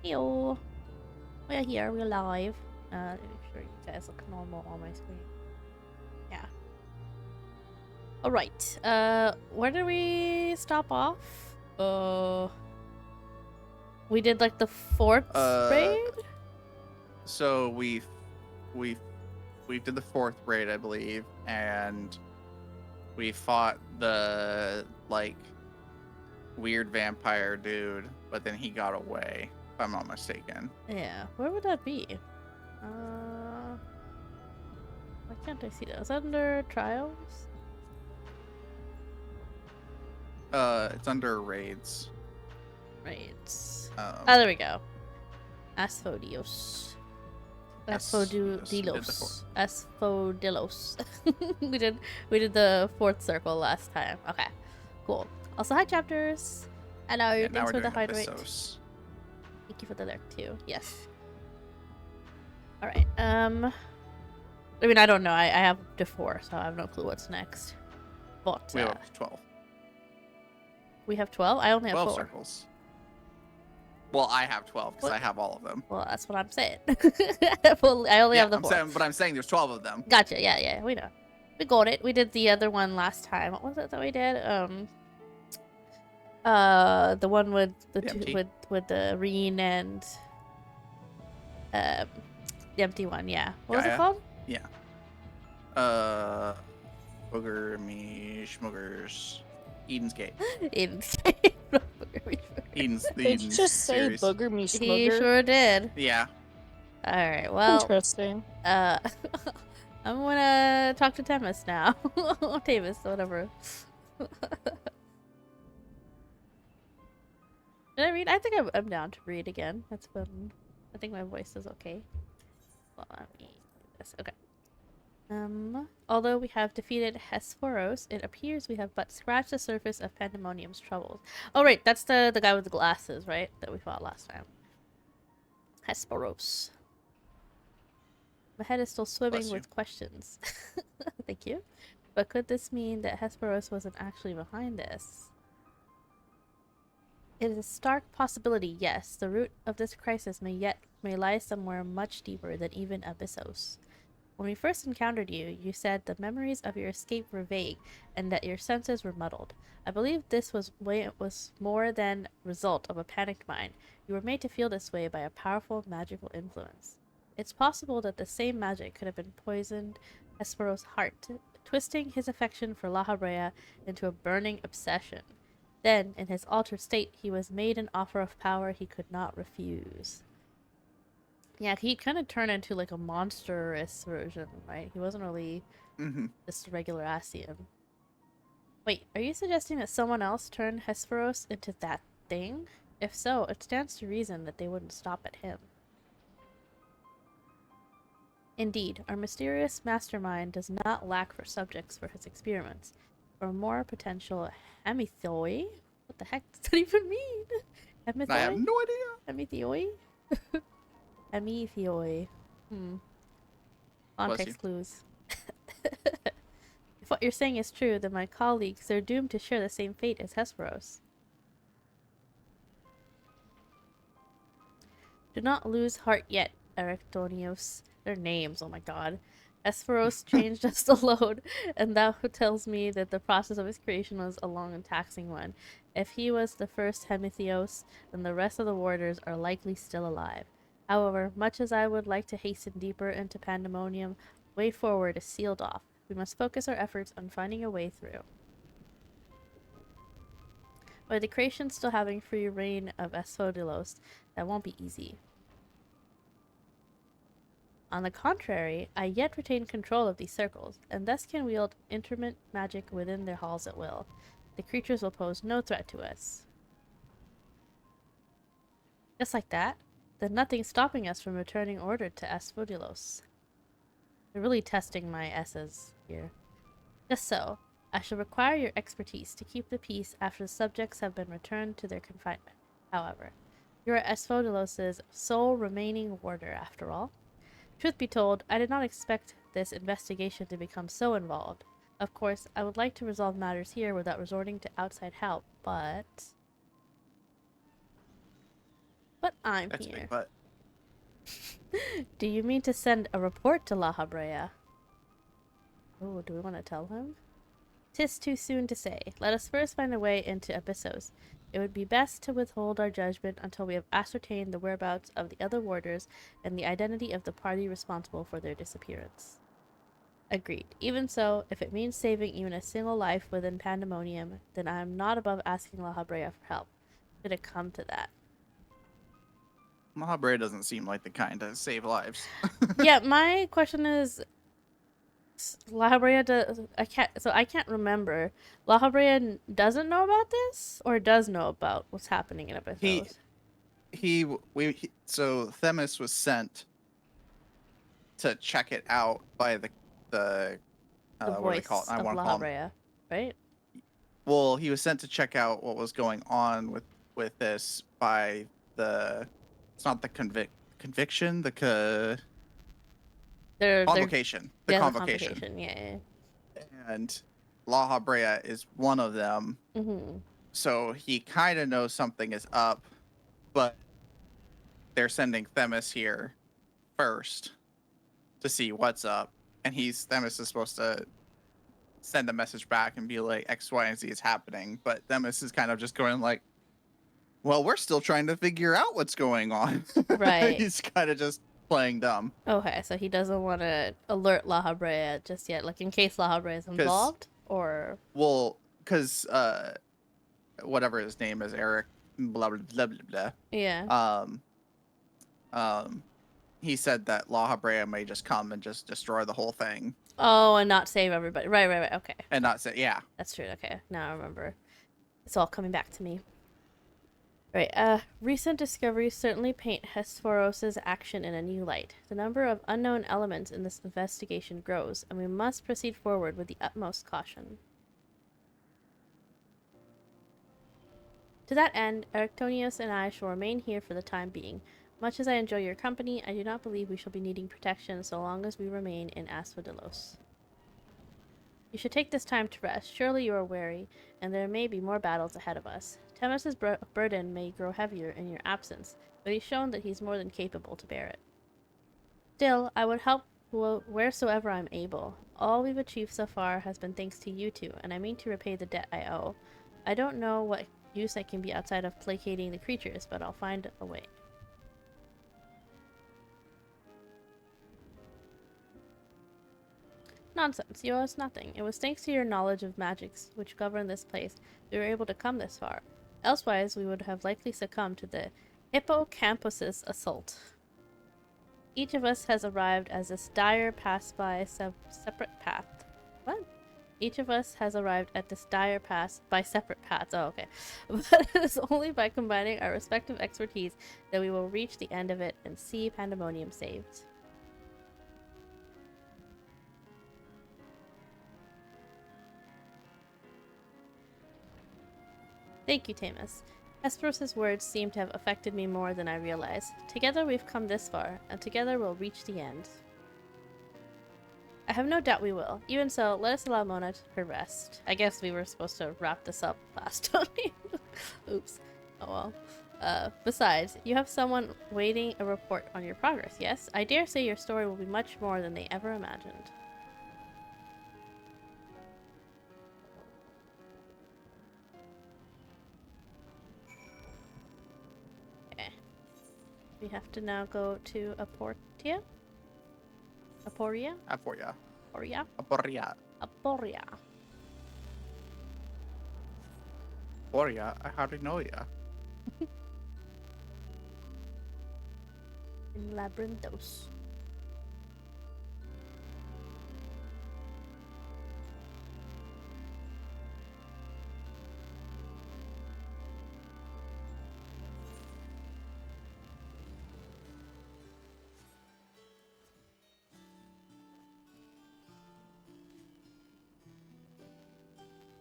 Heyo. We're here, we're live. Let me make sure you guys look normal on my screen. Yeah. Alright. Where did we stop off? We did like the fourth raid? So we did the fourth raid, I believe, and we fought the like weird vampire dude, but then he got away, if I'm not mistaken. Yeah. Where would that be? Why can't I see that? Is that under trials? It's under raids. Raids. There we go. Asphodios. Asphodilos. Asphodilos. we did the fourth circle last time. Okay. Cool. Also, hi chapters. Hello. Yeah, thanks for the hydrate. Thank you for the lurk too. Yes. All right. I mean, I don't know. I have to 4, so I have no clue what's next. But we have 12. We have 12. I only have 12 4 circles. Well, I have 12 because I have all of them. Well, that's what I'm saying. Well, I only have the 4. But I'm saying there's 12 of them. Gotcha. Yeah, we know. We got it. We did the other one last time. What was it that we did? The one with the with the Reen and the empty one. Yeah. What was it called? Yeah. Booger me schmuggers. Eden's Gate. Eden's Gate. Eden's Did you just say booger me schmugger? He sure did. Yeah. All right. Well. Interesting. I'm gonna talk to Temis now. Tavis, whatever. Did I read? I think I'm down to read again. That's fun. I think my voice is okay. Well, let me do this. Okay. Although we have defeated Hesperos, it appears we have but scratched the surface of Pandemonium's troubles. Oh, right. That's the guy with the glasses, right? That we fought last time. Hesperos. My head is still swimming with questions. Thank you. But could this mean that Hesperos wasn't actually behind this? It is a stark possibility, yes. The root of this crisis may lie somewhere much deeper than even Abyssos. When we first encountered you, you said the memories of your escape were vague and that your senses were muddled. I believe this was more than result of a panicked mind. You were made to feel this way by a powerful magical influence. It's possible that the same magic could have been poisoned Hesperos' heart, twisting his affection for La Habrea into a burning obsession. Then, in his altered state, he was made an offer of power he could not refuse. Yeah, he kind of turned into like a monstrous version, right? He wasn't really just a regular Asian. Wait, are you suggesting that someone else turned Hesperos into that thing? If so, it stands to reason that they wouldn't stop at him. Indeed, our mysterious mastermind does not lack for subjects for his experiments. For more potential hemithoi? What the heck does that even mean? Hemithoi? I have no idea. Hemithoi? Hemithoi. Context clues. If what you're saying is true, then my colleagues are doomed to share the same fate as Hesperos. Do not lose heart yet, Erectonios. Their names, oh my god. Hesperos changed us alone, and that tells me that the process of his creation was a long and taxing one. If he was the first Hemithios, then the rest of the warders are likely still alive. However, much as I would like to hasten deeper into Pandemonium, the way forward is sealed off. We must focus our efforts on finding a way through. With the creation still having free reign of Asphodilos, that won't be easy. On the contrary, I yet retain control of these circles, and thus can wield intermittent magic within their halls at will. The creatures will pose no threat to us. Just like that, then nothing's stopping us from returning order to Asphodilos. They're really testing my S's here. Just so, I shall require your expertise to keep the peace after the subjects have been returned to their confinement. However, you are Asphodilos' sole remaining warder, after all. Truth be told, I did not expect this investigation to become so involved. Of course, I would like to resolve matters here without resorting to outside help, but I'm That's here. big butt. Do you mean to send a report to La Habrea? Oh, do we want to tell him? 'Tis too soon to say. Let us first find a way into Abyssos. It would be best to withhold our judgment until we have ascertained the whereabouts of the other warders and the identity of the party responsible for their disappearance. Agreed. Even so, if it means saving even a single life within Pandemonium, then I am not above asking La Habrea for help. Should it come to that. La Habrea doesn't seem like the kind to save lives. Yeah, my question is, La Habrea does. I can't remember. La Habrea doesn't know about this, or does know about what's happening in Abyssos. So Themis was sent to check it out by the The what do they call it? voice I of want to La call him. Habrea, right? Well, he was sent to check out what was going on with this by the. It's not the conviction, the convocation, the yeah, convocation. The convocation, yeah. And La Habrea is one of them. Mm-hmm. So he kind of knows something is up, but they're sending Themis here first to see what's up. And Themis is supposed to send a message back and be like, X, Y, and Z is happening. But Themis is kind of just going like, well, we're still trying to figure out what's going on. Right. He's kind of just playing dumb. Okay, so he doesn't want to alert La Habrea just yet, like in case La Habrea is involved, or... Well, because whatever his name is, Eric, blah, blah, blah, blah, blah. Yeah. He said that La Habrea may just come and just destroy the whole thing. Oh, and not save everybody. Right, okay. And not say, yeah. That's true, okay. Now I remember. It's all coming back to me. Right, recent discoveries certainly paint Hesperos' action in a new light. The number of unknown elements in this investigation grows, and we must proceed forward with the utmost caution. To that end, Arctonius and I shall remain here for the time being. Much as I enjoy your company, I do not believe we shall be needing protection so long as we remain in Asphodelos. You should take this time to rest. Surely you are weary, and there may be more battles ahead of us. Themis' burden may grow heavier in your absence, but he's shown that he's more than capable to bear it. Still, I would help wheresoever I'm able. All we've achieved so far has been thanks to you two, and I mean to repay the debt I owe. I don't know what use I can be outside of placating the creatures, but I'll find a way. Nonsense, you owe us nothing. It was thanks to your knowledge of magics which govern this place we were able to come this far. Elsewise, we would have likely succumbed to the Hippocampus' assault. Each of us has arrived as this dire pass by separate path. What? Each of us has arrived at this dire pass by separate paths. Oh, okay. But it is only by combining our respective expertise that we will reach the end of it and see Pandemonium saved. Thank you, Themis. Hesperos' words seem to have affected me more than I realized. Together we've come this far, and together we'll reach the end. I have no doubt we will. Even so, let us allow Mona her rest. I guess we were supposed to wrap this up last time. Oops. Oh well. Besides, you have someone waiting a report on your progress, yes? I dare say your story will be much more than they ever imagined. We have to now go to Aporia? Aporia. Aporia? Aporia. Aporia. Aporia, I hardly know ya. In Labyrinthos.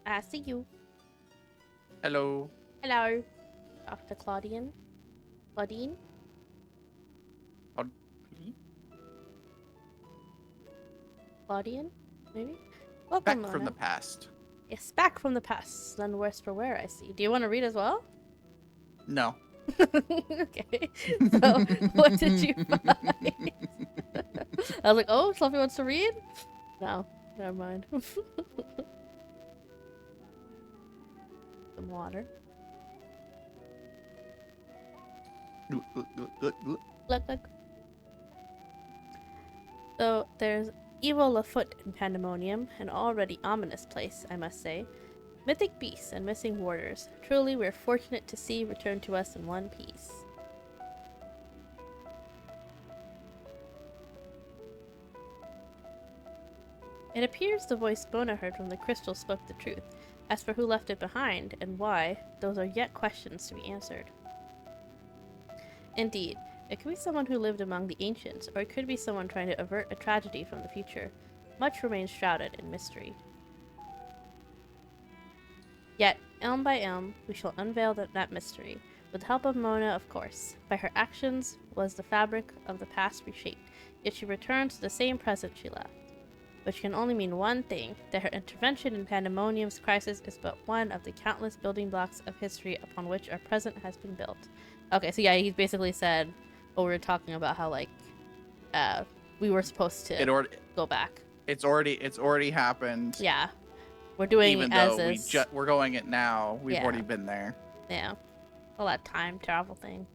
I see you. Hello. Hello. Dr. Claudine? Claudine? Claudian, maybe? Welcome, Back from Mona. the past. Yes, back from the past. None worse for wear, I see. Do you want to read as well? No. Okay. So, what did you find? I was like, oh, Fluffy wants to read? No, never mind. Some water. Look. So, there's evil afoot in Pandemonium, an already ominous place, I must say. Mythic beasts and missing warders. Truly, we're fortunate to see return to us in one piece. It appears the voice Bona heard from the crystal spoke the truth. As for who left it behind, and why, those are yet questions to be answered. Indeed, it could be someone who lived among the ancients, or it could be someone trying to avert a tragedy from the future. Much remains shrouded in mystery. Yet, elm by elm, we shall unveil that mystery. With the help of Mona, of course. By her actions was the fabric of the past reshaped, yet she returns to the same present she left. Which can only mean one thing, that her intervention in Pandemonium's crisis is but one of the countless building blocks of history upon which our present has been built. Okay, so yeah, he basically said what we were talking about, how like we were supposed to go back. It's already happened. Yeah. We're doing even as though is. we're going it now. We've already been there. Yeah. All that time travel thing.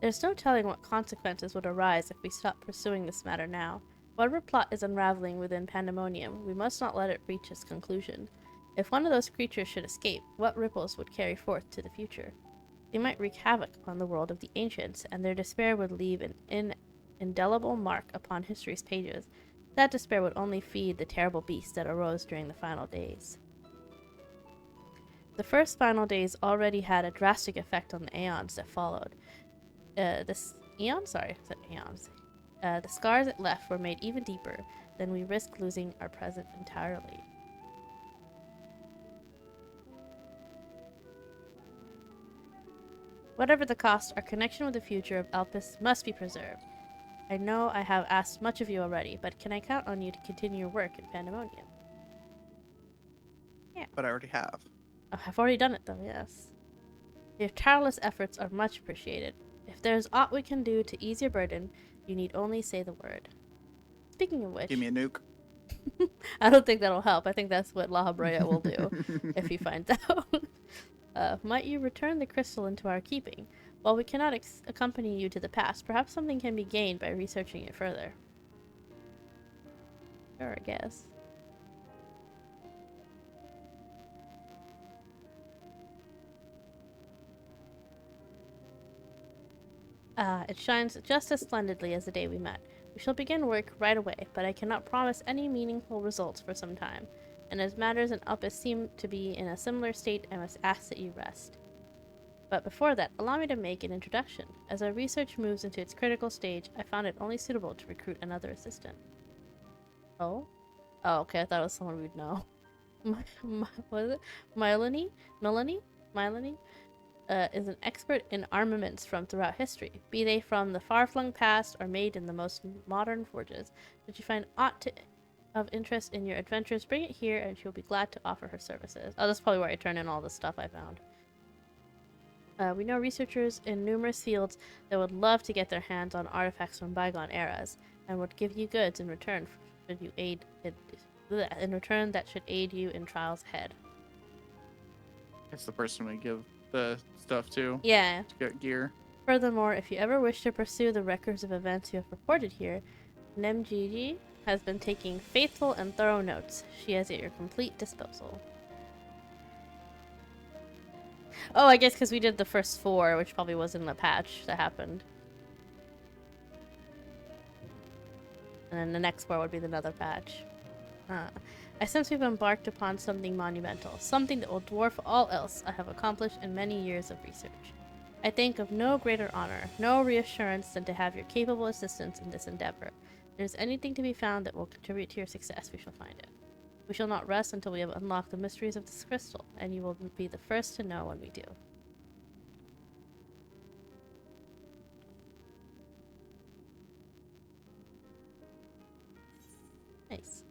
There's no telling what consequences would arise if we stop pursuing this matter now. Whatever plot is unraveling within Pandemonium, we must not let it reach its conclusion. If one of those creatures should escape, what ripples would carry forth to the future? They might wreak havoc upon the world of the ancients, and their despair would leave an indelible mark upon history's pages. That despair would only feed the terrible beast that arose during the final days. The first final days already had a drastic effect on the aeons that followed. The scars it left were made even deeper, then we risk losing our present entirely. Whatever the cost, our connection with the future of Elpis must be preserved. I know I have asked much of you already, but can I count on you to continue your work in Pandemonium? Yeah. But I already have. Oh, I've already done it though, yes. Your tireless efforts are much appreciated. If there is aught we can do to ease your burden, you need only say the word. Speaking of which... Give me a nuke. I don't think that'll help. I think that's what La Habrea will do if he finds out. Might you return the crystal into our keeping? While we cannot accompany you to the past, perhaps something can be gained by researching it further. Sure, I guess. It shines just as splendidly as the day we met. We shall begin work right away, but I cannot promise any meaningful results for some time. And as matters in Elpis seem to be in a similar state, I must ask that you rest. But before that, allow me to make an introduction. As our research moves into its critical stage, I found it only suitable to recruit another assistant. Oh? Oh, okay, I thought it was someone we'd know. What is it? Melanie? Is an expert in armaments from throughout history, be they from the far-flung past or made in the most modern forges. Should you find aught of interest in your adventures, bring it here and she'll be glad to offer her services. Oh, that's probably where I turn in all the stuff I found. We know researchers in numerous fields that would love to get their hands on artifacts from bygone eras, and would give you goods in return that should aid you in trials ahead. It's the person we give the stuff to. Yeah. To get gear. Furthermore, if you ever wish to pursue the records of events you have reported here, Nemgigi has been taking faithful and thorough notes. She is at your complete disposal. Oh, I guess because we did the first 4, which probably wasn't a patch that happened. And then the next 4 would be another patch. I sense we've embarked upon something monumental, something that will dwarf all else I have accomplished in many years of research. I think of no greater honor, no reassurance than to have your capable assistance in this endeavor. If there's anything to be found that will contribute to your success, we shall find it. We shall not rest until we have unlocked the mysteries of this crystal, and you will be the first to know when we do. Nice.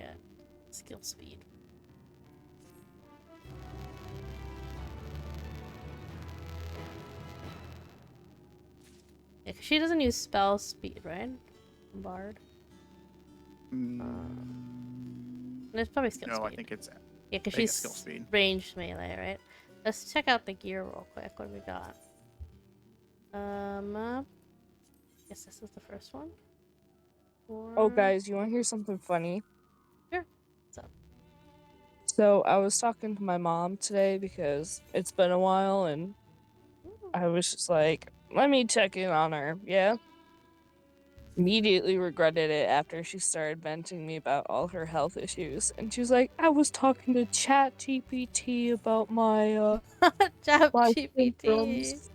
Yeah. Skill speed. Yeah, 'cause she doesn't use spell speed, right? Bard. It's probably skill speed. No, I think it's yeah, because skill she's speed. ranged melee, right? Let's check out the gear real quick. What do we got? Guess this is the first one. Oh, guys, you want to hear something funny? Sure. What's up? So I was talking to my mom today because it's been a while, and I was just like, let me check in on her. Yeah. Immediately regretted it after she started venting me about all her health issues. And she was like, I was talking to ChatGPT about my Chat my GPT. symptoms.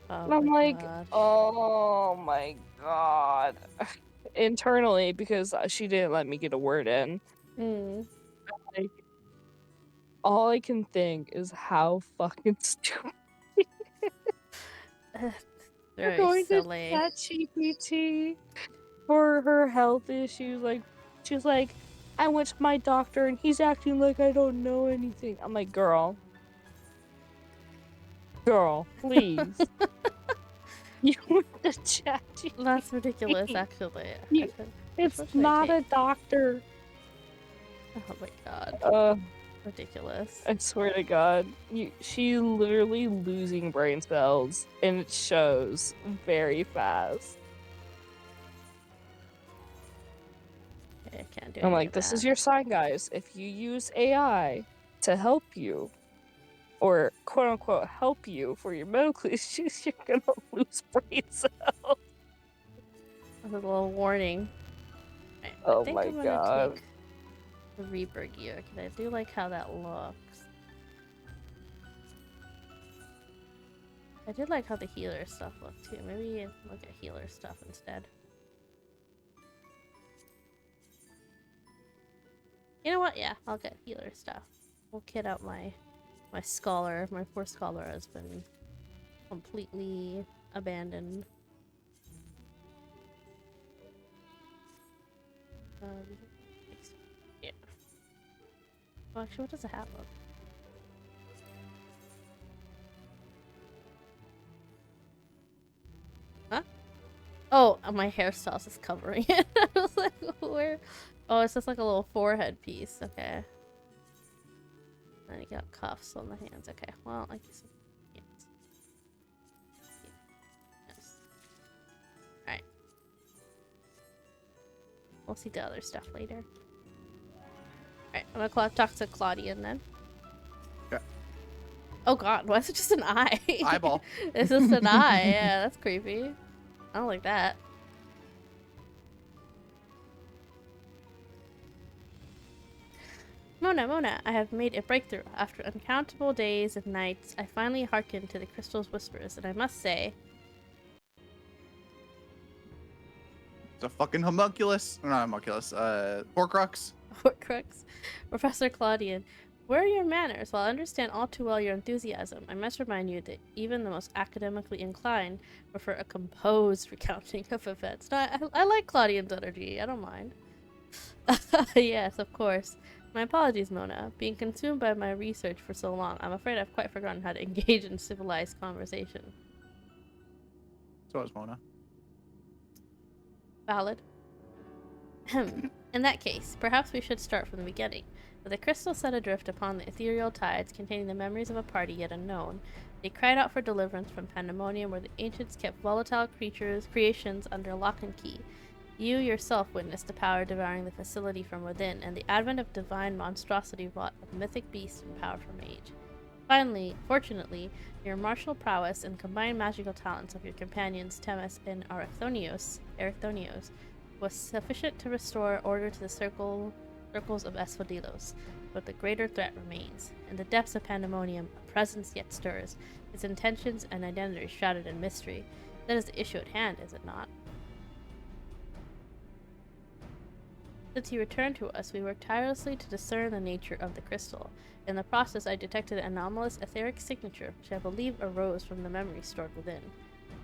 Oh And I'm my like, gosh. oh my god. Internally, because she didn't let me get a word in. Like, all I can think is how fucking stupid we're Very going to silly. ChatGPT for her health issues. Like, she's like, I went to my doctor and he's acting like I don't know anything. I'm like, girl, please. You went to ChatGPT. That's ridiculous, actually. It's not a doctor. Oh my god. Ridiculous. I swear to God, she literally losing brain cells, and it shows very fast. Okay, I can't do I'm any like, of this is that. your sign, guys. If you use AI to help you, or quote unquote help you for your medical issues, you're gonna lose brain cells. A little warning. Right, Oh I think my I'm gonna God. take the Reaper gear because I do like how that looks. I did like how the healer stuff looked too. Maybe look at healer stuff instead. You know what? Yeah, I'll get healer stuff. We'll kit out my scholar. My poor scholar has been completely abandoned. Yeah. Well, actually, what does it have? Huh? Oh, my hairstyle is covering it. I was like, where? Oh, it's just like a little forehead piece. Okay. And you got cuffs on the hands. Okay. Well, I guess. Yes. Alright. We'll see the other stuff later. Alright, I'm gonna talk to Claudian then. Okay. Oh god, why is it just an eye? Eyeball. It's just an eye. Yeah, that's creepy. I don't like that. Mona, I have made a breakthrough. After uncountable days and nights, I finally hearkened to the crystal's whispers, and I must say... It's a fucking homunculus. Not homunculus, Horcrux. Horcrux. Professor Claudian, where are your manners? While I understand all too well your enthusiasm, I must remind you that even the most academically inclined prefer a composed recounting of events. No, I like Claudian's energy. I don't mind. Yes, of course. My apologies, Mona. Being consumed by my research for so long, I'm afraid I've quite forgotten how to engage in civilized conversation. So is Mona. Valid. In that case, perhaps we should start from the beginning. With the crystal set adrift upon the ethereal tides containing the memories of a party yet unknown, they cried out for deliverance from Pandemonium, where the ancients kept volatile creations under lock and key. You yourself witnessed the power devouring the facility from within, and the advent of divine monstrosity wrought of mythic beasts and powerful mage. Finally, fortunately, your martial prowess and combined magical talents of your companions Temis and Erechthonios was sufficient to restore order to the circles of Asphodelos, but the greater threat remains. In the depths of Pandemonium, a presence yet stirs, its intentions and identity shrouded in mystery. That is the issue at hand, is it not? Since he returned to us, we worked tirelessly to discern the nature of the crystal. In the process, I detected an anomalous etheric signature, which I believe arose from the memory stored within.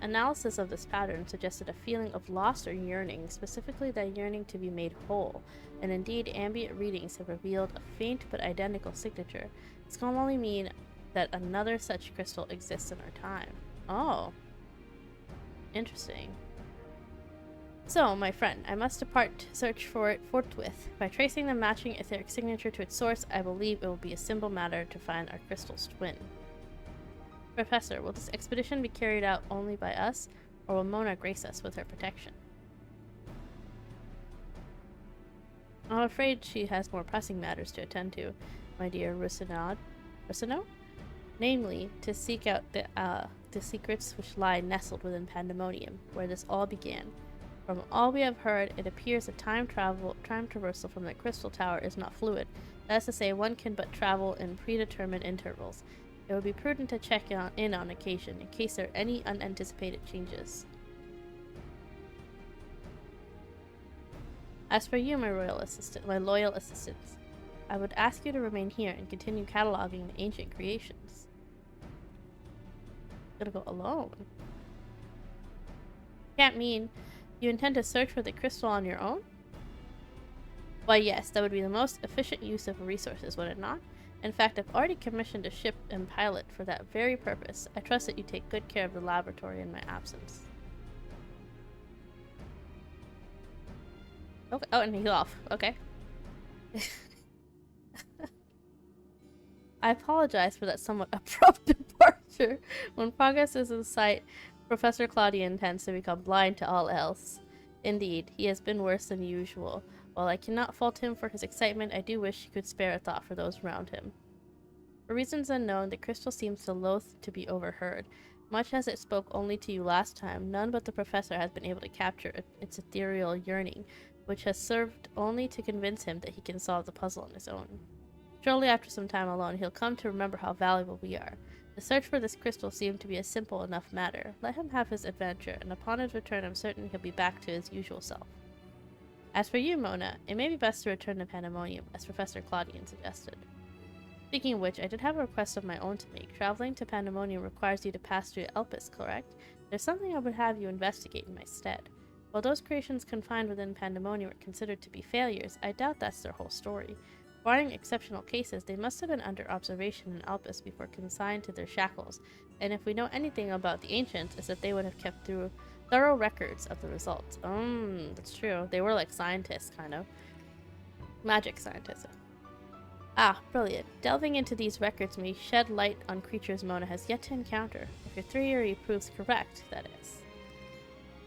Analysis of this pattern suggested a feeling of loss or yearning, specifically that yearning to be made whole, and indeed ambient readings have revealed a faint but identical signature. This can only mean that another such crystal exists in our time. Oh. Interesting. So, my friend, I must depart to search for it forthwith. By tracing the matching etheric signature to its source, I believe it will be a simple matter to find our crystal's twin. Professor, will this expedition be carried out only by us, or will Mona grace us with her protection? I'm afraid she has more pressing matters to attend to, my dear Rusino? Namely, to seek out the secrets which lie nestled within Pandemonium, where this all began. From all we have heard, it appears that time traversal from the Crystal Tower is not fluid. That is to say, one can but travel in predetermined intervals. It would be prudent to check in on occasion, in case there are any unanticipated changes. As for you, my loyal assistants, I would ask you to remain here and continue cataloging the ancient creations. I'm gonna go alone. Can't mean you intend to search for the crystal on your own? Why, yes, that would be the most efficient use of resources, would it not? In fact, I've already commissioned a ship and pilot for that very purpose. I trust that you take good care of the laboratory in my absence. Okay. Oh, and he's off. Okay. I apologize for that somewhat abrupt departure. When progress is in sight, Professor Claudian tends to become blind to all else. Indeed, he has been worse than usual. While I cannot fault him for his excitement, I do wish he could spare a thought for those around him. For reasons unknown, the crystal seems to loath to be overheard. Much as it spoke only to you last time, none but the professor has been able to capture its ethereal yearning, which has served only to convince him that he can solve the puzzle on his own. Surely after some time alone, he'll come to remember how valuable we are. The search for this crystal seemed to be a simple enough matter. Let him have his adventure, and upon his return I'm certain he'll be back to his usual self. As for you, Mona, it may be best to return to Pandemonium, as Professor Claudian suggested. Speaking of which, I did have a request of my own to make. Traveling to Pandemonium requires you to pass through Elpis, correct? There's something I would have you investigate in my stead. While those creations confined within Pandemonium are considered to be failures, I doubt that's their whole story. Barring exceptional cases, they must have been under observation in Elpis before consigned to their shackles, and if we know anything about the ancients, it's that they would have kept thorough records of the results. That's true. They were like scientists, kind of. Magic scientists. Ah, brilliant. Delving into these records may shed light on creatures Mona has yet to encounter, if your theory proves correct, that is.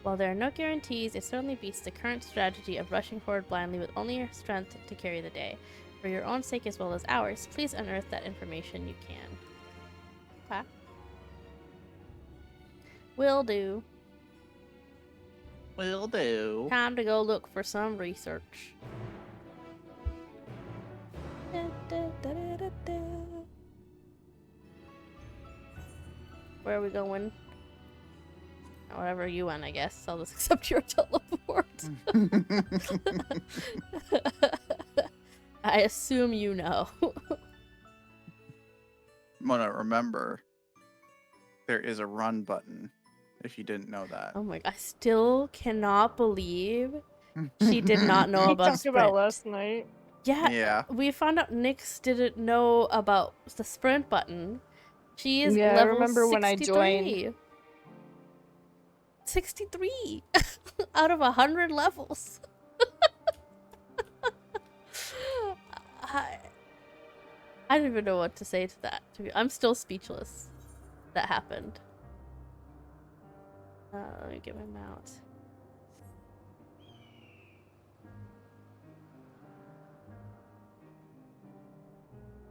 While there are no guarantees, it certainly beats the current strategy of rushing forward blindly with only your strength to carry the day. For your own sake as well as ours, please unearth that information you can. Okay. Will do. Will do. Time to go look for some research. Where are we going? Wherever you went, I guess. I'll just accept your teleport. I assume you know. Mona, remember, there is a run button, if you didn't know that. Oh my god, I still cannot believe she did not know We about talked sprint. about last night. Yeah, we found out Nyx didn't know about the sprint button. She is Yeah, I level remember when I 63. joined. 63 out of 100 levels. I don't even know what to say to that. I'm still speechless. That happened. Let me get my mount.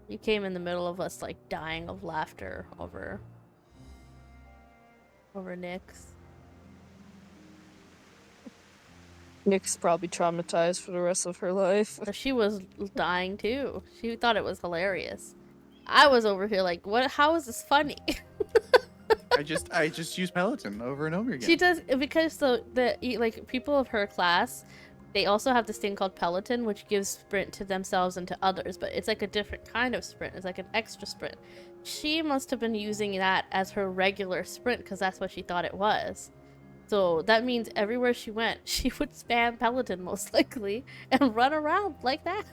You came in the middle of us like dying of laughter over Nyx. Nick's probably traumatized for the rest of her life. So she was dying too. She thought it was hilarious. I was over here like, what? How is this funny? I just use Peloton over and over again. She does because the like people of her class they also have this thing called Peloton, which gives sprint to themselves and to others, but it's like a different kind of sprint. It's like an extra sprint. She must have been using that as her regular sprint because that's what she thought it was. So that means everywhere she went, she would spam Peloton most likely and run around like that.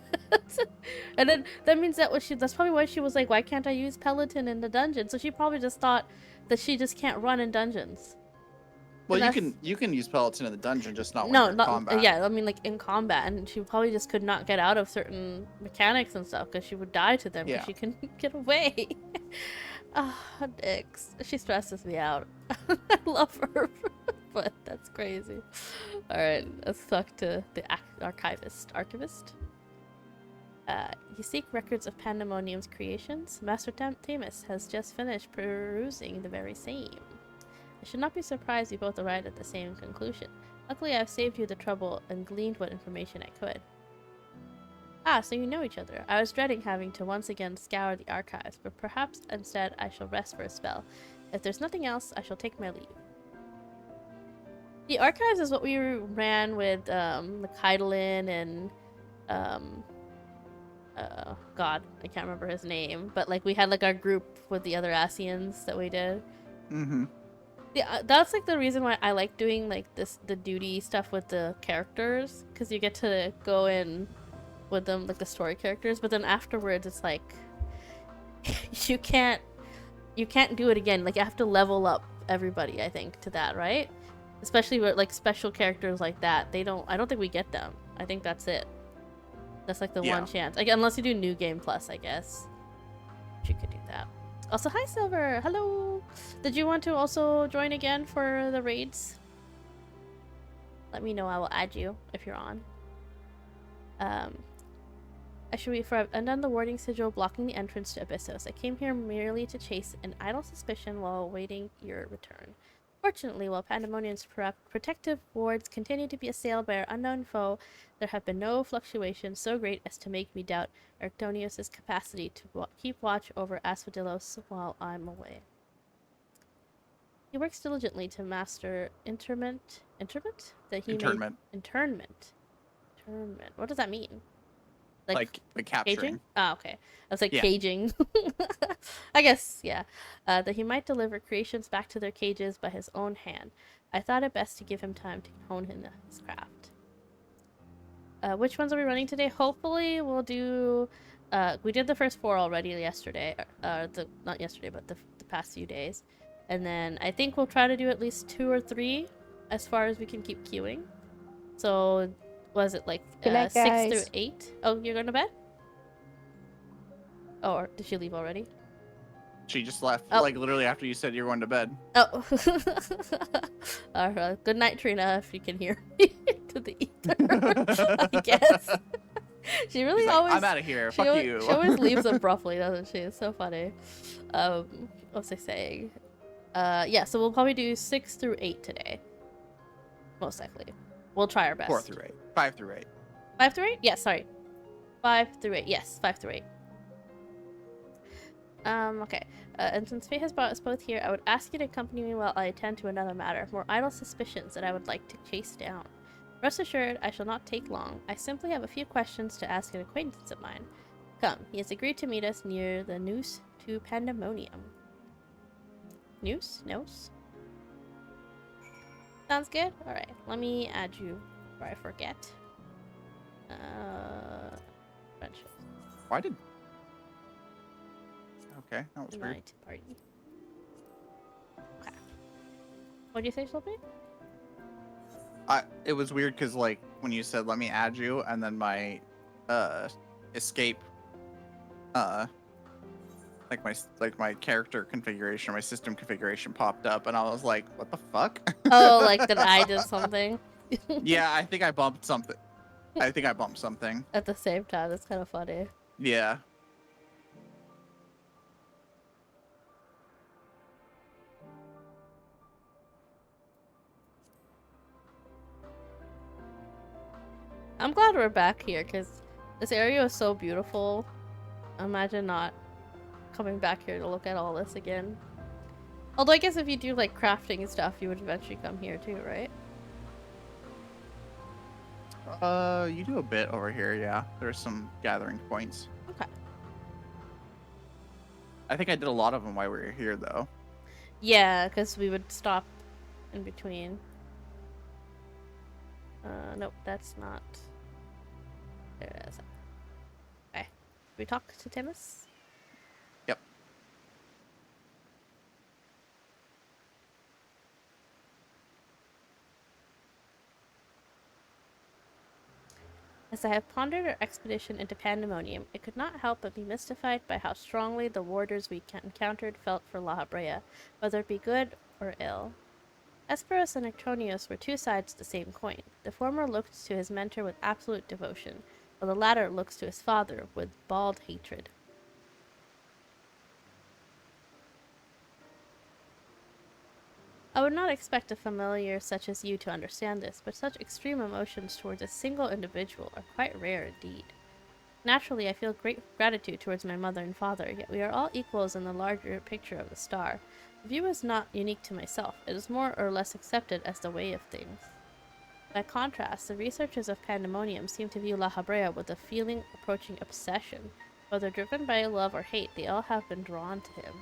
And then that means that's probably why she was like, why can't I use Peloton in the dungeon? So she probably just thought that she just can't run in dungeons. Well, you can use Peloton in the dungeon, just not when No, you're in not combat. yeah. I mean, like in combat, and she probably just could not get out of certain mechanics and stuff because she would die to them. Yeah. She couldn't get away. Ah, Nyx. She stresses me out. I love her, but that's crazy. All right, let's talk to the archivist. You seek records of Pandemonium's creations? Master Tamus has just finished perusing the very same. I should not be surprised you both arrived at the same conclusion. Luckily, I've saved you the trouble and gleaned what information I could. Ah, so you know each other. I was dreading having to once again scour the archives, but perhaps instead I shall rest for a spell. If there's nothing else, I shall take my leave. The archives is what we ran with the Kaidelin and God, I can't remember his name, but like we had like our group with the other Asians that we did. Mm-hmm. Yeah, that's like the reason why I like doing like the duty stuff with the characters, because you get to go in with them, like the story characters, but then afterwards it's like you can't do it again. Like you have to level up everybody, I think, to that, right? Especially with like special characters like that. I don't think we get them. I think that's it. That's like the one chance. Like, unless you do New Game Plus, I guess. You could do that. Also, hi Silver! Hello! Did you want to also join again for the raids? Let me know, I will add you if you're on. I should wait for I've undone the warding sigil blocking the entrance to Abyssos. I came here merely to chase an idle suspicion while awaiting your return. Fortunately, while Pandemonium's protective wards continue to be assailed by our unknown foe, there have been no fluctuations so great as to make me doubt Arctonius' capacity to keep watch over Asphodelos while I'm away. He works diligently to master internment. Internment. What does that mean? Like capturing. Caging? Oh, okay. I was like, Yeah. caging. I guess, yeah. That he might deliver creations back to their cages by his own hand. I thought it best to give him time to hone in his craft. Which ones are we running today? Hopefully we'll do... we did the first 4 already yesterday. Not yesterday, but the past few days. And then I think we'll try to do at least 2 or 3 as far as we can keep queuing. So... was it like 6 through 8? Oh, you're going to bed? Oh, or did she leave already? She just left, Oh. like literally after you said you're going to bed. Oh. Alright, good night, Trina, if you can hear me to the ether, I guess. She really He's like, always... I'm out of here, fuck you. She always leaves abruptly, doesn't she? It's so funny. What was I saying? Yeah, so we'll probably do 6 through 8 today. Most likely. We'll try our best. 4 through 8. 5 through 8. 5 through 8? Yes, sorry. 5 through 8. Yes, 5 through 8. Okay. And since fate has brought us both here, I would ask you to accompany me while I attend to another matter. More idle suspicions that I would like to chase down. Rest assured, I shall not take long. I simply have a few questions to ask an acquaintance of mine. Come, he has agreed to meet us near the Noose to Pandemonium. Noose? Nose? Sounds good? Alright, let me add you before I forget. Friendship. Why did... Okay, that was weird. Night party. Okay. What'd you say, Sylvie? It was weird because, like, when you said, let me add you, and then my, escape, like my character configuration, my system configuration popped up, and I was like, what the fuck? Oh, like that I did something? Yeah, I think I bumped something. At the same time. That's kind of funny. Yeah. I'm glad we're back here because this area is so beautiful. Imagine not coming back here to look at all this again. Although I guess if you do like crafting and stuff, you would eventually come here too, right? You do a bit over here, yeah. There's some gathering points. Okay. I think I did a lot of them while we were here, though. Yeah, because we would stop in between. Nope, that's not. There it is. Okay. We talk to Timus? Yep. As I have pondered our expedition into Pandemonium, I could not help but be mystified by how strongly the warders we encountered felt for La Habrea, whether it be good or ill. Esperos and Nectronios were two sides of the same coin. The former looked to his mentor with absolute devotion, while the latter looks to his father with bald hatred. I would not expect a familiar such as you to understand this, but such extreme emotions towards a single individual are quite rare indeed. Naturally, I feel great gratitude towards my mother and father, yet we are all equals in the larger picture of the star. The view is not unique to myself, it is more or less accepted as the way of things. By contrast, the researchers of Pandemonium seem to view La Habrea with a feeling approaching obsession. Whether driven by love or hate, they all have been drawn to him.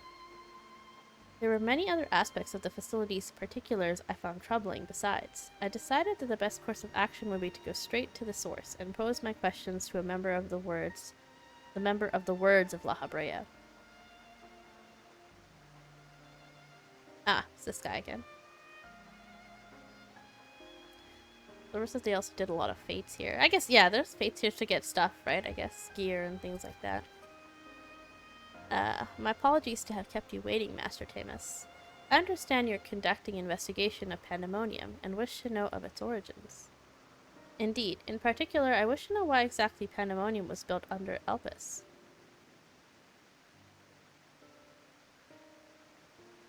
There were many other aspects of the facility's particulars I found troubling besides. I decided that the best course of action would be to go straight to the source and pose my questions to a member of the words of La Habrea. Ah, it's this guy again. The rest of they also did a lot of fates here. I guess, yeah, there's fates here to get stuff, right? I guess gear and things like that. My apologies to have kept you waiting, Master Tamus. I understand you're conducting investigation of Pandemonium and wish to know of its origins. Indeed. In particular, I wish to know why exactly Pandemonium was built under Elpis.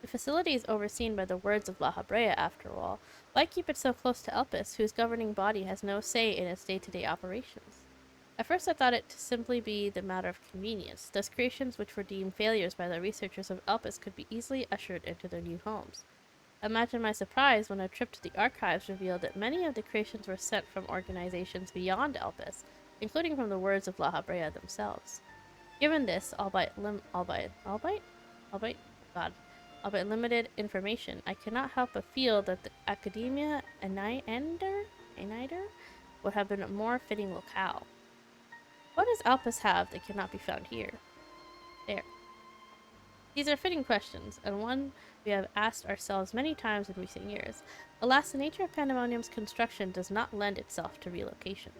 The facility is overseen by the words of La Habrea, after all. Why keep it so close to Elpis, whose governing body has no say in its day-to-day operations? At first I thought it to simply be the matter of convenience. Thus creations which were deemed failures by the researchers of Elpis could be easily ushered into their new homes. Imagine my surprise when a trip to the archives revealed that many of the creations were sent from organizations beyond Elpis, including from the words of La Habrea themselves. Given this, albeit limited information, I cannot help but feel that the Academia Enider would have been a more fitting locale. What does Alpus have that cannot be found here? There. These are fitting questions, and one we have asked ourselves many times in recent years. Alas, the nature of Pandemonium's construction does not lend itself to relocation.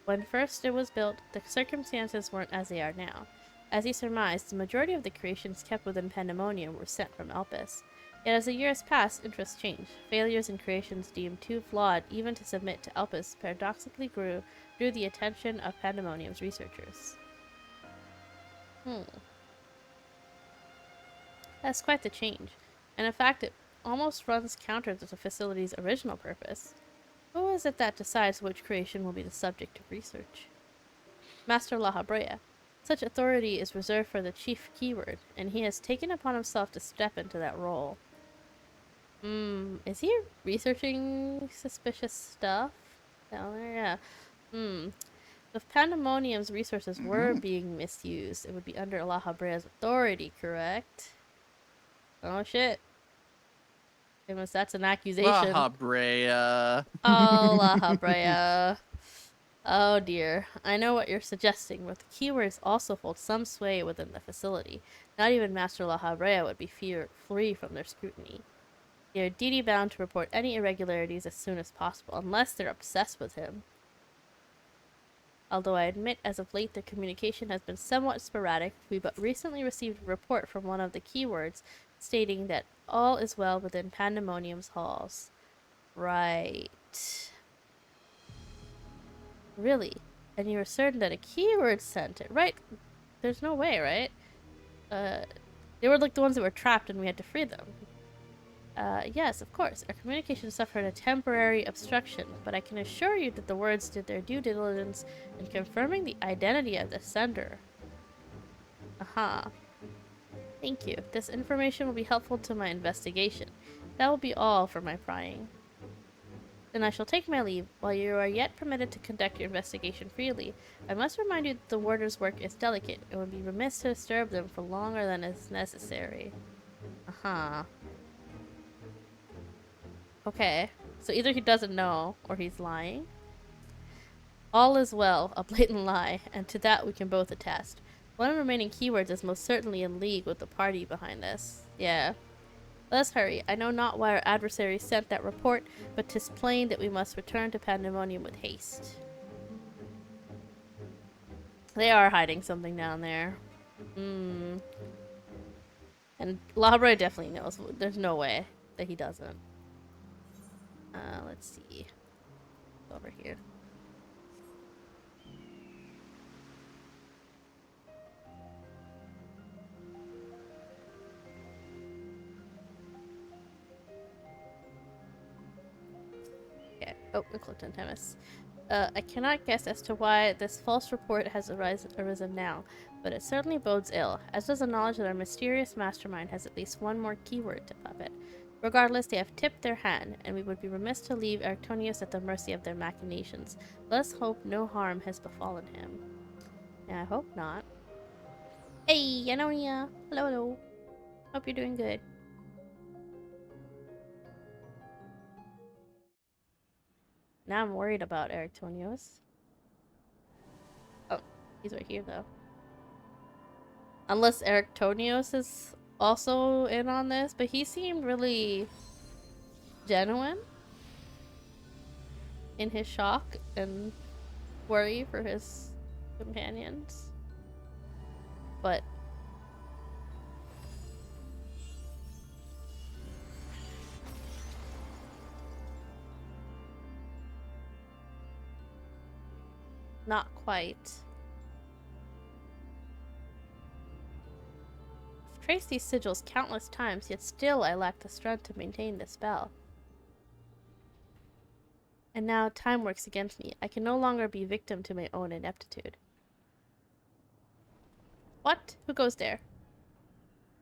When first it was built, the circumstances weren't as they are now. As he surmised, the majority of the creations kept within Pandemonium were sent from Elpis. Yet as the years passed, interests changed. Failures in creations deemed too flawed even to submit to Elpis paradoxically drew the attention of Pandemonium's researchers. That's quite the change, and in fact it almost runs counter to the facility's original purpose. Who is it that decides which creation will be the subject of research? Master La Habrea. Such authority is reserved for the chief keyword, and he has taken upon himself to step into that role. Is he researching suspicious stuff down there? Yeah. If Pandemonium's resources were being misused, it would be under La Habrea's authority, correct? Oh shit. Goodness, that's an accusation. La Habrea. Oh, La Habrea. Oh dear. I know what you're suggesting, but the keywords also hold some sway within the facility. Not even Master La Habrea would be free from their scrutiny. They are duty bound to report any irregularities as soon as possible, unless they're obsessed with him. Although I admit as of late their communication has been somewhat sporadic, we but recently received a report from one of the keywords stating that all is well within Pandemonium's halls. Right. Really? And you are certain that a keyword sent it? Right. There's no way, right? They were like the ones that were trapped and we had to free them. Yes, of course. Our communication suffered a temporary obstruction, but I can assure you that the words did their due diligence in confirming the identity of the sender. Aha. Thank you. This information will be helpful to my investigation. That will be all for my prying. Then I shall take my leave. While you are yet permitted to conduct your investigation freely, I must remind you that the warder's work is delicate. It would be remiss to disturb them for longer than is necessary. Uh-huh. Okay. So either he doesn't know, or he's lying. All is well, a blatant lie, and to that we can both attest. One of the remaining keywords is most certainly in league with the party behind this. Yeah. Let us hurry. I know not why our adversary sent that report, but 'tis plain that we must return to Pandemonium with haste. They are hiding something down there. And Labra definitely knows. There's no way that he doesn't. Let's see. Over here. Okay. Oh, Clifton Temis. I cannot guess as to why this false report has arisen now, but it certainly bodes ill, as does the knowledge that our mysterious mastermind has at least one more keyword to puppet. Regardless, they have tipped their hand, and we would be remiss to leave Arctonius at the mercy of their machinations. Let us hope no harm has befallen him. Yeah, I hope not. Hey, Anonia! Hello, hello. Hope you're doing good. Now I'm worried about Arctonius. Oh, he's right here, though. Unless Arctonius is also in on this, but he seemed really genuine in his shock and worry for his companions. But not quite. I've traced these sigils countless times, yet still I lack the strength to maintain the spell. And now time works against me. I can no longer be victim to my own ineptitude. What? Who goes there?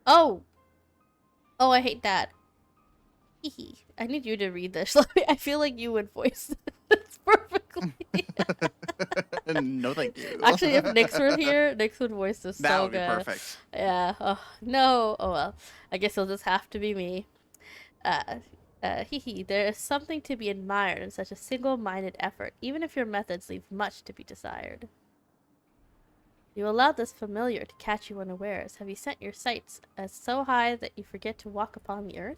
Oh! Oh, I hate that. Hehe. I need you to read this. I feel like you would voice this perfectly. No, thank you. Actually, if Nyx were here, Nyx would voice this that so would be good. perfect. Yeah. Oh, no. Oh, well. I guess it'll just have to be me. There is something to be admired in such a single-minded effort, even if your methods leave much to be desired. You allowed this familiar to catch you unawares. Have you set your sights as so high that you forget to walk upon the earth?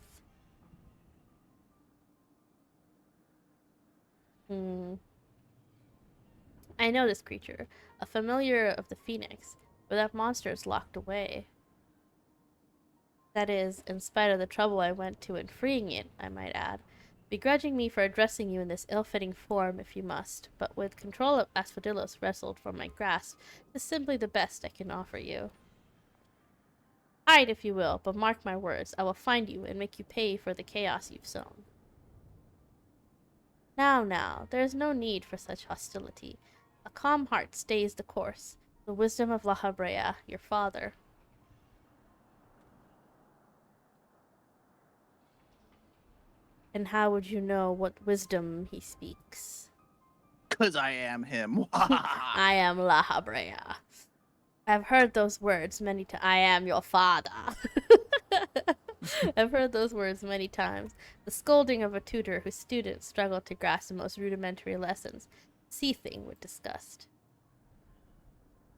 I know this creature, a familiar of the Phoenix, but that monster is locked away. That is, in spite of the trouble I went to in freeing it, I might add. Begrudging me for addressing you in this ill-fitting form if you must, but with control of Asphodylus wrestled from my grasp, is simply the best I can offer you. Hide if you will, but mark my words, I will find you and make you pay for the chaos you've sown. Now, there is no need for such hostility. A calm heart stays the course. The wisdom of La Habrea, your father. And how would you know what wisdom he speaks? 'Cause I am him. I am La Habrea. I've heard those words many times. I am your father. I've heard those words many times. The scolding of a tutor whose students struggle to grasp the most rudimentary lessons, seething with disgust.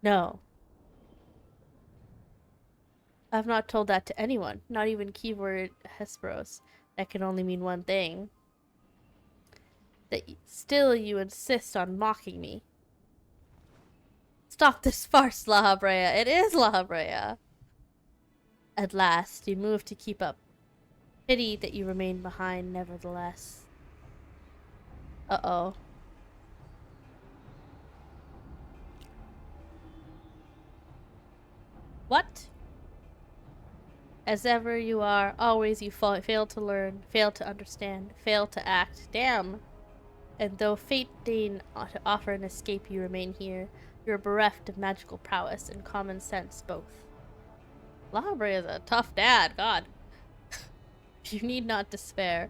No. I've not told that to anyone, not even keyword Hesperos. That can only mean one thing. That still you insist on mocking me. Stop this farce, La Habrea. It is La Habrea. At last, you move to keep up. Pity that you remain behind, nevertheless. Uh-oh. What? As ever you are, always you fail to learn, fail to understand, fail to act. Damn! And though fate deign to offer an escape, you remain here. You are bereft of magical prowess and common sense both. Labre is a tough dad, God. You need not despair.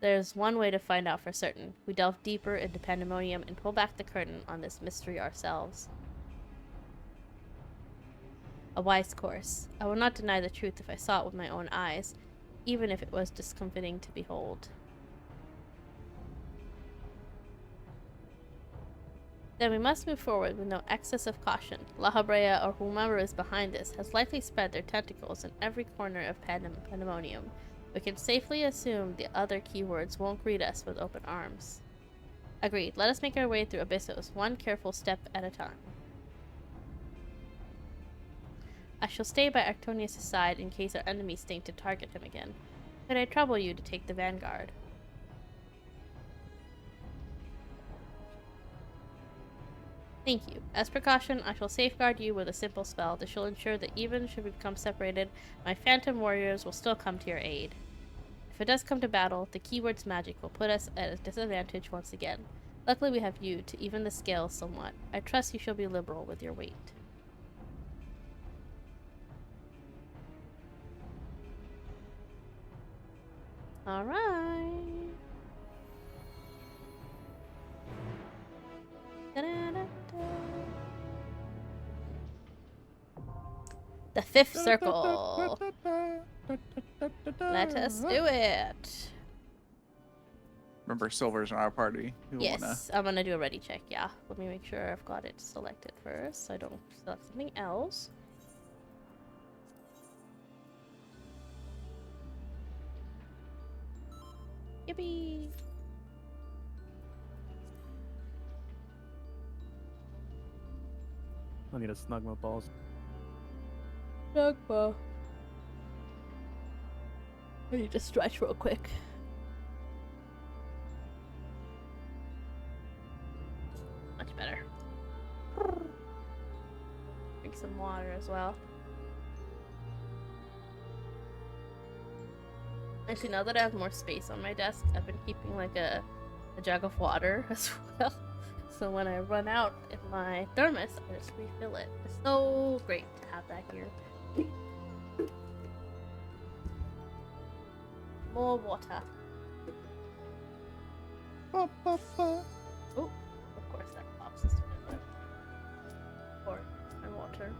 There's one way to find out for certain. We delve deeper into Pandemonium and pull back the curtain on this mystery ourselves. A wise course. I will not deny the truth if I saw it with my own eyes, even if it was discomforting to behold. Then we must move forward with no excess of caution. La Habrea, or whomever is behind this, has likely spread their tentacles in every corner of Pandemonium. We can safely assume the other keywords won't greet us with open arms. Agreed. Let us make our way through Abyssos, one careful step at a time. I shall stay by Actonius' side in case our enemies think to target him again. Could I trouble you to take the vanguard? Thank you. As precaution, I shall safeguard you with a simple spell that shall ensure that even should we become separated, my phantom warriors will still come to your aid. If it does come to battle, the keyword's magic will put us at a disadvantage once again. Luckily we have you to even the scales somewhat. I trust you shall be liberal with your weight. Alright. The fifth circle. Let us do it. Remember, Silver's in our party. Yes, I'm gonna do a ready check. Yeah, let me make sure I've got it selected first, so I don't select something else. Yippee! I need to snug my balls. Snugba. I need to stretch real quick. Much better. Drink some water as well. Actually, now that I have more space on my desk, I've been keeping like a jug of water as well. So when I run out in my thermos, I just refill it. It's so great to have that here. More water. Oh, of course that pops us together. Or my water.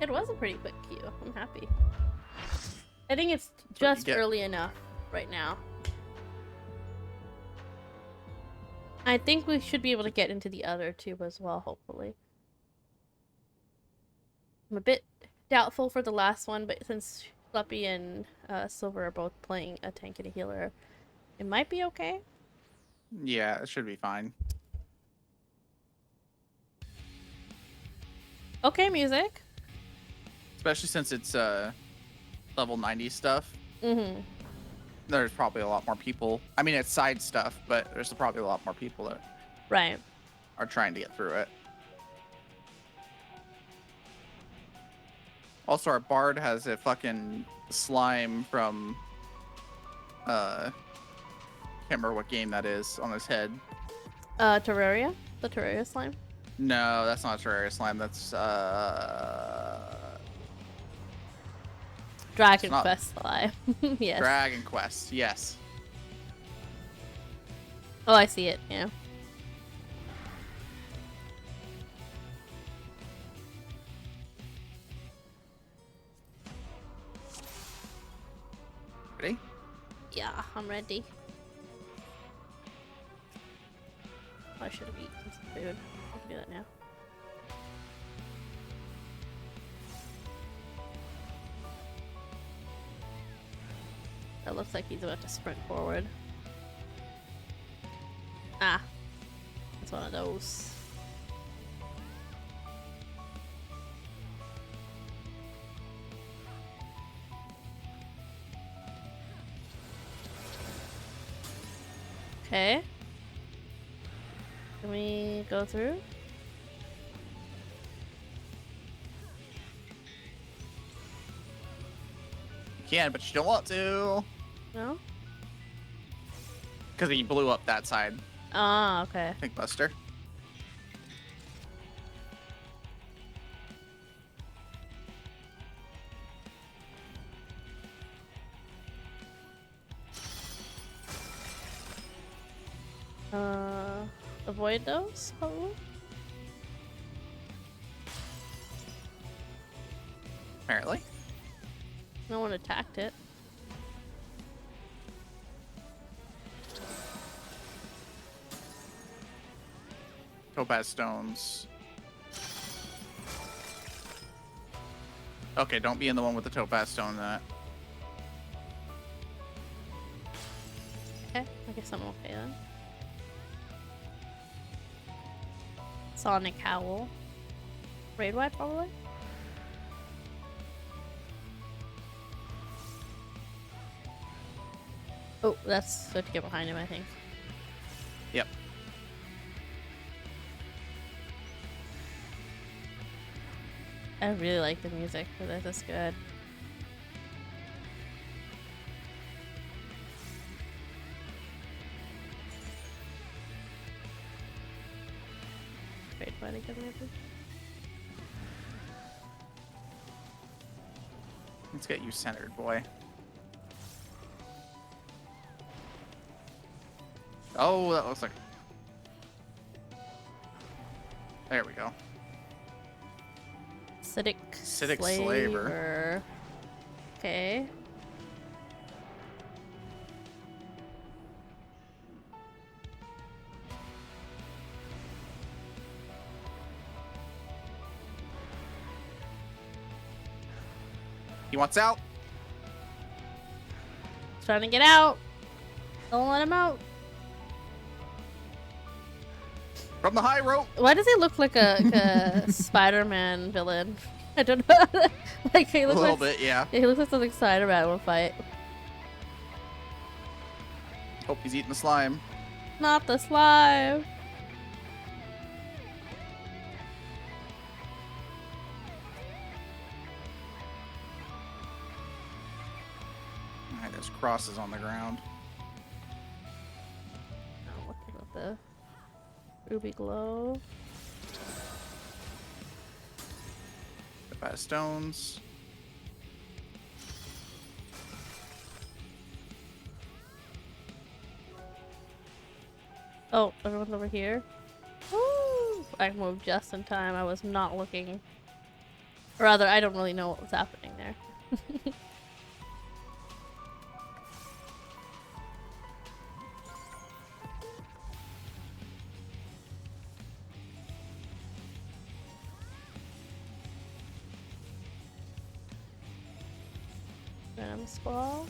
It was a pretty quick queue. I'm happy. I think it's just early enough right now. I think we should be able to get into the other two as well, hopefully. I'm a bit doubtful for the last one, but since Schleppy and Silver are both playing a tank and a healer, it might be okay. Yeah, it should be fine. Okay, music. Especially since it's level 90 stuff. Mm-hmm. There's probably a lot more people. I mean, it's side stuff, but there's probably a lot more people that are trying to get through it. Also, our bard has a fucking slime from can't remember what game that is on his head. Terraria? The Terraria slime? No, that's not Terraria slime. That's Dragon Quest slime. Yes. Dragon Quest, yes. Oh, I see it, yeah. Ready? Yeah, I'm ready. I should have eaten some food. I'll do that now. That looks like he's about to sprint forward. Ah. It's one of those. Okay. Can we go through? You can, but you don't want to. No? Because he blew up that side. Ah, okay. I think Buster. Avoid those, probably? Apparently. No one attacked it. Topaz stones. Okay, don't be in the one with the topaz stone then. Okay, I guess I'm okay then. Sonic Howl. Raid wide, probably? Oh, that's good to get behind him, I think. Yep. I really like the music for this, it's good. Raid wide again, maybe? Let's get you centered, boy. Oh, that looks like... There we go. Acidic Slaver. Okay. He wants out. He's trying to get out. Don't let him out. From the high rope. Why does he look like a Spider-Man villain? I don't know. Like he A looks little like, bit, yeah. He looks like something Spider-Man will fight. Hope he's eating the slime. Not the slime. Alright, there's crosses on the ground. Oh, looking at the ruby glow. Topaz stones. Oh, everyone's over here. Woo! I moved just in time. I was not looking. Or rather, I don't really know what was happening there. Venom Squall.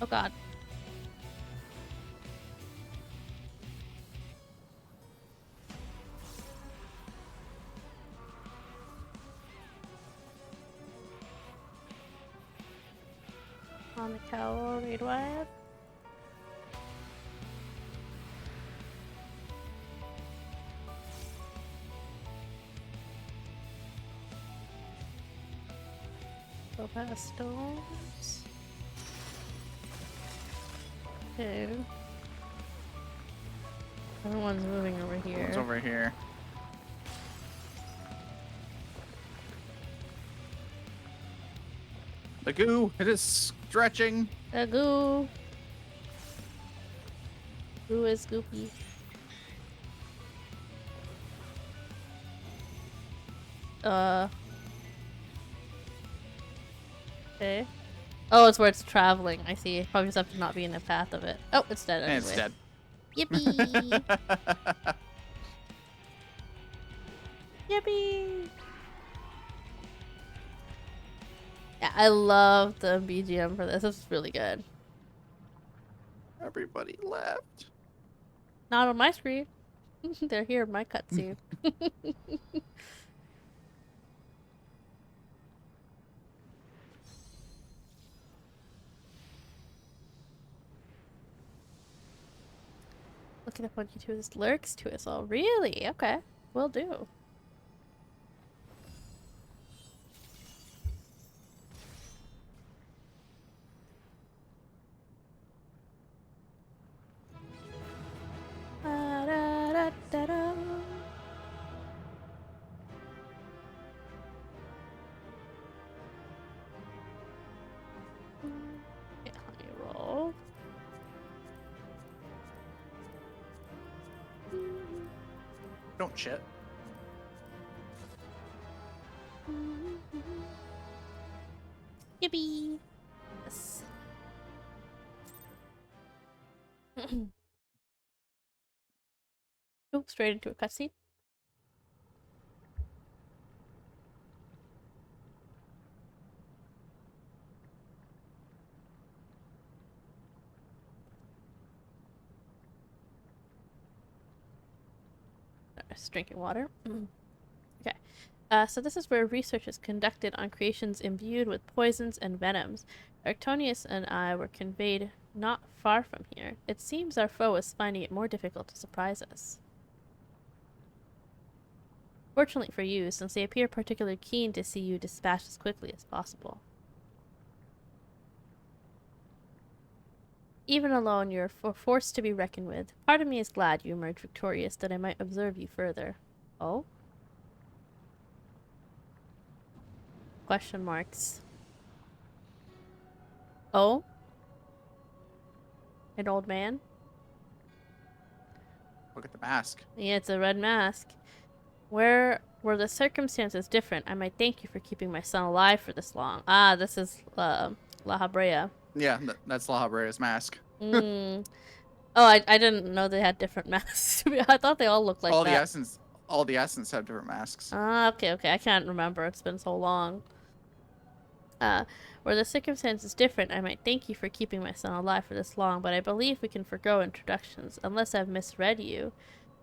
Oh god. On the cowl, read wide. Go past stones. Okay. Everyone's moving over here. It's over here. The goo, it is stretching. The goo. Goo is goopy. Okay. Oh, it's where it's traveling. I see. Probably just have to not be in the path of it. Oh, it's dead anyway. And it's dead. Yippee! Yippee! Yeah, I love the BGM for this. This is really good. Everybody left. Not on my screen. They're here in my cutscene. Looking up on YouTube, there's lyrics to us all. Really? Okay. Will do. Da-da-da-da-da. Don't shit. Yippee! Yes. Oops, straight into a cutscene. Just drinking water. Okay. So this is where research is conducted on creations imbued with poisons and venoms. Arctonius and I were conveyed not far from here. It seems our foe is finding it more difficult to surprise us. Fortunately for you, since they appear particularly keen to see you dispatched as quickly as possible. Even alone, you're forced to be reckoned with. Part of me is glad you emerged victorious, that I might observe you further. Oh? Question marks. Oh? An old man? Look at the mask. Yeah, it's a red mask. Where were the circumstances different, I might thank you for keeping my son alive for this long. Ah, this is La Habrea. Yeah, that's La Habrea's mask. Mm. Oh, I didn't know they had different masks. I thought they all looked like all that. the essence have different masks. Ah, okay. I can't remember. It's been so long. Were the circumstances different, I might thank you for keeping my son alive for this long, but I believe we can forgo introductions, unless I've misread you.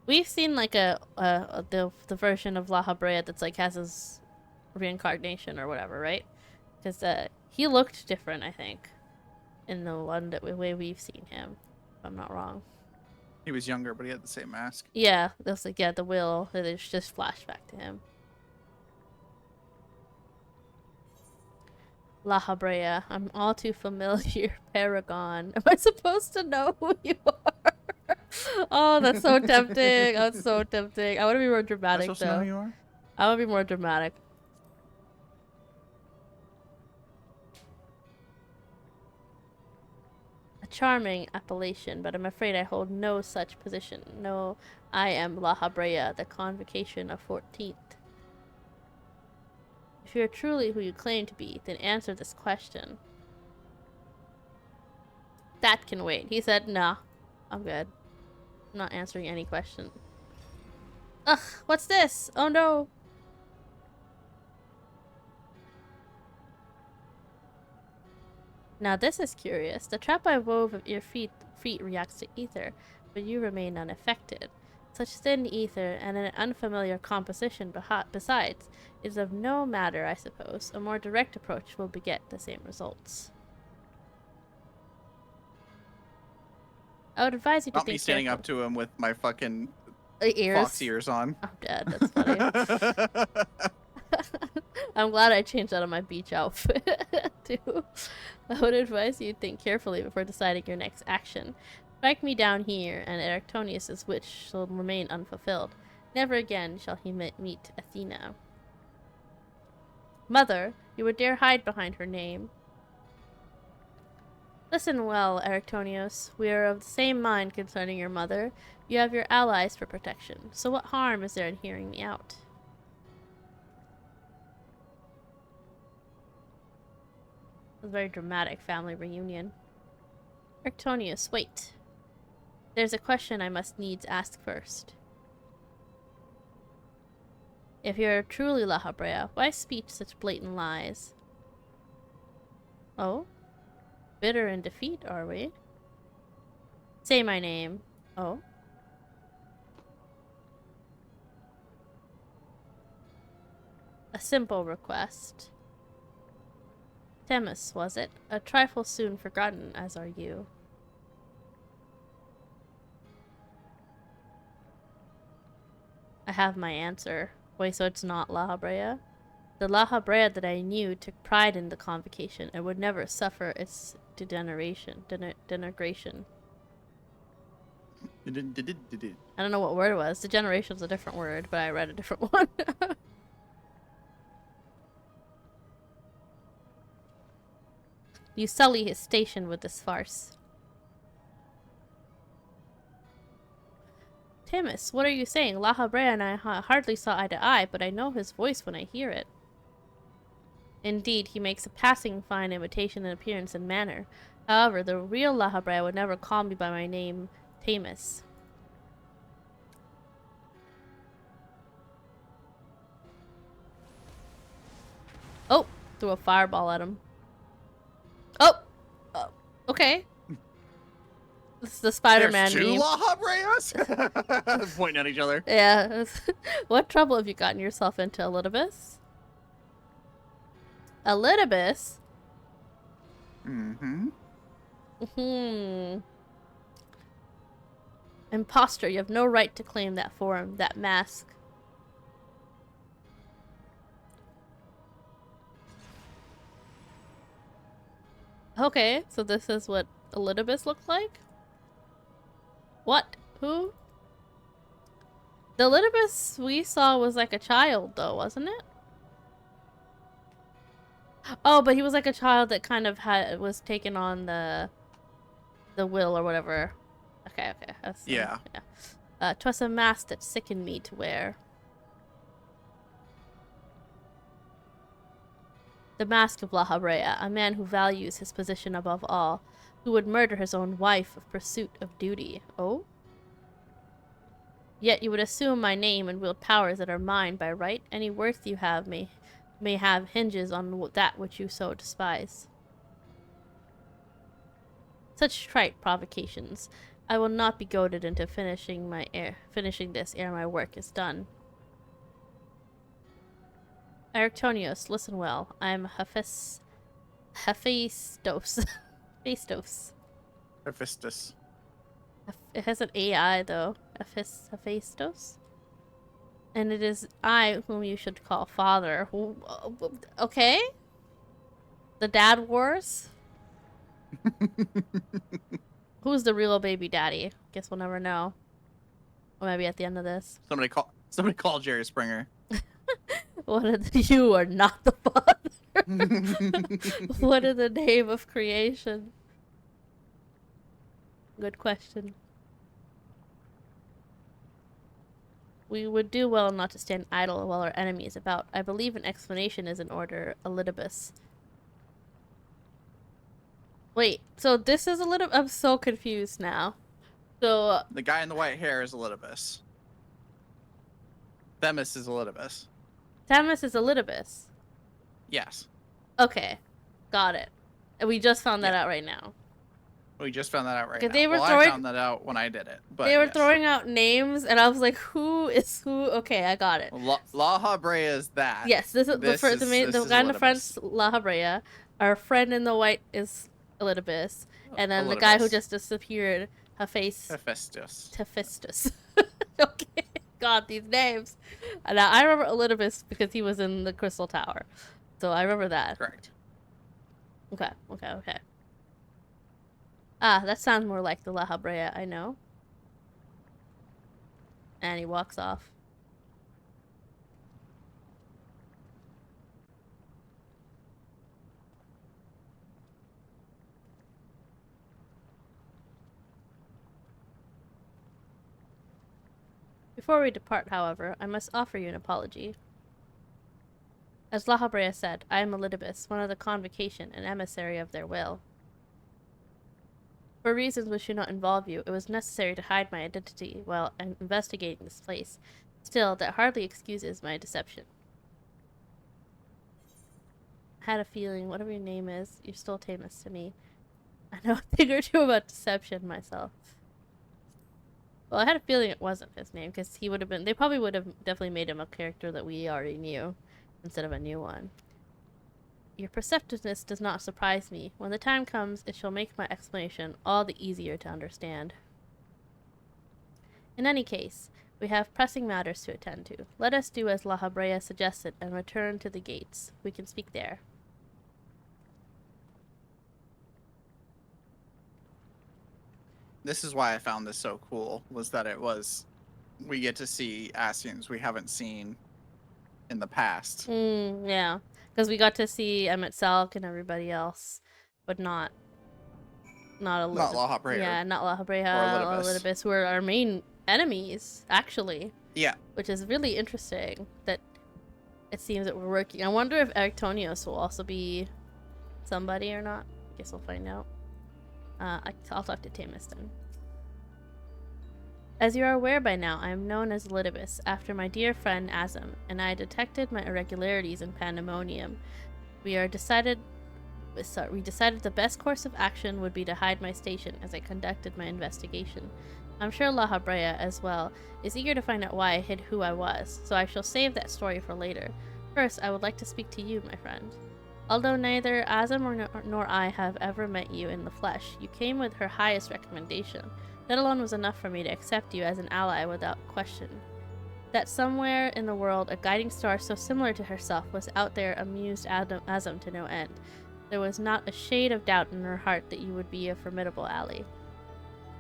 We've seen like the version of La Habrea that's like has his reincarnation or whatever, right? Because he looked different, I think, in the one that way we've seen him. If I'm not wrong. He was younger, but he had the same mask. Yeah, that's like the will. It's just flashback to him. La Habrea, I'm all too familiar. Paragon. Am I supposed to know who you are? Oh, that's so tempting. That's so tempting. I want to be more dramatic, Am I supposed to know though. who you are? I want to be more dramatic. A charming appellation, but I'm afraid I hold no such position. No, I am La Habrea, the convocation of 14th. If you're truly who you claim to be, then answer this question. That can wait. He said, nah, I'm good. I'm not answering any question. Ugh, what's this? Oh no. Now this is curious. The trap I wove of your feet reacts to ether, but you remain unaffected. Such thin ether and an unfamiliar composition besides is of no matter, I suppose. A more direct approach will beget the same results. I would advise you to Not think me standing careful. up to him with my fucking Ears. fox ears on. I'm dead. That's funny. I'm glad I changed out of my beach outfit, too. I would advise you think carefully before deciding your next action. Strike me down here, and Arctonius' wish shall remain unfulfilled. Never again shall he meet Athena. Mother, you would dare hide behind her name. Listen well, Arctonius. We are of the same mind concerning your mother. You have your allies for protection, so what harm is there in hearing me out? It was a very dramatic family reunion. Arctonius, wait. There's a question I must needs ask first. If you're truly La Habrea, why speak such blatant lies? Oh? Bitter in defeat, are we? Say my name. Oh? A simple request. Themis, was it? A trifle soon forgotten, as are you. I have my answer. Wait, so it's not La Habrea? The La Habrea that I knew took pride in the convocation and would never suffer its denigration. I don't know what word it was. Degeneration's a different word, but I read a different one. You sully his station with this farce. Timus, what are you saying? La Habrea and I hardly saw eye to eye, but I know his voice when I hear it. Indeed, he makes a passing fine imitation in appearance and manner. However, the real La Habrea would never call me by my name, Timus. Oh, threw a fireball at him. Oh, okay. This is the Spider-Man There's two meme. La Habreas? Pointing at each other. Yeah. What trouble have you gotten yourself into, Elidibus? Elidibus? Mm-hmm. Imposter, you have no right to claim that form, that mask. Okay, so this is what Elidibus looks like? What? Who? The Elidibus we saw was like a child, though, wasn't it? Oh, but he was like a child that kind of was taken on the will or whatever. Okay. Yeah. 'Twas a mask that sickened me to wear. The mask of La Habrea, a man who values his position above all, who would murder his own wife of pursuit of duty. Oh? Yet you would assume my name and wield powers that are mine by right. Any worth you have may have hinges on that which you so despise. Such trite provocations. I will not be goaded into finishing this ere my work is done. Arictonios, listen well. I am Hephaestus. Hephaestus. Hephaestus. It has an AI though. Hephaestus. And it is I whom you should call father. Okay? The Dad Wars? Who's the real baby daddy? Guess we'll never know. Or maybe at the end of this. Somebody call Jerry Springer. You are not the father. What in the name of creation? Good question. We would do well not to stand idle while our enemy is about. I believe an explanation is in order, Elidibus. Wait, so this is I'm so confused now. So The guy in the white hair is Elidibus. Themis is Elidibus. Samus is Elidibus. Yes. Okay, got it. And we just found that out right now. We just found that out right 'Cause now. they were I found that out when I did it. But they were yes. throwing out names, and I was like, "Who is who?" Okay, I got it. La Habrea is that. Yes, this is the guy in the front's La Habrea. Our friend in the white is Elidibus, and then the guy who just disappeared, Hephaestus. Hephaestus. Okay, God, these names. And I remember Elidibus because he was in the Crystal Tower, so I remember that. Correct. Okay. Ah, that sounds more like the La Habrea I know. And he walks off. Before we depart, however, I must offer you an apology. As La Habrea said, I am Elidibus, one of the Convocation, an emissary of their will. For reasons which do not involve you, it was necessary to hide my identity while investigating this place. Still, that hardly excuses my deception. I had a feeling, whatever your name is, you're still Timus to me. I know a thing or two about deception myself. Well, I had a feeling it wasn't his name, because he would have been... They probably would have definitely made him a character that we already knew, instead of a new one. Your perceptiveness does not surprise me. When the time comes, it shall make my explanation all the easier to understand. In any case, we have pressing matters to attend to. Let us do as La Habrea suggested and return to the gates. We can speak there. This is why I found this so cool, was that we get to see Asians we haven't seen in the past. Yeah. Because we got to see Emmett Salk and everybody else, but not La Habrea. Yeah, not La Habrea or Elidibus, who are our main enemies, actually. Yeah. Which is really interesting that it seems that we're working. I wonder if Arctonios will also be somebody or not. I guess we'll find out. I'll talk to Tamis then. As you are aware by now, I am known as Elidibus, after my dear friend Azim, and I detected my irregularities in Pandemonium. We decided the best course of action would be to hide my station as I conducted my investigation. I'm sure La Habrea, as well, is eager to find out why I hid who I was, so I shall save that story for later. First, I would like to speak to you, my friend. Although neither Azim nor I have ever met you in the flesh, you came with her highest recommendation. That alone was enough for me to accept you as an ally without question. That somewhere in the world a guiding star so similar to herself was out there amused Azim to no end. There was not a shade of doubt in her heart that you would be a formidable ally.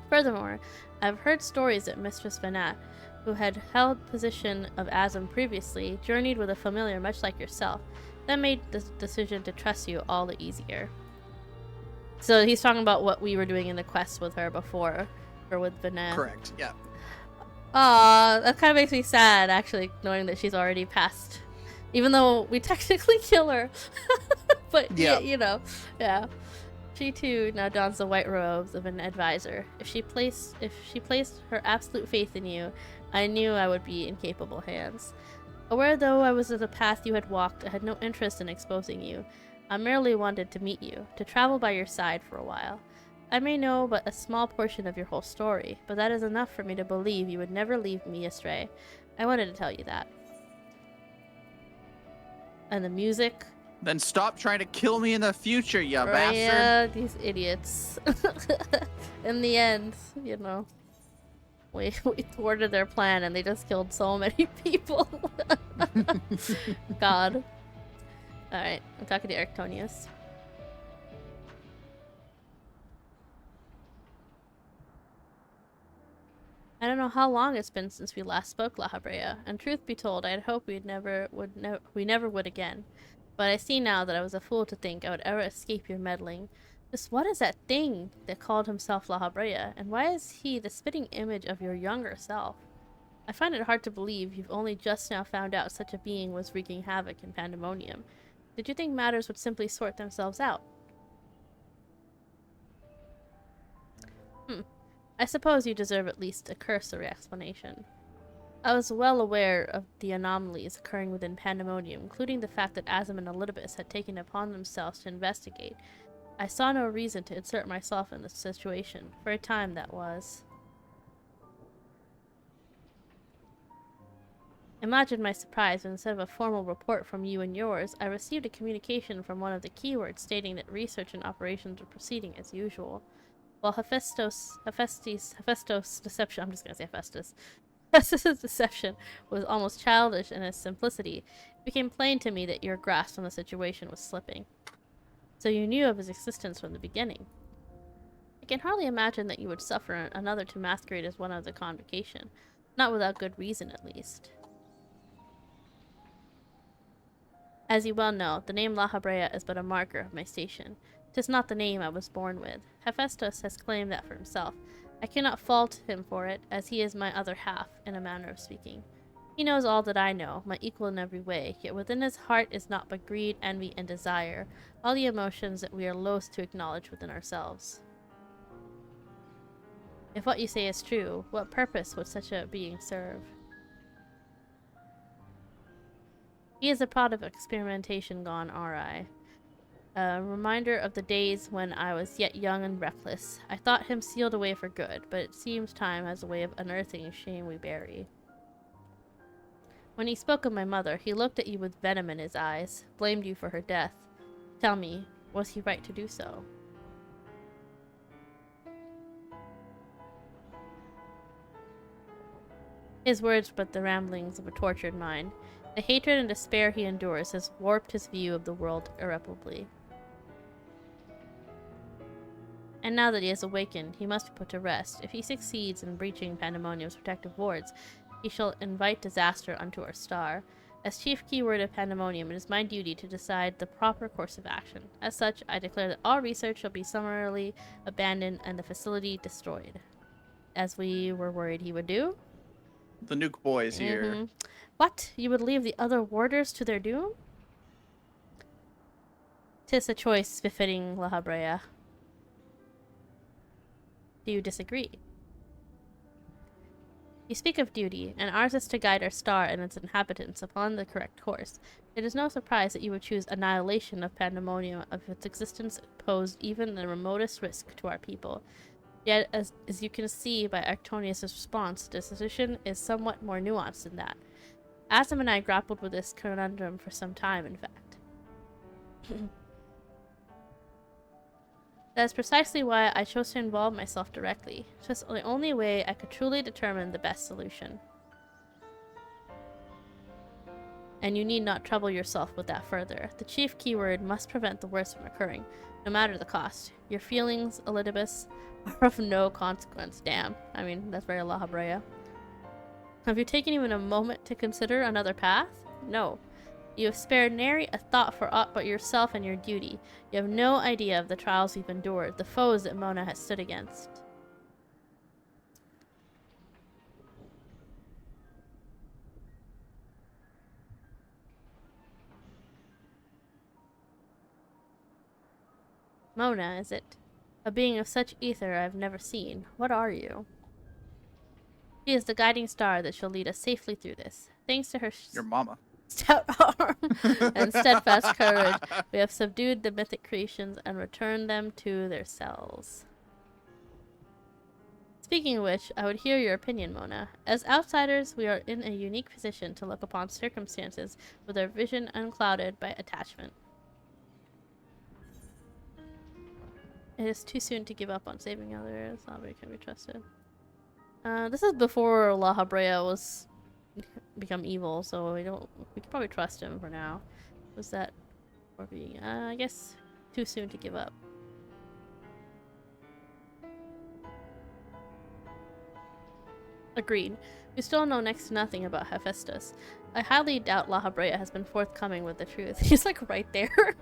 Furthermore, I've heard stories that Mistress Vanat, who had held position of Azim previously, journeyed with a familiar much like yourself. That made the decision to trust you all the easier. So he's talking about what we were doing in the quest with her before, or with Vanat. Correct. Yeah. Aw, that kind of makes me sad, actually, knowing that she's already passed. Even though we technically kill her. But, yeah, you know, yeah. She, too, now dons the white robes of an advisor. If she placed her absolute faith in you, I knew I would be in capable hands. Aware, though, I was of the path you had walked, I had no interest in exposing you. I merely wanted to meet you, to travel by your side for a while. I may know but a small portion of your whole story, but that is enough for me to believe you would never leave me astray. I wanted to tell you that. And the music. Then stop trying to kill me in the future, you bastard. Yeah, these idiots. In the end, you know, we thwarted their plan and they just killed so many people. God. Alright, I'm talking to Arctonius. I don't know how long it's been since we last spoke, La Habrea, and truth be told, I had hoped we never would again. But I see now that I was a fool to think I would ever escape your meddling. Just what is that thing that called himself La Habrea, and why is he the spitting image of your younger self? I find it hard to believe you've only just now found out such a being was wreaking havoc in Pandemonium. Did you think matters would simply sort themselves out? I suppose you deserve at least a cursory explanation. I was well aware of the anomalies occurring within Pandemonium, including the fact that Azim and Elidibus had taken it upon themselves to investigate. I saw no reason to insert myself in this situation. For a time, that was. Imagine my surprise when instead of a formal report from you and yours, I received a communication from one of the keywords stating that research and operations were proceeding as usual. While Hephaestus' deception, I'm just gonna say Hephaestus. Hephaestus' deception was almost childish in its simplicity. It became plain to me that your grasp on the situation was slipping. So you knew of his existence from the beginning. I can hardly imagine that you would suffer another to masquerade as one of the convocation. Not without good reason, at least. As you well know, the name La Habrea is but a marker of my station. 'Tis not the name I was born with. Hephaestus has claimed that for himself. I cannot fault him for it, as he is my other half, in a manner of speaking. He knows all that I know, my equal in every way, yet within his heart is naught but greed, envy, and desire, all the emotions that we are loath to acknowledge within ourselves. If what you say is true, what purpose would such a being serve? He is a product of experimentation gone awry. A reminder of the days when I was yet young and reckless. I thought him sealed away for good, but it seems time has a way of unearthing shame we bury. When he spoke of my mother, he looked at you with venom in his eyes, blamed you for her death. Tell me, was he right to do so? His words but the ramblings of a tortured mind. The hatred and despair he endures has warped his view of the world irreparably. And now that he has awakened, he must be put to rest. If he succeeds in breaching Pandemonium's protective wards, he shall invite disaster unto our star. As chief keyword of Pandemonium, it is my duty to decide the proper course of action. As such, I declare that all research shall be summarily abandoned and the facility destroyed. as we were worried he would do. The nuke boys here. Mm-hmm. What? You would leave the other warders to their doom? 'Tis a choice befitting La Habrea. Do you disagree? You speak of duty, and ours is to guide our star and its inhabitants upon the correct course. It is no surprise that you would choose annihilation of Pandemonium if its existence posed even the remotest risk to our people. Yet, as you can see by Actonius' response, the decision is somewhat more nuanced than that. Asim and I grappled with this conundrum for some time, in fact. That is precisely why I chose to involve myself directly. It's just the only way I could truly determine the best solution. And you need not trouble yourself with that further. The chief keyword must prevent the worst from occurring, no matter the cost. Your feelings, Elidibus, are of no consequence. Damn. I mean, that's very La Habrea. Have you taken even a moment to consider another path? No. You have spared nary a thought for aught but yourself and your duty. You have no idea of the trials we've endured, the foes that Mona has stood against. Mona, is it? A being of such ether I've never seen. What are you? She is the guiding star that shall lead us safely through this. Thanks to her Your mama. stout arm and steadfast courage, we have subdued the mythic creations and returned them to their cells. Speaking of which, I would hear your opinion, Mona. As outsiders, we are in a unique position to look upon circumstances with our vision unclouded by attachment. It is too soon to give up on saving others. Nobody can be trusted. This is before La Habrea was become evil, so we can probably trust him for now. Was that for being? I guess too soon to give up. Agreed. We still know next to nothing about Hephaestus. I highly doubt La Habrea has been forthcoming with the truth. He's like right there.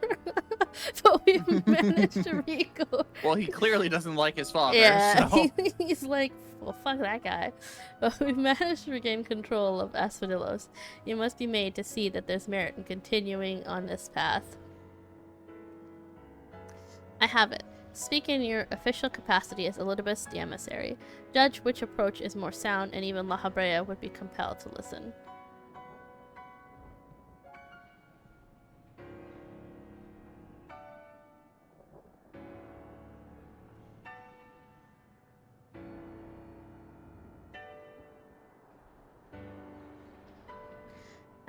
But we've managed to recall. Well, he clearly doesn't like his father, Yeah, so... he's like, well, fuck that guy. But we've managed to regain control of Asphodyllos. You must be made to see that there's merit in continuing on this path. I have it. Speak in your official capacity as Elidibus the Emissary. Judge which approach is more sound, and even La Habrea would be compelled to listen.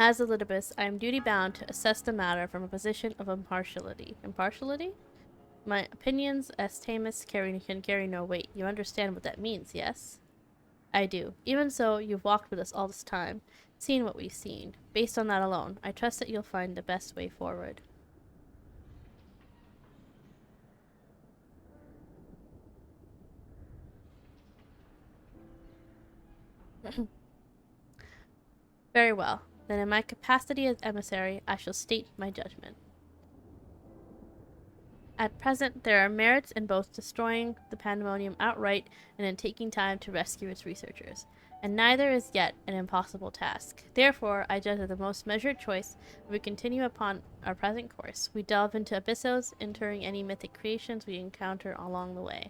As Elidibus, I am duty-bound to assess the matter from a position of impartiality. Impartiality? My opinions as Tamus can carry no weight. You understand what that means, yes? I do. Even so, you've walked with us all this time, seen what we've seen. Based on that alone, I trust that you'll find the best way forward. Very well. Then in my capacity as emissary, I shall state my judgment. At present, there are merits in both destroying the Pandemonium outright and in taking time to rescue its researchers, and neither is yet an impossible task. Therefore, I judge it the most measured choice if we continue upon our present course. We delve into abyssos, entering any mythic creations we encounter along the way.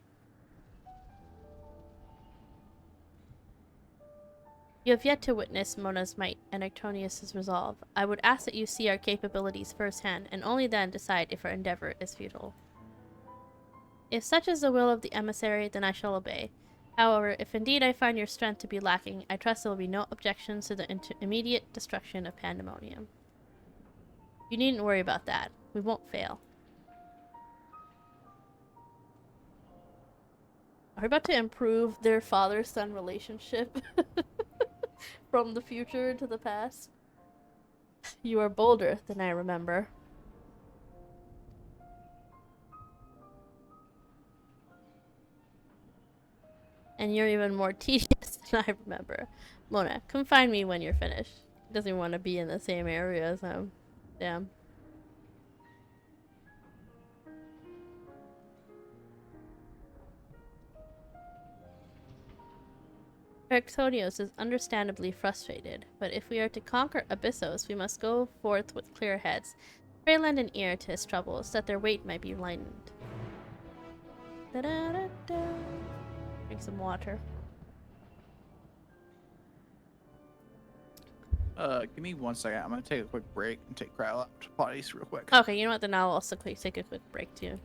You have yet to witness Mona's might and Actonius' resolve. I would ask that you see our capabilities firsthand, and only then decide if our endeavor is futile. If such is the will of the emissary, then I shall obey. However, if indeed I find your strength to be lacking, I trust there will be no objections to the immediate destruction of Pandemonium. You needn't worry about that. We won't fail. Are we about to improve their father-son relationship? From the future to the past? You are bolder than I remember. And you're even more tedious than I remember. Mona, come find me when you're finished. He doesn't want to be in the same area as him. Damn. Erictonios is understandably frustrated, but if we are to conquer Abyssos, we must go forth with clear heads. Pray lend an ear to his troubles, that their weight might be lightened. Da-da-da-da. Drink some water. Give me 1 second. I'm gonna take a quick break and take Kyle out to potties real quick. Okay, you know what? Then I'll also take a quick break too.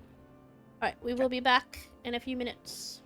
Alright, we will be back in a few minutes.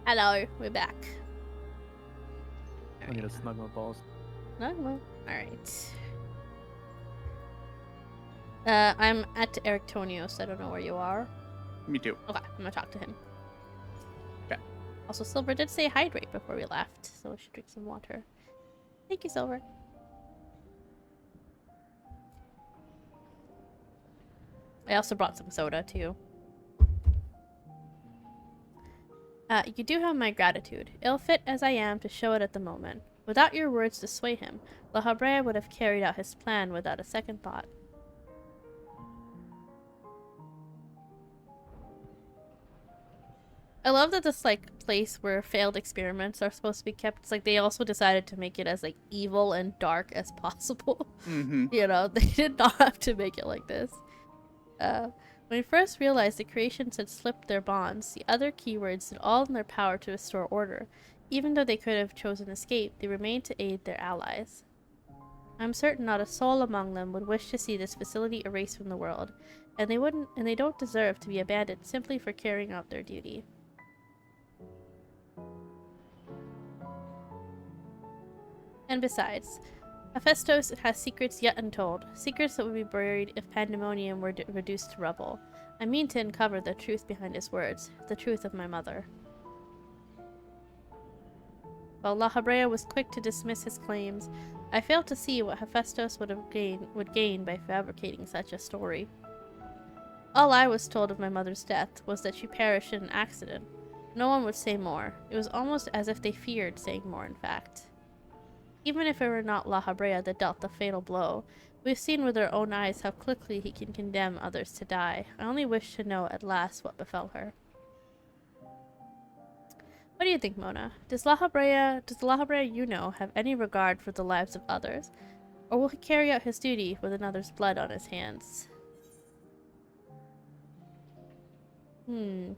Hello, we're back. I need to snug my balls. No, well, alright. I'm at Erictonio, so I don't know where you are. Me too. Okay, I'm gonna talk to him. Okay. Also, Silver did say hydrate before we left, so we should drink some water. Thank you, Silver. I also brought some soda, too. You do have my gratitude, ill-fit as I am to show it at the moment. Without your words to sway him, La Habrea would have carried out his plan without a second thought. I love that this, like, place where failed experiments are supposed to be kept. It's like they also decided to make it as, like, evil and dark as possible. Mm-hmm. You know, they did not have to make it like this. When we first realized the creations had slipped their bonds, the other keywords did all in their power to restore order. Even though they could have chosen escape, they remained to aid their allies. I'm certain not a soul among them would wish to see this facility erased from the world, and they don't deserve to be abandoned simply for carrying out their duty. And besides, Hephaestus has secrets yet untold, secrets that would be buried if Pandemonium were reduced to rubble. I mean to uncover the truth behind his words, the truth of my mother. While La Habrea was quick to dismiss his claims, I failed to see what Hephaestus would gain by fabricating such a story. All I was told of my mother's death was that she perished in an accident. No one would say more. It was almost as if they feared saying more, in fact. Even if it were not La Habrea that dealt the fatal blow, we've seen with our own eyes how quickly he can condemn others to die. I only wish to know at last what befell her. What do you think, Mona? Does the La Habrea you know have any regard for the lives of others? Or will he carry out his duty with another's blood on his hands? He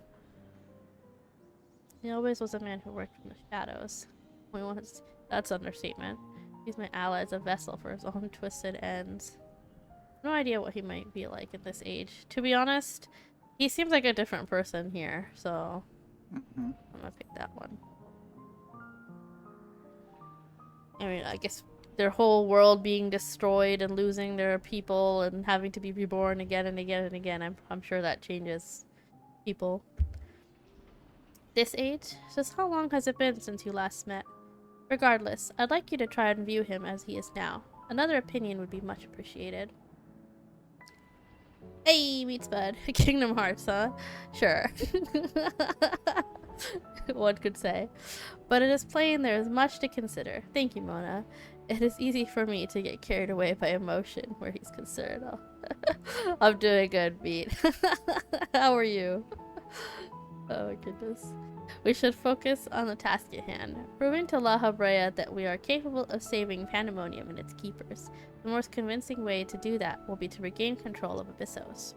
always was a man who worked from the shadows. That's understatement. He's my ally as a vessel for his own twisted ends. No idea what he might be like at this age. To be honest, he seems like a different person here, so I'm gonna pick that one. I mean, I guess their whole world being destroyed and losing their people and having to be reborn again and again and again, I'm sure that changes people. This age? Just how long has it been since you last met? Regardless, I'd like you to try and view him as he is now. Another opinion would be much appreciated. Hey, meets bud. Kingdom Hearts, huh? Sure. One could say. But it is plain there is much to consider. Thank you, Mona. It is easy for me to get carried away by emotion where he's concerned. Oh. I'm doing good, Beat. How are you? Oh my goodness. We should focus on the task at hand, proving to La Habrea that we are capable of saving Pandemonium and its keepers. The most convincing way to do that will be to regain control of Abyssos.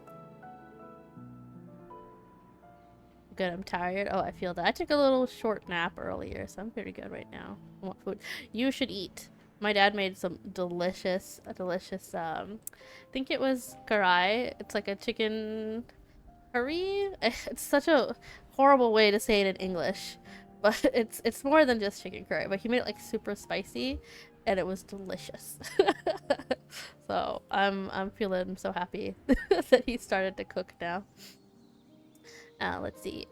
Good, I'm tired. Oh, I feel that. I took a little short nap earlier, so I'm pretty good right now. I want food. You should eat. My dad made some delicious, I think it was karai. It's like a chicken curry. It's such a horrible way to say it in English, but it's more than just chicken curry. But he made it like super spicy, and it was delicious. So I'm feeling so happy that he started to cook now. Let's see.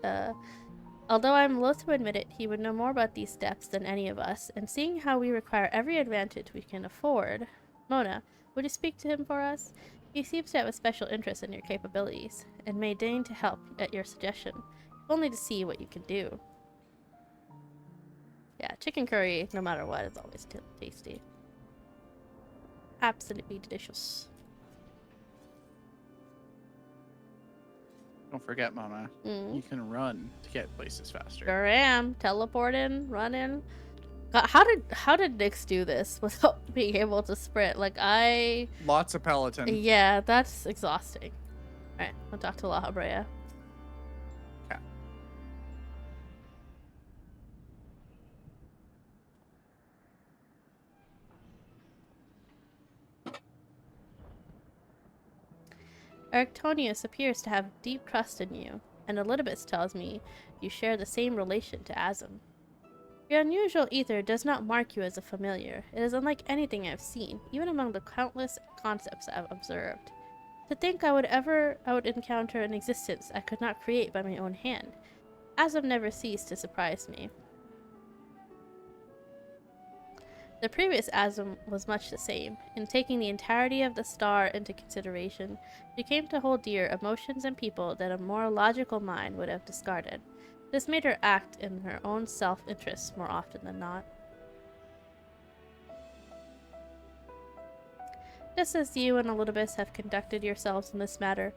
Although I'm loath to admit it, he would know more about these steps than any of us, and seeing how we require every advantage we can afford, Mona, would you speak to him for us? He seems to have a special interest in your capabilities, and may deign to help at your suggestion, if only to see what you can do. Yeah, chicken curry, no matter what, is always tasty. Absolutely delicious. Don't forget, Mona. You can run to get places faster. Sure am. Teleporting, running. God, how did Nyx do this without being able to sprint? Like, Lots of Peloton. yeah, that's exhausting. Alright, I'll talk to La Habrea. Okay. Arctonius appears to have deep trust in you. and Elidibus tells me you share the same relation to Azim. Your unusual ether does not mark you as a familiar. It is unlike anything I've seen, even among the countless concepts I've observed. To think I would encounter an existence I could not create by my own hand. Azim never ceased to surprise me. The previous Azim was much the same. In taking the entirety of the star into consideration, she came to hold dear emotions and people that a more logical mind would have discarded. This made her act in her own self-interest more often than not. Just as you and Elidibus have conducted yourselves in this matter,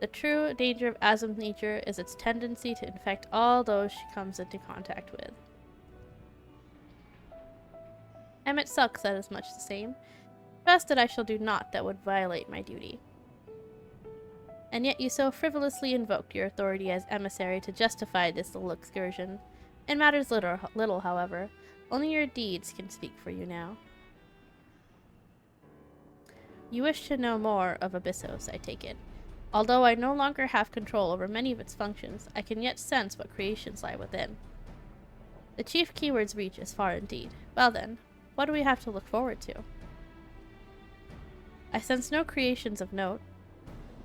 the true danger of Azim's nature is its tendency to infect all those she comes into contact with. Emmett Suck said as much the same. Trust that I shall do naught that would violate my duty. And yet you so frivolously invoked your authority as emissary to justify this little excursion. It matters little, however. Only your deeds can speak for you now. You wish to know more of Abyssos, I take it. Although I no longer have control over many of its functions, I can yet sense what creations lie within. The chief keywords reach as far indeed. Well then, what do we have to look forward to? I sense no creations of note.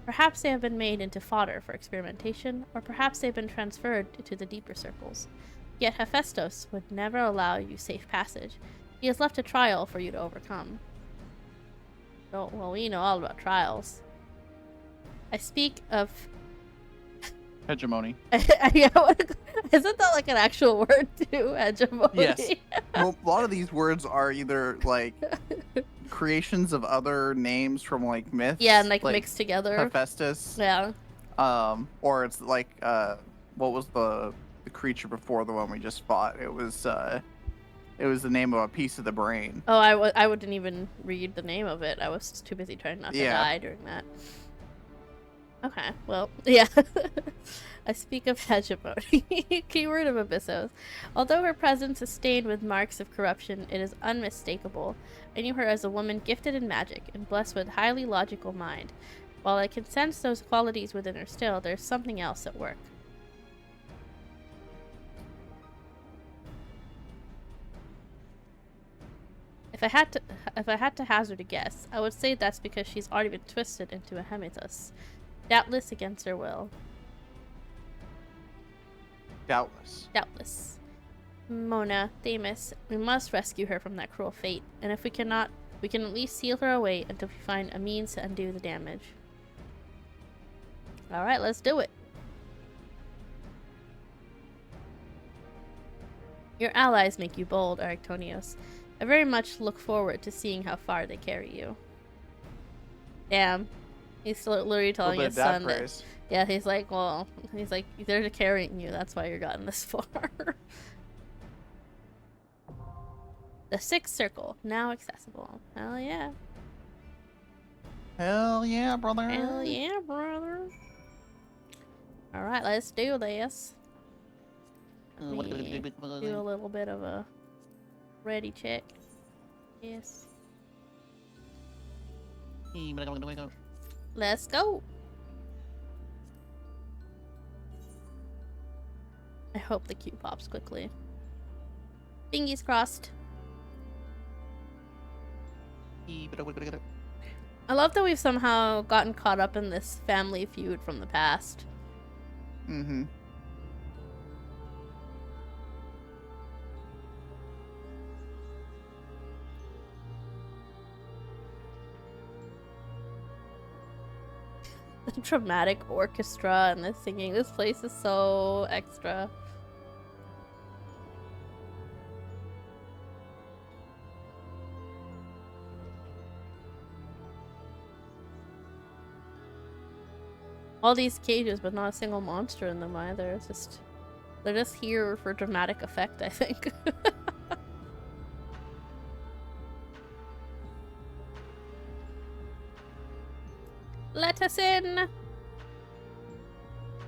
Perhaps they have been made into fodder for experimentation, or perhaps they have been transferred to the deeper circles. Yet Hephaestus would never allow you safe passage. He has left a trial for you to overcome. Oh, well, we know all about trials. I speak of... Hegemony. Yeah, isn't that like an actual word too? Hegemony? Yes. Well, a lot of these words are either like creations of other names from like myths. Yeah, and like mixed together. Hephaestus. Yeah. Or it's like what was the creature before the one we just fought? It was the name of a piece of the brain. Oh, I wouldn't even read the name of it. I was too busy trying not to die during that. Okay, well, yeah. I speak of hegemony, keyword of Abyssos. Although her presence is stained with marks of corruption, it is unmistakable. I knew her as a woman gifted in magic and blessed with highly logical mind. While I can sense those qualities within her still, there's something else at work. If I had to hazard a guess, I would say that's because she's already been twisted into a Hemitus. Doubtless against her will. Doubtless. Mona, Themis, we must rescue her from that cruel fate, and if we cannot, we can at least seal her away until we find a means to undo the damage. Alright, let's do it. Your allies make you bold, Arctonios. I very much look forward to seeing how far they carry you. Damn. He's literally telling his son that... Yeah, he's like, well, they're carrying you, that's why you're gotten this far. The sixth circle, now accessible. Hell yeah. Hell yeah, brother. Hell yeah, brother. Alright, let's do this. Let me do a little bit of a ready check. Yes. Let's go. I hope the queue pops quickly. Fingers crossed. I love that we've somehow gotten caught up in this family feud from the past. Mm-hmm. The dramatic orchestra and the singing. This place is so extra. All these cages, but not a single monster in them either. It's just... They're just here for dramatic effect, I think. Let us in!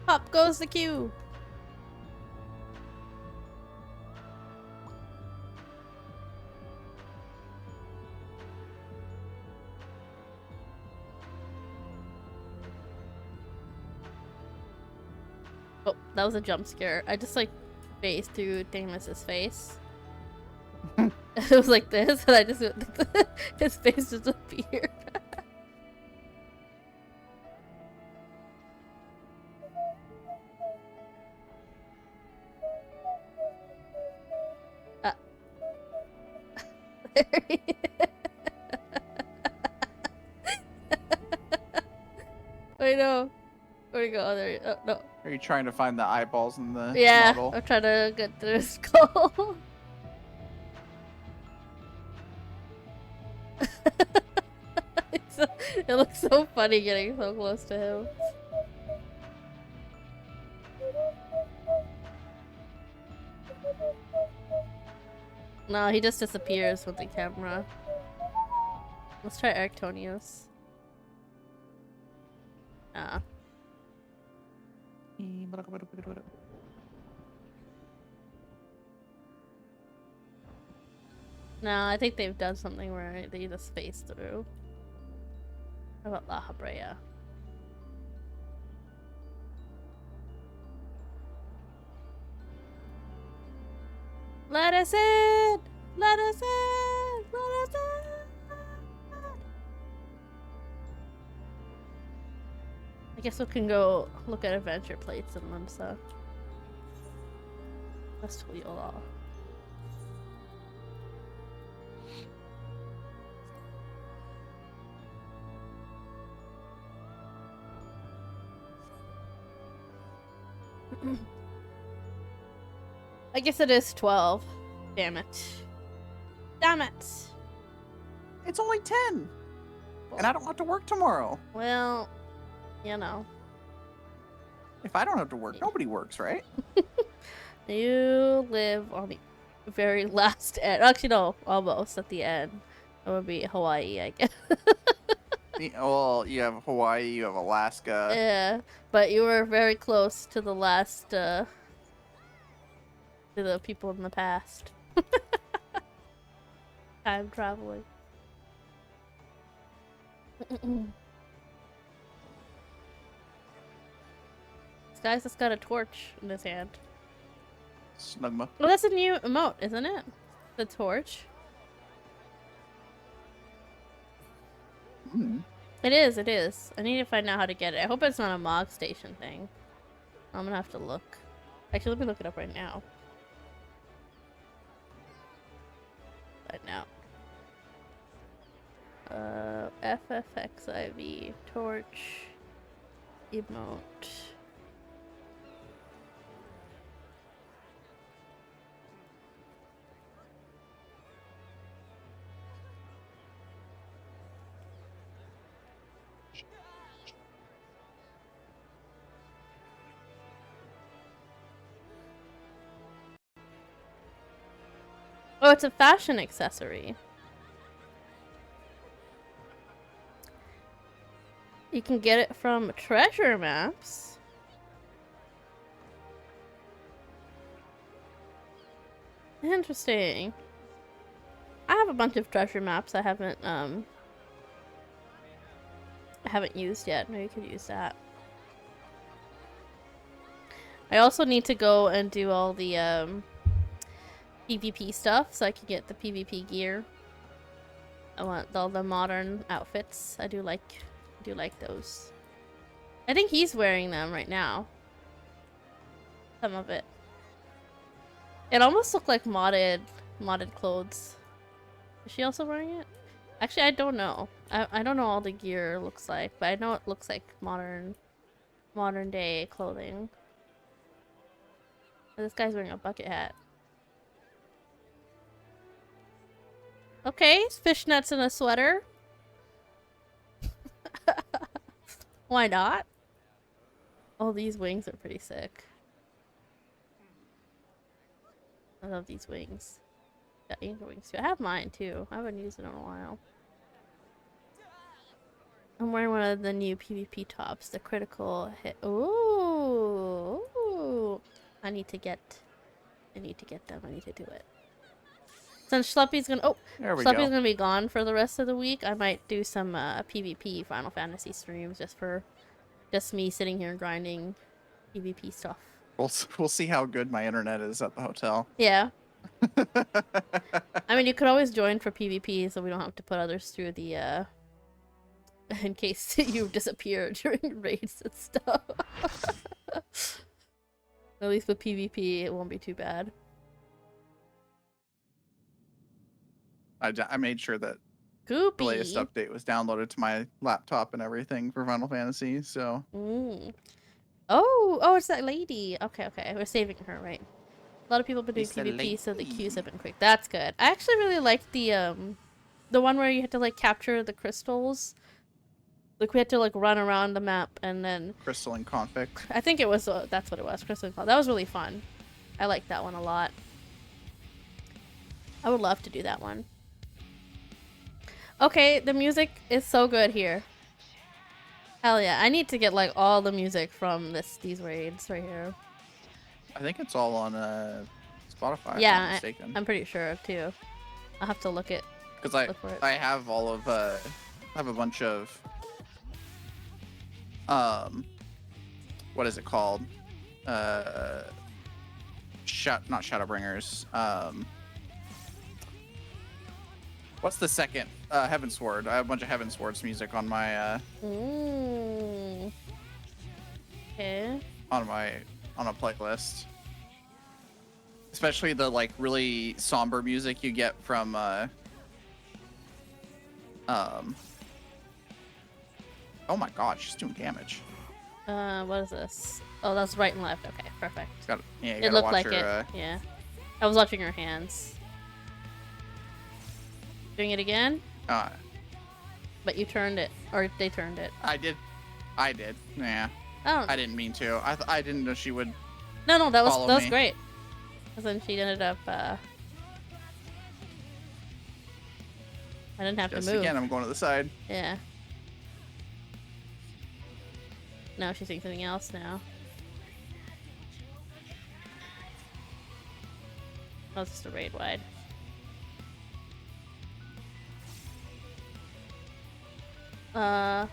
Up goes the queue! That was a jump scare. I just like phased through Damus's face. It was like this, and I just his face just appeared. Wait, no. Where'd he go? Oh, there. Oh, no. Are you trying to find the eyeballs in the Yeah, model? I'm trying to get through his skull. It looks so funny getting so close to him. No, he just disappears with the camera. Let's try Arctonius. Ah. No, I think they've done something where they just space through. How about La Habrea? Let us in! Let us in! Let us in! I guess we can go look at adventure plates and Limsa. That's Twiola. I guess it is 12. Damn it. Damn it! It's only 10! And I don't have to work tomorrow. Well, you know. If I don't have to work, nobody works, right? You live on the very last end. Actually, no, almost at the end. It would be Hawaii, I guess. Well, you have Hawaii, you have Alaska. Yeah, but you were very close to the last, to the people in the past. Time traveling. This guy's just got a torch in his hand. Snugma. Well, that's a new emote, isn't it? The torch. Mm. It is, it is. I need to find out how to get it. I hope it's not a Mog Station thing. I'm gonna have to look. Actually, let me look it up right now. Right now. FFXIV torch emote. Oh, it's a fashion accessory. You can get it from treasure maps. Interesting. I have a bunch of treasure maps I haven't used yet. Maybe you could use that. I also need to go and do all the PvP stuff so I can get the PvP gear. I want all the modern outfits. I do like those. I think he's wearing them right now. Some of it. It almost looked like modded clothes. Is she also wearing it? Actually, I don't know. I don't know all the gear looks like, but I know it looks like modern day clothing. This guy's wearing a bucket hat. Okay, fishnets and a sweater. Why not? Oh, these wings are pretty sick. I love these wings. Got angel wings too. I have mine too. I haven't used it in a while. I'm wearing one of the new PvP tops, the critical hit. Ooh, I need to get them. I need to do it. Since Schleppy's gonna Schleppy's gonna be gone for the rest of the week, I might do some PvP Final Fantasy streams just me sitting here grinding PvP stuff. We'll see how good my internet is at the hotel. Yeah. I mean, you could always join for PvP, so we don't have to put others through the, in case you disappear during raids and stuff. At least with PvP, it won't be too bad. I made sure that Goopy. the latest update was downloaded to my laptop and everything for Final Fantasy, so... Oh, it's that lady. Okay, we're saving her, right? A lot of people have been doing It's the PvP, so the lady. queues have been quick. That's good. I actually really liked the one where you had to like capture the crystals. Like we had to like run around the map and then Crystalline Conflict. I think it was that's what it was. Crystal. That was really fun. I liked that one a lot. I would love to do that one. Okay, the music is so good here. Hell yeah! I need to get like all the music from these raids right here. I think it's all on Spotify. Yeah, if I'm not mistaken. I'm pretty sure too. I'll have to look it. Because Look for it. I have all of I have a bunch of what is it called? Not Shadowbringers. What's the second? Heavensward. I have a bunch of Heavensward's music on my Okay. on a playlist. Especially the like really somber music you get from oh my god, she's doing damage. What is this? Oh, that's right and left. Okay, perfect. You It gotta looked watch like her, it. Yeah. I was watching her hands. Doing it again? But you turned it. Or they turned it. I did. Yeah. Oh. I didn't mean to. I didn't know she would. No, that was follow me. great. Because then she ended up, I didn't have Just to move. again, I'm going to the side. Yeah. No, she's doing something else now. Oh, it's just a raid wide. Am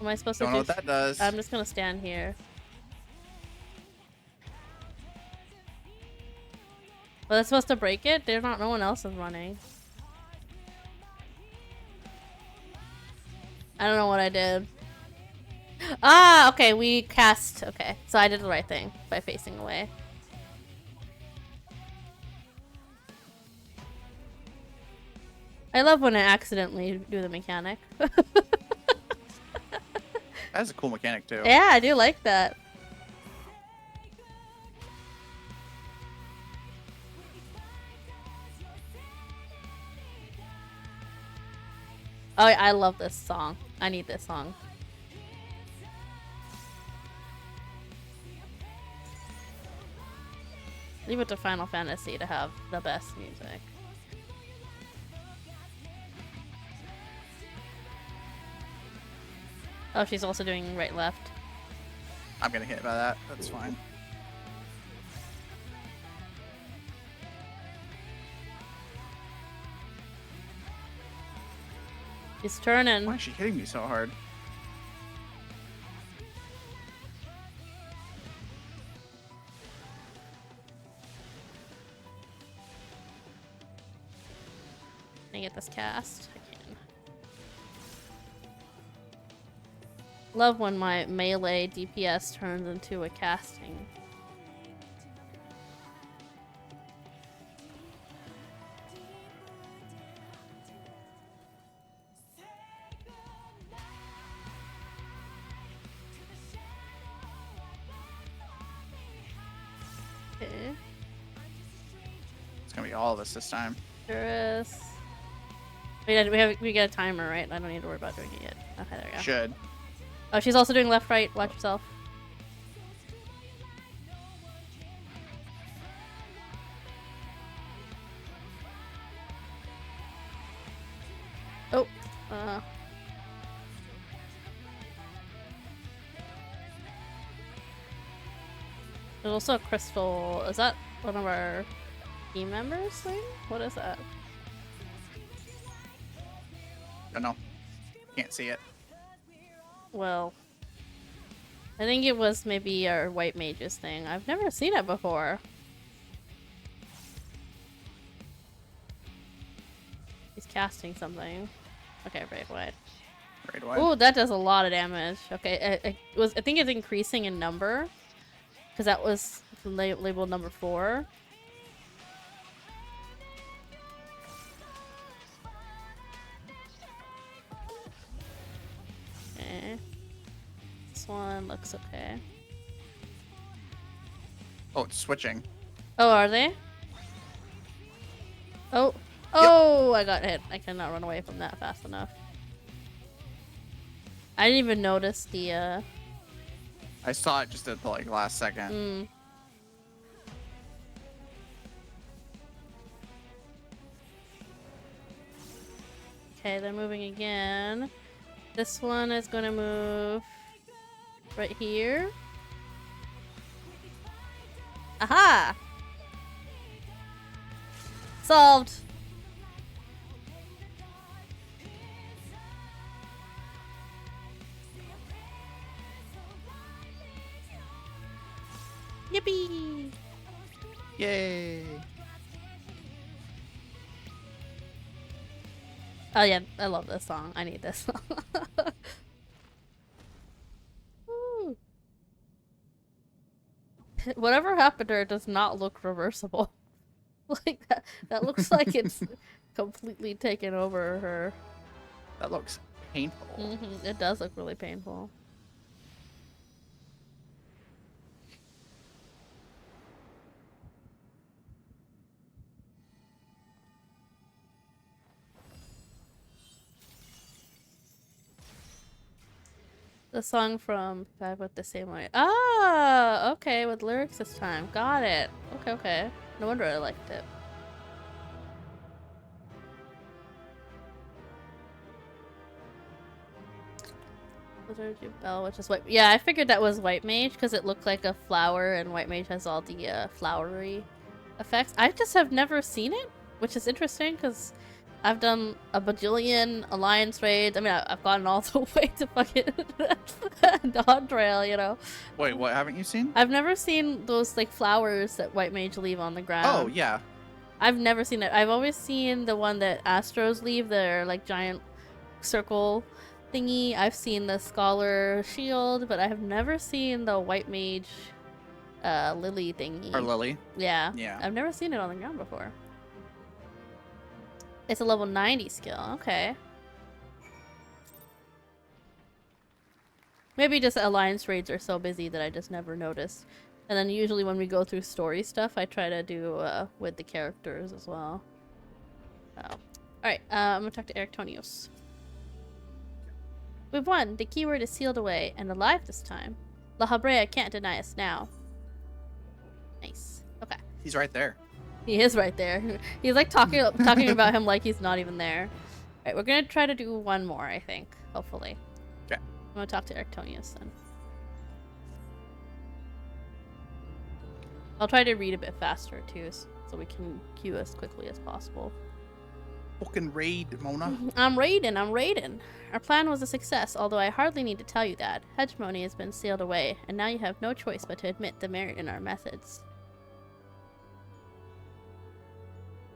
I supposed to Don't know what that does. I'm just gonna stand here. Well, that's supposed to break it? No one else is running. I don't know what I did. Ah, okay, we cast. Okay, so I did the right thing by facing away. I love when I accidentally do the mechanic. That's a cool mechanic too. Yeah, I do like that. Oh, I love this song. I need this song. Leave it to Final Fantasy to have the best music. Oh, she's also doing right left. I'm gonna hit by that. That's fine. She's turning. Why is she hitting me so hard? Can I get this cast? I can. Love when my melee DPS turns into a casting. Okay. It's gonna be all of us this time. Sure is. We got a timer, right? I don't need to worry about doing it yet. Okay, there we go. Should. Oh, she's also doing left, right. Watch yourself. Oh. There's also a crystal. Is that one of our team members thing? What is that? Don't know. Can't see it. Well, I think it was maybe our white mages thing. I've never seen it before. He's casting something. Okay, right, white. Right away. Ooh, that does a lot of damage. Okay, I think it's increasing in number. Because that was labeled number 4. Okay. This one looks okay. Oh, it's switching. Oh, are they? Oh. Oh, I got hit. I cannot run away from that fast enough. I didn't even notice the, I saw it just at the like last second. Okay, they're moving again. This one is gonna move right here. Aha! Solved! Yippee! Yay! Oh yeah, I love this song. I need this song. Woo. Whatever happened to her does not look reversible. Like that looks like it's completely taken over her. That looks painful. It does look really painful. The song from Five went the same way. Ah, okay, with lyrics this time. Got it. Okay, okay. No wonder I liked it. Wizard of Bell, which is white. Yeah, I figured that was White Mage because it looked like a flower, and White Mage has all the flowery effects. I just have never seen it, which is interesting because I've done a bajillion alliance raids. I mean, I've gotten all the way to fucking Dawn Trail, you know. Wait, what haven't you seen? I've never seen those like flowers that White Mage leave on the ground. Oh, yeah. I've never seen it. I've always seen the one that Astros leave, their like giant circle thingy. I've seen the Scholar Shield, but I have never seen the White Mage lily thingy. Or Lily. Yeah. Yeah. I've never seen it on the ground before. It's a level 90 skill. Okay. Maybe just Alliance raids are so busy that I just never noticed. And then usually when we go through story stuff, I try to do with the characters as well. Oh. Alright, I'm gonna talk to Erictonios. We've won! The keyword is sealed away, and alive this time. La Habrea can't deny us now. Nice. Okay. He's right there. He is right there. He's like talking about him like he's not even there. Alright, we're gonna try to do one more, I think. Hopefully. Okay. I'm gonna talk to Erictonius then. I'll try to read a bit faster too, so we can queue as quickly as possible. Fucking raid, Mona. I'm raiding. Our plan was a success, although I hardly need to tell you that. Hegemony has been sealed away, and now you have no choice but to admit the merit in our methods.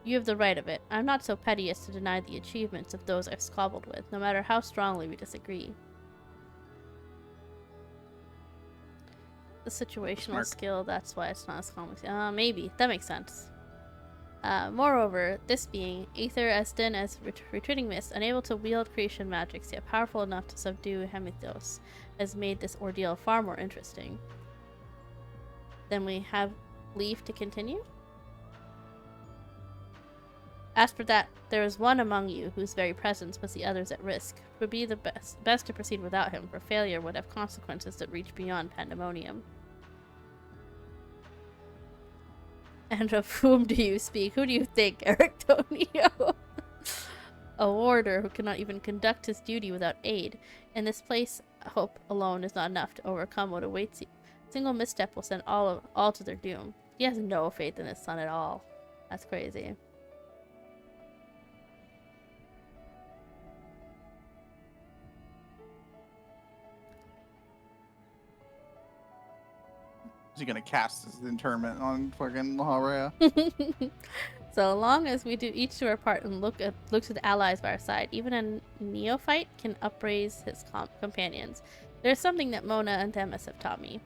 You have the right of it. I'm not so petty as to deny the achievements of those I've squabbled with, no matter how strongly we disagree. The situational skill, that's why it's not as common. Maybe. That makes sense. Moreover, this being, Aether as thin as retreating mist, unable to wield creation magics, yet powerful enough to subdue Hemithos, has made this ordeal far more interesting. Then we have leave to continue? As for that, there is one among you whose very presence puts the others at risk. It would be the best to proceed without him, for failure would have consequences that reach beyond Pandemonium. And of whom do you speak? Who do you think, Erictonio? A warder who cannot even conduct his duty without aid. In this place, hope alone is not enough to overcome what awaits you. A single misstep will send all to their doom. He has no faith in his son at all. That's crazy. Is he gonna cast his interment on fucking Laharia? So long as we do each do our part and look to the allies by our side, even a neophyte can upraise his companions. There's something that Mona and Themis have taught me.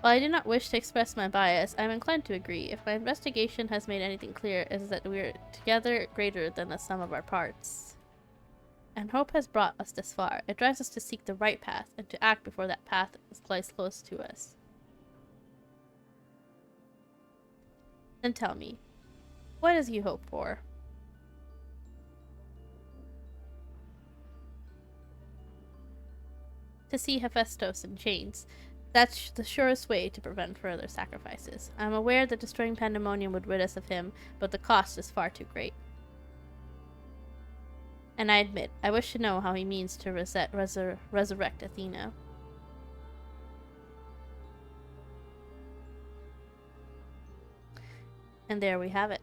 While I do not wish to express my bias, I am inclined to agree. If my investigation has made anything clear, it is that we are together greater than the sum of our parts. And hope has brought us this far. It drives us to seek the right path, and to act before that path lies close to us. Then tell me, what does you hope for? To see Hephaestus in chains. That's the surest way to prevent further sacrifices. I am aware that destroying Pandemonium would rid us of him, but the cost is far too great. And I admit, I wish to know how he means to resurrect Athena. And there we have it.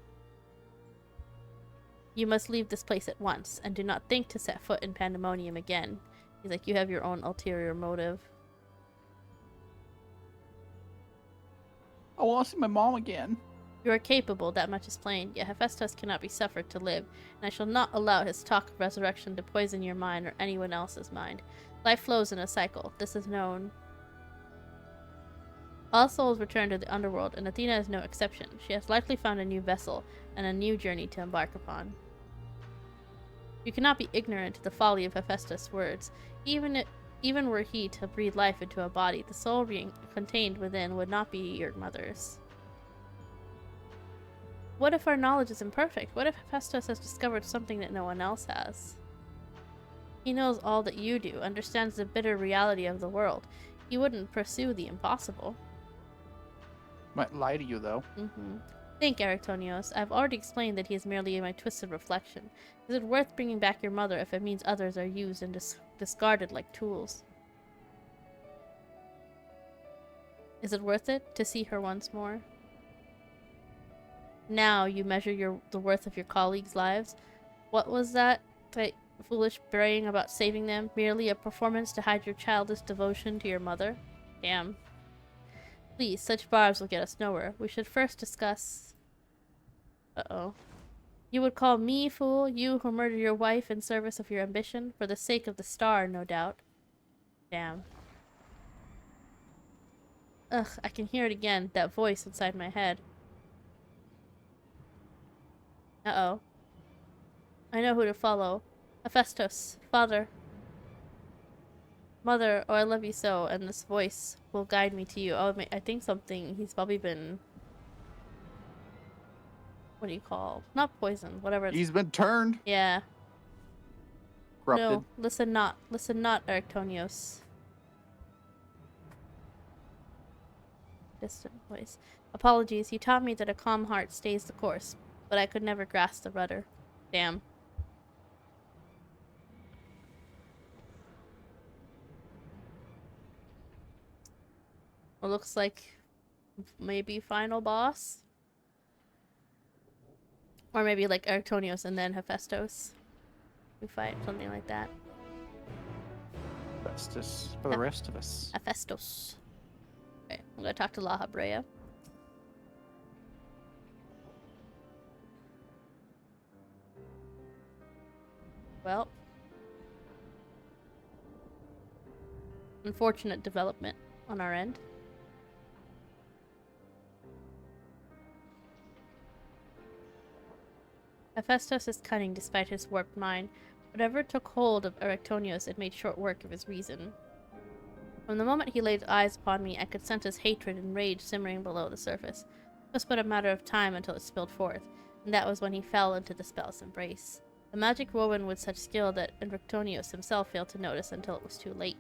You must leave this place at once, and do not think to set foot in Pandemonium again. He's like, you have your own ulterior motive. I want to see my mom again. You are capable, that much is plain, yet Hephaestus cannot be suffered to live, and I shall not allow his talk of resurrection to poison your mind or anyone else's mind. Life flows in a cycle. This is known. All souls return to the underworld, and Athena is no exception. She has likely found a new vessel, and a new journey to embark upon. You cannot be ignorant to the folly of Hephaestus' words. Even were he to breathe life into a body, the soul contained within would not be your mother's. What if our knowledge is imperfect? What if Hephaestus has discovered something that no one else has? He knows all that you do, understands the bitter reality of the world. He wouldn't pursue the impossible. Might lie to you, though. Think, Erectonios. I've already explained that he is merely my twisted reflection. Is it worth bringing back your mother if it means others are used and discarded like tools? Is it worth it to see her once more? Now you measure the worth of your colleagues' lives. What was that foolish braying about saving them? Merely a performance to hide your childish devotion to your mother? Damn. Please, such barbs will get us nowhere. We should first discuss... Uh-oh. You would call me fool? You who murdered your wife in service of your ambition? For the sake of the star, no doubt. Damn. Ugh, I can hear it again, that voice inside my head. Uh-oh. I know who to follow. Hephaestus, father. Mother, oh I love you so, and this voice will guide me to you. Oh, I think something, he's probably been... What do you call? Not poisoned, whatever it's... He's been turned. Yeah. Corrupted. No, listen not, Erectonios. Distant voice. Apologies, he taught me that a calm heart stays the course, but I could never grasp the rudder. Damn. It looks like maybe final boss? Or maybe like Erectonios and then Hephaestus. We fight, something like that. Hephaestus for the rest of us. Hephaestus. Okay, I'm gonna talk to La Habrea. Well. Unfortunate development on our end. Hephaestus is cunning despite his warped mind. Whatever took hold of Erectonios, it made short work of his reason. From the moment he laid eyes upon me, I could sense his hatred and rage simmering below the surface. It was but a matter of time until it spilled forth, and that was when he fell into the spell's embrace. The magic woven with such skill that Erectonios himself failed to notice until it was too late.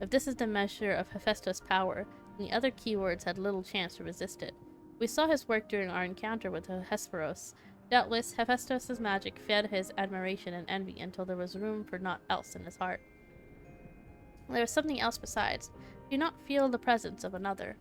If this is the measure of Hephaestus' power, then the other keywords had little chance to resist it. We saw his work during our encounter with Hesperos. Doubtless, Hephaestus' magic fed his admiration and envy until there was room for naught else in his heart. There was something else besides. Do not feel the presence of another.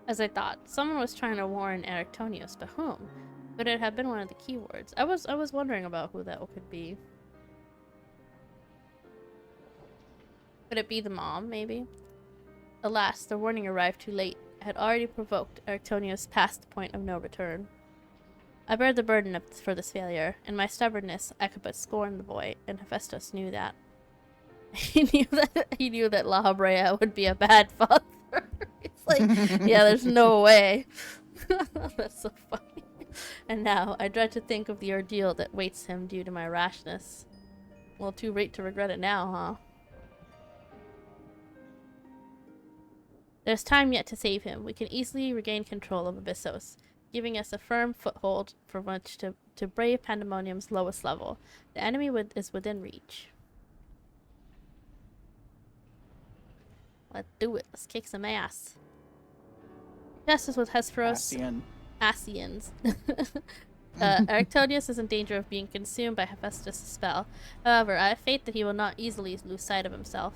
As I thought, someone was trying to warn Erictonius, but whom? Could it have been one of the keywords? I was wondering about who that could be. Could it be the mom, maybe? Alas, the warning arrived too late. I had already provoked Erictonius past the point of no return. I bear the burden for this failure. In my stubbornness, I could but scorn the boy, and Hephaestus knew that. He knew that La Habrea would be a bad father. It's like, yeah, there's no way. That's so funny. And now, I dread to think of the ordeal that waits him due to my rashness. Well, too late to regret it now, huh? There's time yet to save him. We can easily regain control of Abyssos, giving us a firm foothold for which to brave Pandemonium's lowest level. The enemy is within reach. Let's do it. Let's kick some ass. Just as with Hesperos, Asians. Erictonius is in danger of being consumed by Hephaestus' spell. However, I have faith that he will not easily lose sight of himself.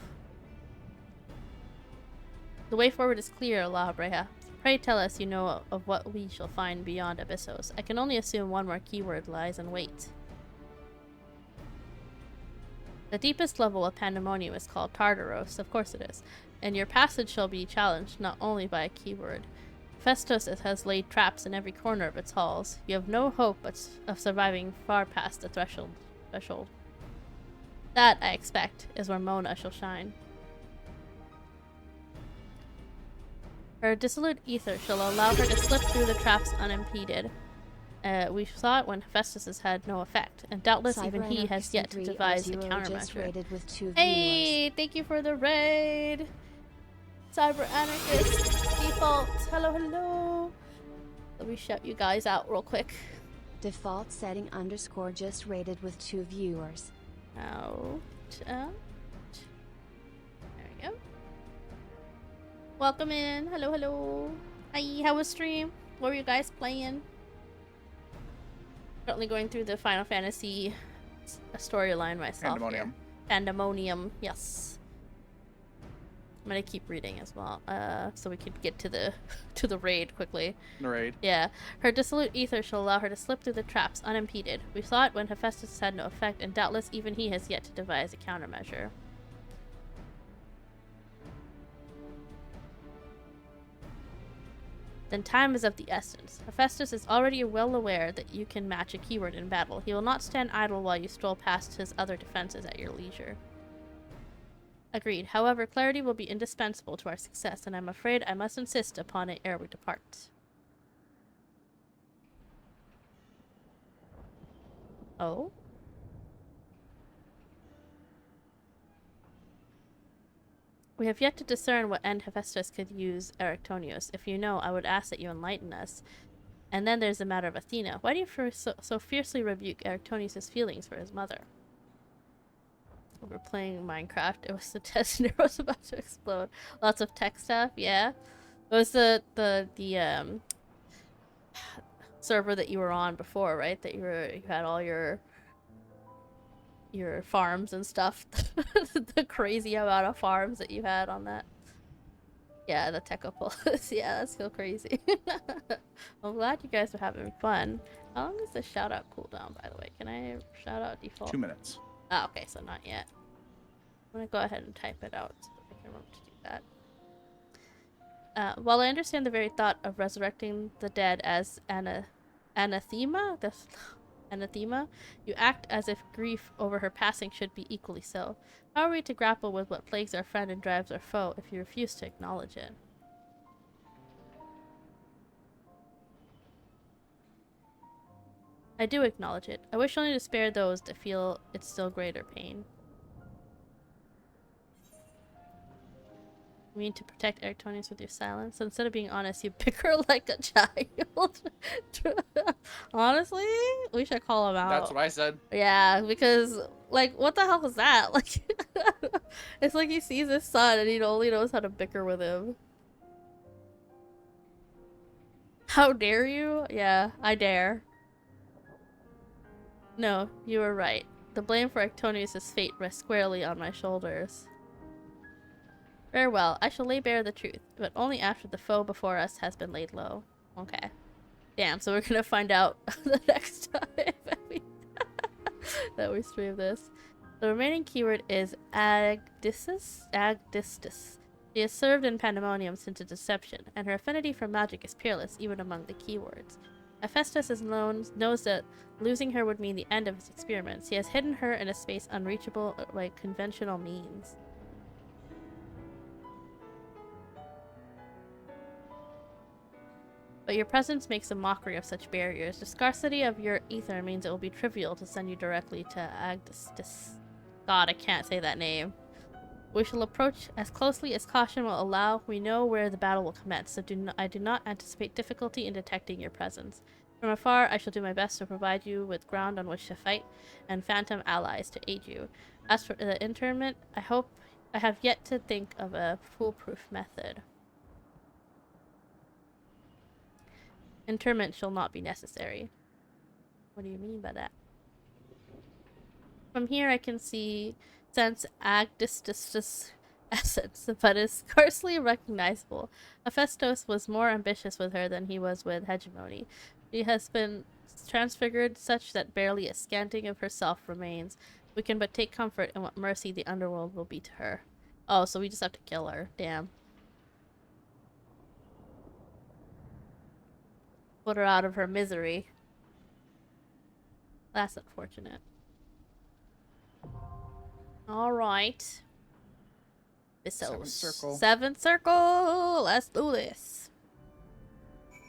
The way forward is clear, La Habrea. Pray tell us you know of what we shall find beyond Abyssos. I can only assume one more keyword lies in wait. The deepest level of Pandemonium is called Tartaros, of course it is, and your passage shall be challenged not only by a keyword. Hephaestus has laid traps in every corner of its halls. You have no hope of surviving far past the threshold. That, I expect, is where Mona shall shine. Her dissolute ether shall allow her to slip through the traps unimpeded. We saw it when Hephaestus had no effect, and doubtless even he has yet to devise a countermeasure. Hey, thank you for the raid! Cyber Anarchist, Default, hello, hello! Let me shout you guys out real quick. Default setting _ just rated with 2 viewers. Out. There we go. Welcome in. Hello, hello. Hi, how was stream? What were you guys playing? Currently going through the Final Fantasy storyline myself. Pandemonium. Pandemonium, yes. I'm gonna keep reading as well, so we could get to the raid quickly. The raid. Yeah. Her dissolute ether shall allow her to slip through the traps unimpeded. We saw it when Hephaestus had no effect, and doubtless even he has yet to devise a countermeasure. Then time is of the essence. Hephaestus is already well aware that you can match a keyword in battle. He will not stand idle while you stroll past his other defenses at your leisure. Agreed. However, clarity will be indispensable to our success, and I'm afraid I must insist upon it ere we depart. Oh? We have yet to discern what end Hephaestus could use Erictonius. If you know, I would ask that you enlighten us. And then there's the matter of Athena. Why do you so fiercely rebuke Erictonius' feelings for his mother? We were playing Minecraft. It was the test and it was about to explode. Lots of tech stuff, yeah. It was the server that you were on before, right? That you had all your farms and stuff. The crazy amount of farms that you had on that. Yeah, the Techopolis. Yeah, that's so crazy. I'm glad you guys are having fun. How long is the shout out cooldown, by the way? Can I shout out default? 2 minutes. Oh, okay, so not yet. I'm gonna go ahead and type it out so that I can remember to do that. While I understand the very thought of resurrecting the dead as anathema, you act as if grief over her passing should be equally so. How are we to grapple with what plagues our friend and drives our foe if you refuse to acknowledge it? I do acknowledge it. I wish only to spare those that feel its still greater pain. You mean to protect Erictonius with your silence? So instead of being honest, you bicker like a child. Honestly, we should call him out. That's what I said. Yeah, because, like, what the hell was that? Like, it's like he sees his son and he only knows how to bicker with him. How dare you? Yeah, I dare. No, you were right. The blame for Erictonius' fate rests squarely on my shoulders. Very well, I shall lay bare the truth, but only after the foe before us has been laid low. Okay. Damn, so we're gonna find out the next time that we stream this. The remaining keyword is Agdistis. She has served in Pandemonium since its inception, and her affinity for magic is peerless even among the keywords. Hephaestus knows that losing her would mean the end of his experiments. He has hidden her in a space unreachable by conventional means. But your presence makes a mockery of such barriers. The scarcity of your ether means it will be trivial to send you directly to Agdistis. God, I can't say that name. We shall approach as closely as caution will allow. We know where the battle will commence, so I do not anticipate difficulty in detecting your presence. From afar, I shall do my best to provide you with ground on which to fight, and phantom allies to aid you. As for the interment, I have yet to think of a foolproof method. Interment shall not be necessary. What do you mean by that? From here I can sense Agdistis' essence, but is scarcely recognizable. Hephaestus was more ambitious with her than he was with hegemony. She has been transfigured such that barely a scanting of herself remains. We can but take comfort in what mercy the underworld will be to her. Oh, so we just have to kill her. Damn. Put her out of her misery. That's unfortunate. Alright. Seventh circle. Seventh circle! Let's do this.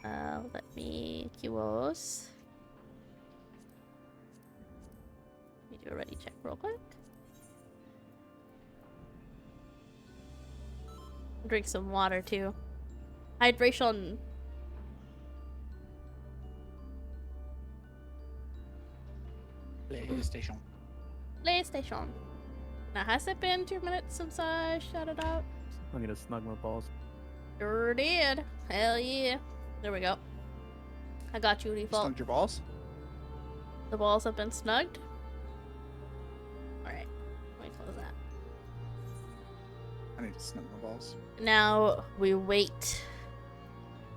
Let me QOs. Let me do a ready check real quick. Drink some water too. Hydration. PlayStation. PlayStation. Now, has it been 2 minutes since I shouted out? I'm gonna snug my balls. Sure did. Hell yeah. There we go. I got you, default. Snugged your balls? The balls have been snugged. Alright. Let me close that. I need to snug my balls. Now, we wait.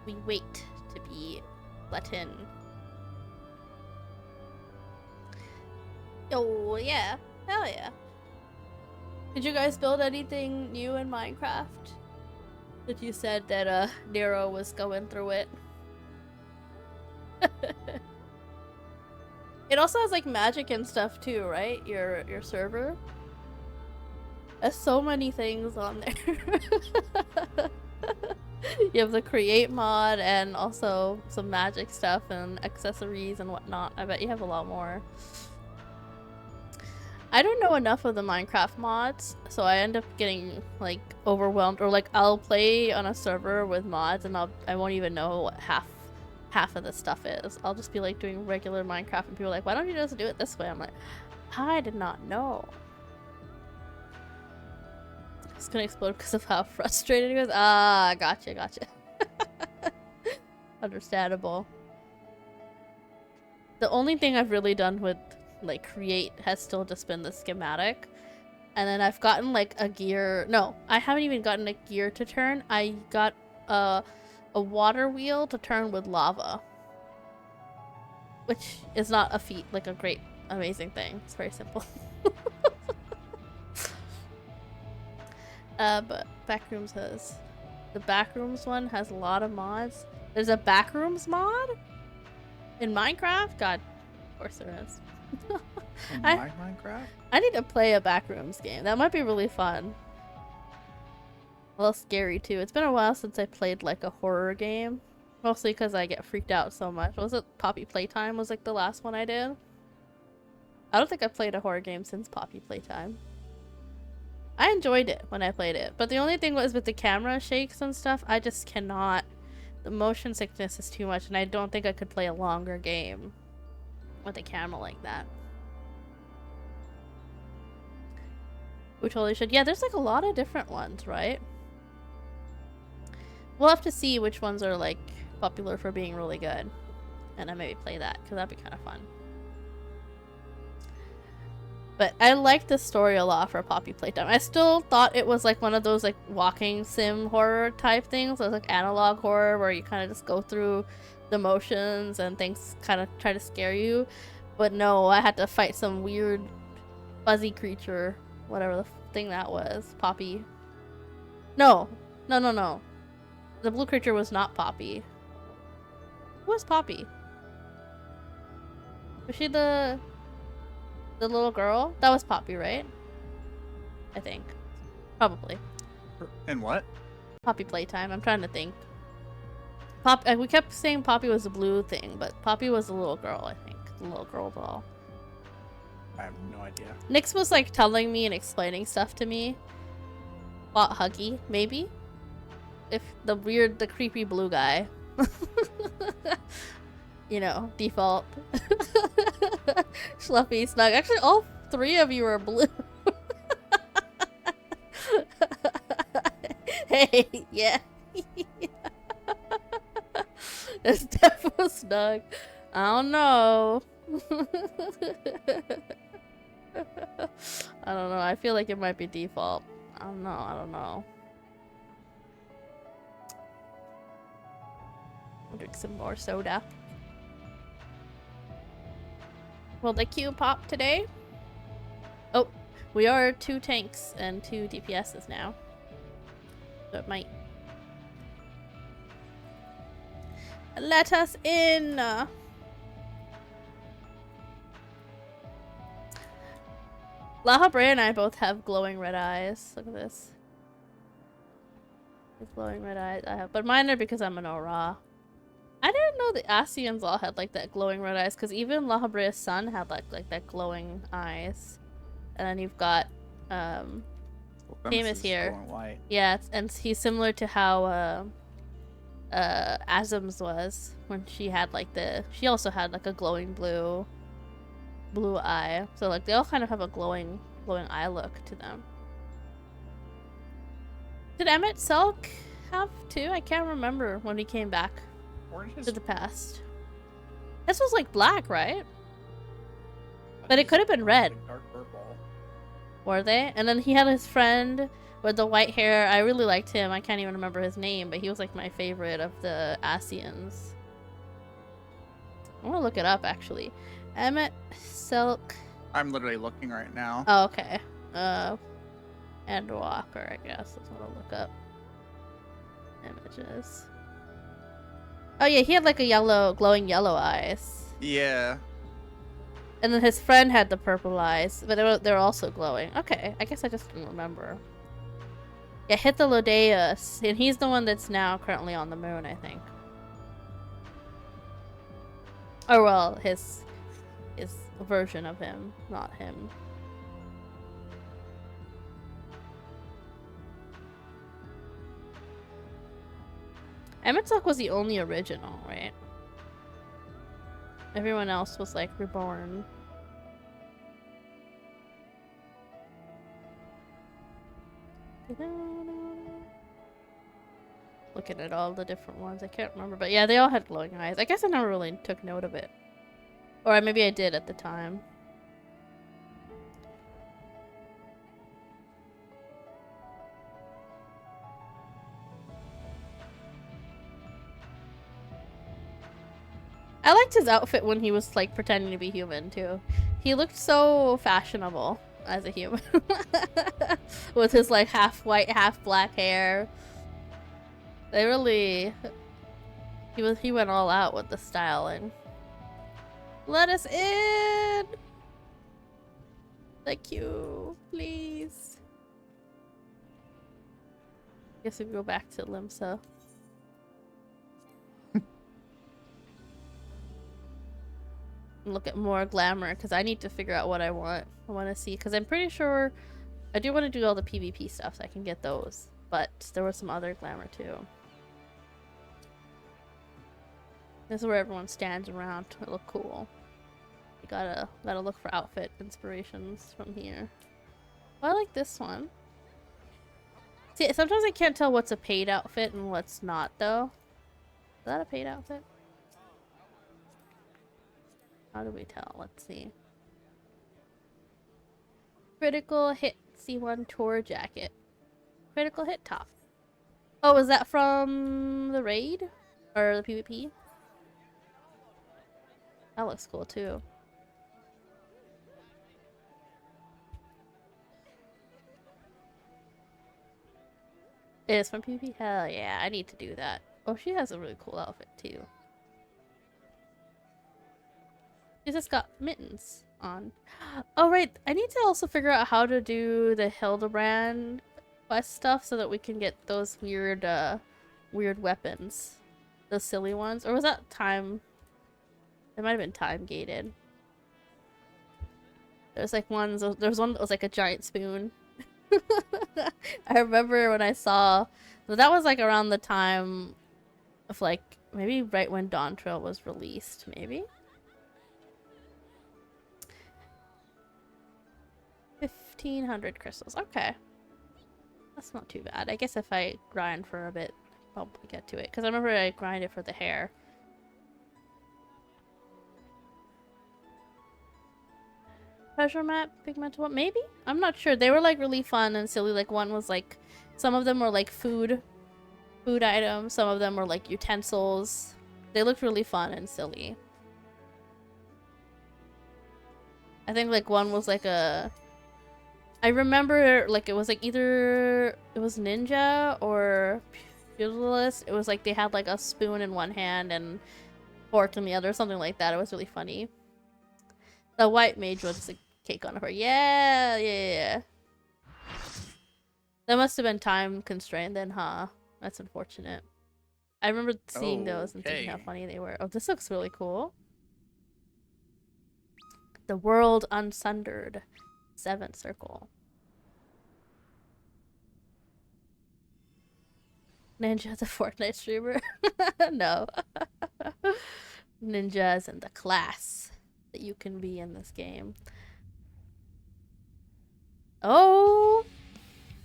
We wait to be let in. Oh, yeah. Hell yeah. Did you guys build anything new in Minecraft? That you said that Nero was going through it. It also has like magic and stuff too, right? Your server. There's so many things on there. You have the create mod and also some magic stuff and accessories and whatnot. I bet you have a lot more. I don't know enough of the Minecraft mods, so I end up getting like overwhelmed, or like I'll play on a server with mods and I won't even know what half of the stuff is. I'll just be like doing regular Minecraft and people are like, why don't you just do it this way? I'm like, I did not know. It's gonna explode because of how frustrated he was. Ah, gotcha. Understandable. The only thing I've really done with like create has still just been the schematic, and then I've gotten like a gear. No, I haven't even gotten a gear to turn. I got a water wheel to turn with lava, which is not a feat, like a great amazing thing. It's very simple. But Backrooms has the Backrooms one has a lot of mods. There's a Backrooms mod in Minecraft. God, of course there is. In my Minecraft? I need to play a Backrooms game. That might be really fun. A little scary too. It's been a while since I played like a horror game. Mostly because I get freaked out so much. Was it Poppy Playtime was like the last one I did? I don't think I played a horror game since Poppy Playtime. I enjoyed it when I played it. But the only thing was with the camera shakes and stuff, I just cannot. The motion sickness is too much and I don't think I could play a longer game with a camera like that. We totally should. Yeah, there's like a lot of different ones, right? We'll have to see which ones are like popular for being really good. And then maybe play that, because that'd be kind of fun. But I liked the story a lot for Poppy Playtime. I still thought it was like one of those like walking sim horror type things. It was like analog horror where you kind of just go through the motions and things kind of try to scare you. But no, I had to fight some weird fuzzy creature, whatever the thing that was. Poppy. No. No. The blue creature was not Poppy. Who was Poppy? Was she the little girl? That was Poppy, right? I think. Probably. And what? Poppy Playtime. I'm trying to think. We kept saying Poppy was the blue thing, but Poppy was the little girl, I think. The little girl doll. I have no idea. Nyx was like telling me and explaining stuff to me. About Huggy, maybe? If the creepy blue guy. You know, default. Schluffy, Snug. Actually, all three of you are blue. Hey, yeah. It's definitely Snug. I don't know. I don't know. I feel like it might be default. I don't know. I'll drink some more soda. Will the queue pop today? Oh, we are 2 tanks and 2 DPSs now. So it might. Let us in! La Brea and I both have glowing red eyes. Look at this. These glowing red eyes I have. But mine are because I'm an Aura. I didn't know the Asians all had like that glowing red eyes, because even La Brea's son had like that glowing eyes. And then you've got Famous here. White. Yeah, and he's similar to how Azum's was when she had like she also had like a glowing blue eye. So like they all kind of have a glowing eye look to them. Did Emmett Selk have too? I can't remember when he came back to the past. This was like black, right? But it could have been red. Dark purple. Were they? And then he had his friend with the white hair. I really liked him. I can't even remember his name, but he was like my favorite of the Asians. I want to look it up actually. Emmett Silk. I'm literally looking right now. Oh, okay. And Walker, I guess. That's what I'll look up. Images. Oh yeah, he had like a glowing yellow eyes. Yeah. And then his friend had the purple eyes, but they were also glowing. Okay, I guess I just didn't remember. Yeah, hit the Lodeus, and he's the one that's now currently on the moon, I think. Or well, his version of him, not him. Emmett Silk was the only original, right? Everyone else was like reborn. Looking at all the different ones, I can't remember, but yeah, they all had glowing eyes. I guess I never really took note of it, or maybe I did at the time. I liked his outfit when he was like pretending to be human too. He looked so fashionable as a human. With his like half white, half black hair. They really he went all out with the styling. Let us in. Thank you, please. Guess we go back to Limsa. Look at more glamour, because I need to figure out what I want to see, because I'm pretty sure I do want to do all the PvP stuff so I can get those, but there was some other glamour too. This is where everyone stands around to look cool. You gotta look for outfit inspirations from here. Oh, I like this one. See, sometimes I can't tell what's a paid outfit and what's not though. Is that a paid outfit? How do we tell? Let's see. Critical hit C1 tour jacket. Critical hit top. Oh, is that from the raid? Or the PvP? That looks cool too. It is from PvP? Hell yeah, I need to do that. Oh, she has a really cool outfit too. She's just got mittens on. Oh right, I need to also figure out how to do the Hildebrand quest stuff so that we can get those weird weird weapons. Those silly ones. Or was that time? It might have been time gated. There's like ones, there's one that was like a giant spoon. I remember when I saw, but that was like around the time of like, maybe right when Dawn Trail was released, maybe? 1,500 crystals, okay. That's not too bad. I guess if I grind for a bit, I'll probably get to it. Because I remember I grinded for the hair. Treasure map, pigmental one, maybe? I'm not sure. They were like really fun and silly. Like one was like, some of them were like food items. Some of them were like utensils. They looked really fun and silly. I think like one was like a, I remember like it was like either it was ninja or feudalist. It was like they had like a spoon in one hand and fork in the other, something like that. It was really funny. The white mage was a cake on her. Yeah. That must have been time constrained then, huh? That's unfortunate. I remember seeing those and thinking how funny they were. Oh, this looks really cool. The World Unsundered. 7th circle. Ninja the Fortnite streamer? No. Ninja is in the class that you can be in this game. Oh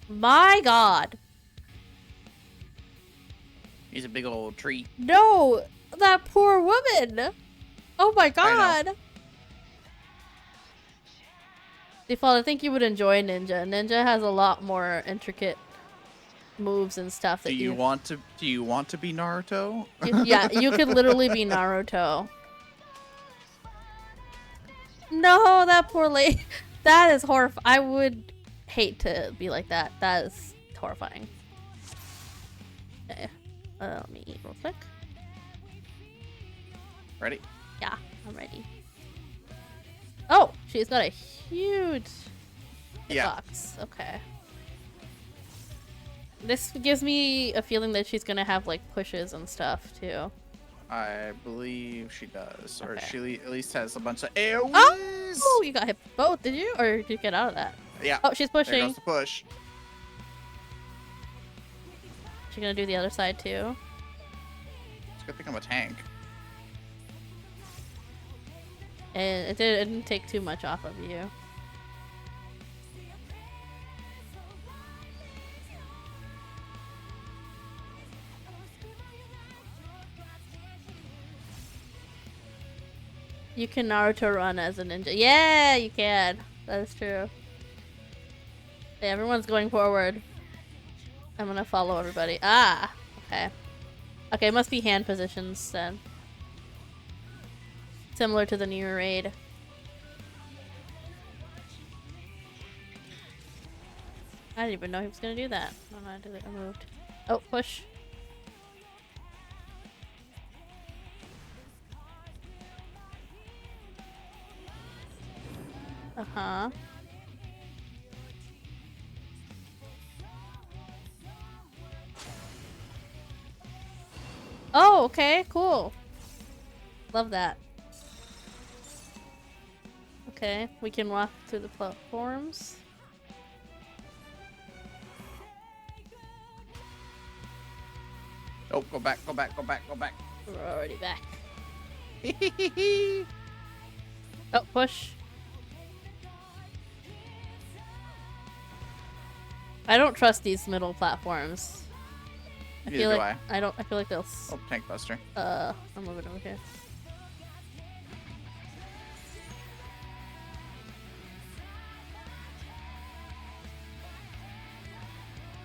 my god. He's a big old treat. No! That poor woman! Oh my god! Default, I think you would enjoy Ninja. Ninja has a lot more intricate moves and stuff that do you want to be Naruto? Yeah, you could literally be Naruto. No, that poor lady. That is horrifying. I would hate to be like that. That is horrifying. Okay. Let me eat real quick. Ready? Yeah, I'm ready. Oh, she's got a huge box. Okay. This gives me a feeling that she's gonna have like pushes and stuff too. I believe she does, or Okay. she at least has a bunch of AoEs. Oh, you got hit both, did you? Or did you get out of that? Yeah. Oh, she's There pushing. goes the push. She's gonna do the other side too. It's a good thing I'm a tank. And it didn't take too much off of you. You can Naruto run as a ninja. Yeah, you can. That is true. Yeah, everyone's going forward. I'm gonna follow everybody. Ah! Okay. Okay, it must be hand positions then. Similar to the new raid. I didn't even know he was gonna do that. Oh, no, I did it. I moved. Oh, push. Uh-huh. Oh, okay, cool. Love that. Okay, we can walk through the platforms. Oh, go back, go back, go back, go back. We're already back. Oh, push. I don't trust these middle platforms. I Neither feel do like I feel like they'll Oh, tank buster. I'm moving over here.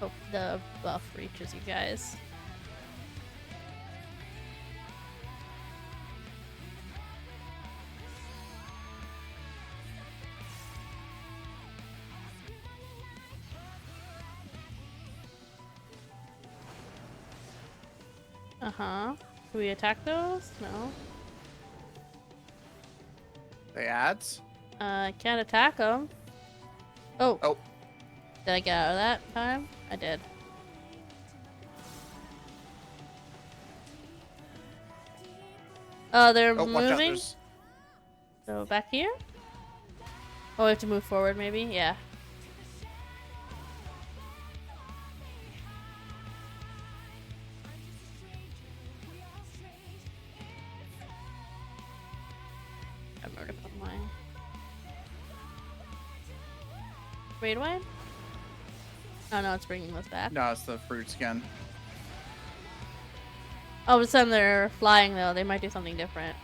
Hope the buff reaches you guys. Uh-huh. Do we attack those? No. They ads? Can't attack them. Oh. Oh. Did I get out of that time? I did. Oh, they're Oh, watch out, moving? there's... So back here? Oh, we have to move forward maybe? Yeah. I remember to put my raid wine? Oh no, it's bringing us back. No, it's the fruits again. All of a sudden they're flying though. They might do something different.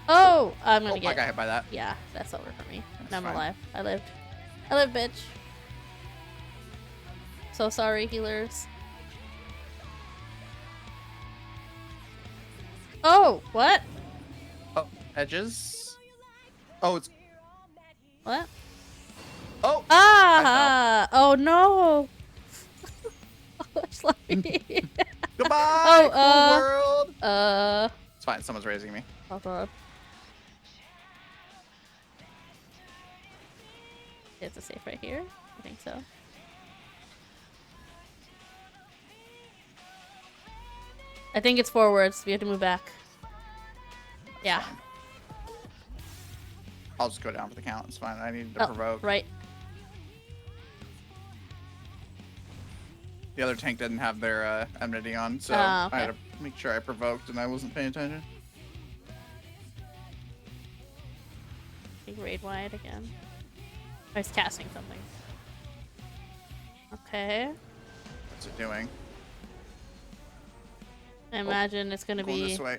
Oh! I'm gonna I get... got hit by that. Yeah, that's over for me. That's Now I'm fine. alive. I lived. I lived, bitch. So sorry, healers. Oh! What? Oh, edges? Oh, it's... What? Oh! Ah! Oh no! It's like... Goodbye, Oh, cool world! uh... It's fine, someone's raising me. Hold on. It's a safe right here? I think so. I think it's forwards. We have to move back. Yeah. Fine. I'll just go down for the count. It's fine. I need to Oh, provoke. right. The other tank didn't have their enmity on, so Okay. I had to make sure I provoked and I wasn't paying attention. Big raid wide again. I was casting something. Okay. What's it doing? I imagine it's gonna Going be... this way.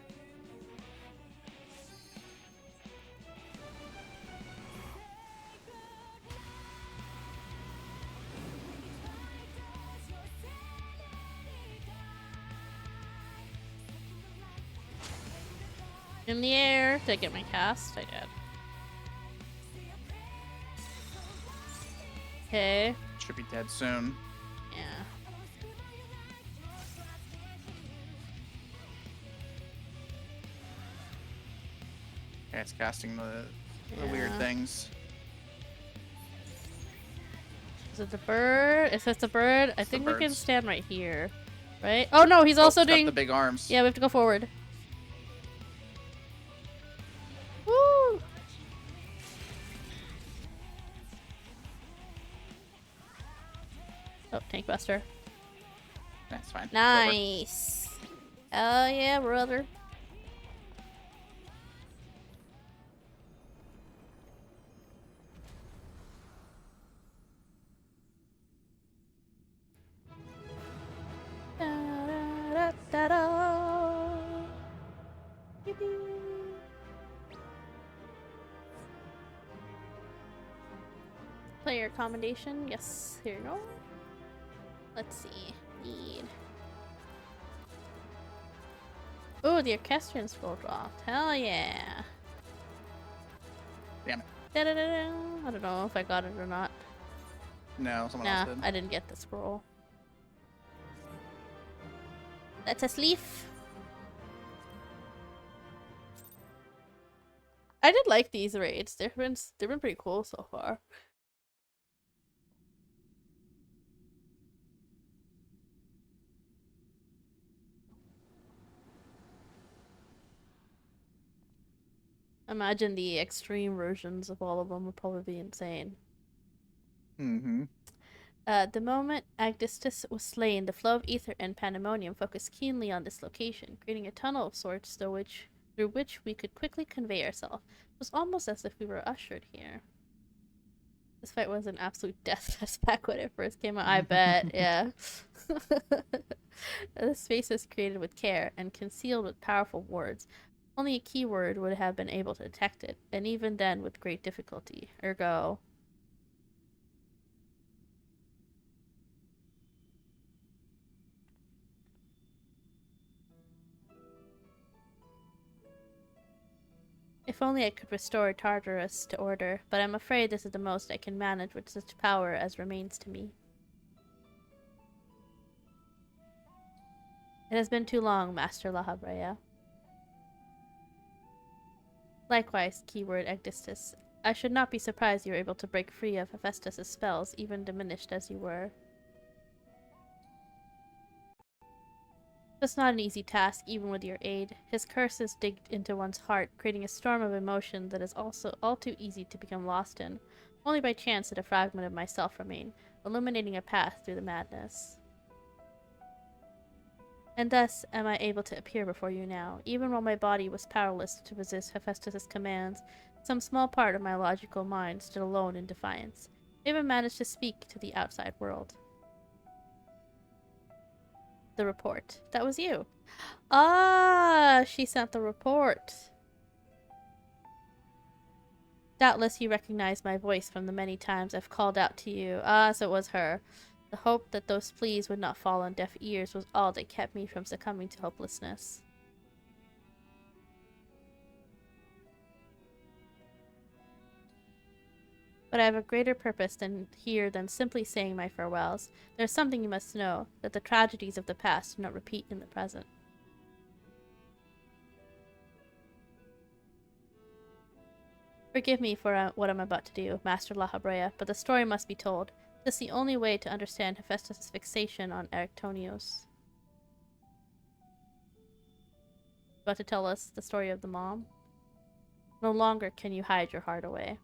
in the air. Did I get my cast? I did. Okay. Should be dead soon. Yeah. Okay, it's casting the weird Yeah. things. Is it the bird? If it's the bird, I It's the think we can birds. stand right here. Right? Oh no, he's also it's got doing... the big arms. Yeah, we have to go forward. Woo! Oh, tank buster. That's fine. It's over. Nice. Oh yeah, brother. Da-da-da-da-da. Yippee. Player commendation. Yes, here you go. Let's see. Need. Oh, the equestrian scroll dropped. Hell yeah. Damn it. Da-da-da-da. I don't know if I got it or not. No, someone Nah, else did. I didn't get the scroll. That's a leaf. I did like these raids. They've been pretty cool so far. Imagine the extreme versions of all of them would probably be insane. Mm-hmm. The moment Agdistus was slain, the flow of ether and pandemonium focused keenly on this location, creating a tunnel of sorts through which we could quickly convey ourselves. It was almost as if we were ushered here. This fight was an absolute death fest back when it first came out, I bet, yeah. This space is created with care and concealed with powerful wards. Only a keyword would have been able to detect it, and even then with great difficulty. Ergo... If only I could restore Tartarus to order, but I'm afraid this is the most I can manage with such power as remains to me. It has been too long, Master La Habrea. Likewise, keyword Egdistis. I should not be surprised you were able to break free of Hephaestus' spells, even diminished as you were. It's not an easy task, even with your aid. His curses dig into one's heart, creating a storm of emotion that is also all too easy to become lost in. Only by chance did a fragment of myself remain, illuminating a path through the madness. And thus am I able to appear before you now, even while my body was powerless to resist Hephaestus' commands. Some small part of my logical mind stood alone in defiance. I even managed to speak to the outside world. The report. That was you. Ah, she sent the report. Doubtless you recognized my voice from the many times I've called out to you. Ah, so it was her. The hope that those pleas would not fall on deaf ears was all that kept me from succumbing to hopelessness. But I have a greater purpose than simply saying my farewells. There's something you must know, that the tragedies of the past do not repeat in the present. Forgive me for what I'm about to do, Master La Habrea, but the story must be told. This is the only way to understand Hephaestus' fixation on Erectonios. About to tell us the story of the mom? No longer can you hide your heart away.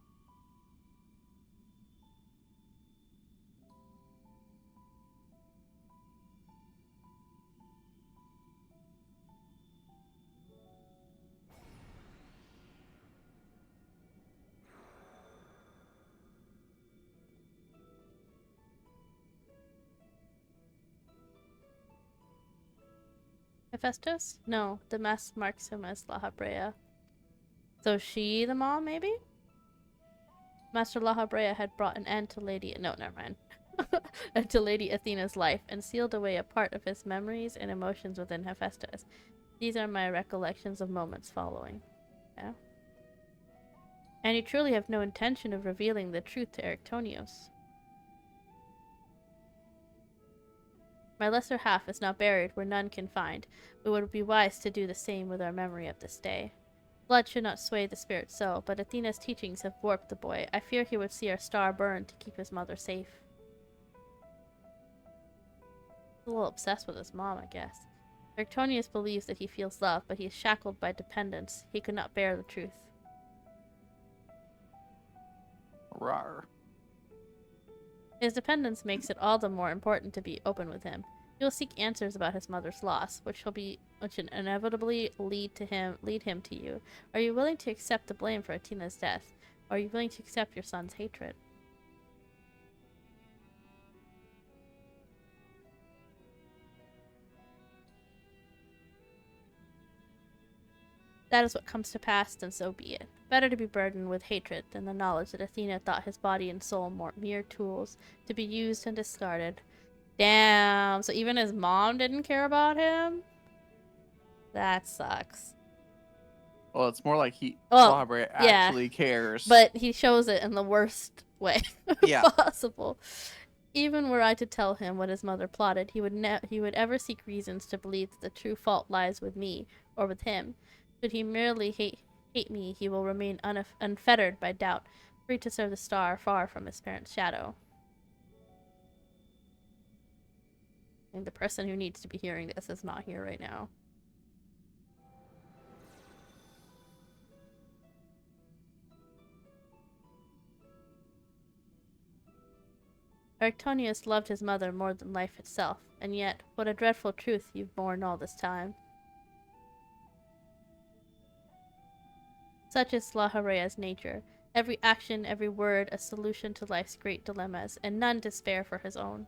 Hephaestus? No, the mask marks him as La Habrea. So she the mom, maybe? Master La Habrea had brought an end to No, never mind. And to Lady Athena's life, and sealed away a part of his memories and emotions within Hephaestus. These are my recollections of moments following. Yeah. And you truly have no intention of revealing the truth to Erectonios. My lesser half is now buried where none can find. It would be wise to do the same with our memory of this day. Blood should not sway the spirit so, but Athena's teachings have warped the boy. I fear he would see our star burn to keep his mother safe. He's a little obsessed with his mom, I guess. Erectonius believes that he feels love, but he is shackled by dependence. He could not bear the truth. Rawr. His dependence makes it all the more important to be open with him. He will seek answers about his mother's loss, which inevitably lead him to you. Are you willing to accept the blame for Athena's death? Or are you willing to accept your son's hatred? That is what comes to pass, then so be it. Better to be burdened with hatred than the knowledge that Athena thought his body and soul mere tools to be used and discarded. Damn, so even his mom didn't care about him? That sucks. Well, it's more like Labra actually cares. But he shows it in the worst way possible. Even were I to tell him what his mother plotted, he would ever seek reasons to believe that the true fault lies with me or with him. Should he merely hate me, he will remain unfettered by doubt, free to serve the star far from his parent's shadow. I think the person who needs to be hearing this is not here right now. Erectonius loved his mother more than life itself, and yet, what a dreadful truth you've borne all this time. Such is La Habrea's nature. Every action, every word, a solution to life's great dilemmas, and none to spare for his own.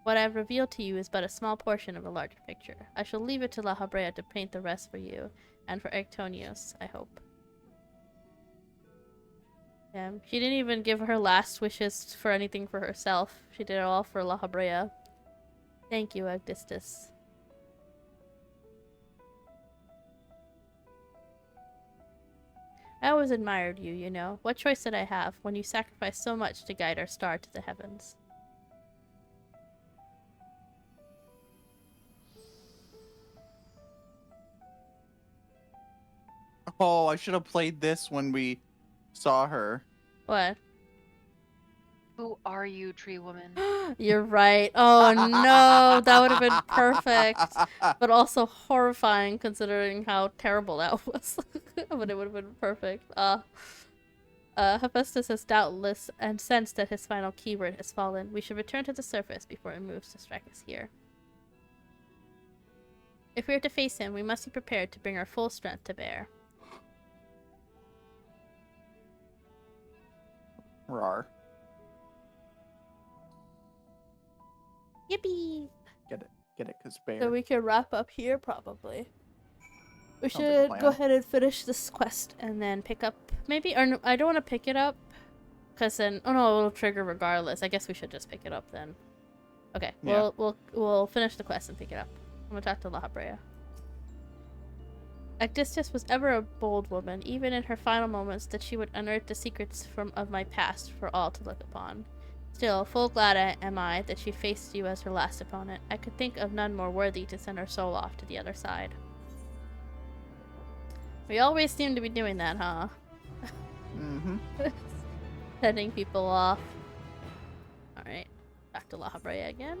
What I have revealed to you is but a small portion of a larger picture. I shall leave it to La Habrea to paint the rest for you, and for Erectonius, I hope. Yeah, she didn't even give her last wishes for anything for herself. She did it all for La Habrea. Thank you, Egdistis. I always admired you, you know. What choice did I have when you sacrificed so much to guide our star to the heavens? Oh, I should have played this when we saw her. What? Who are you, tree woman? You're right. Oh no, that would have been perfect, but also horrifying considering how terrible that was. But it would have been perfect. Hephaestus has doubtless and sensed that his final keyword has fallen. We should return to the surface before it moves to strike us here. If we are to face him, we must be prepared to bring our full strength to bear. Rar. Yippee! Get it, cause bear. So we can wrap up here, probably. We Sounds like a should plan. go ahead and finish this quest and then pick up, maybe, or no, I don't want to pick it up, because then, oh no, it'll trigger regardless. I guess we should just pick it up then. Okay, Yeah. we'll finish the quest and pick it up. I'm gonna talk to La Habrea. Actistis was ever a bold woman, even in her final moments, that she would unearth the secrets of my past for all to look upon. Still, full glad am I that she faced you as her last opponent. I could think of none more worthy to send her soul off to the other side. We always seem to be doing that, huh? Mm-hmm. Sending people off. Alright, back to La Habrea again.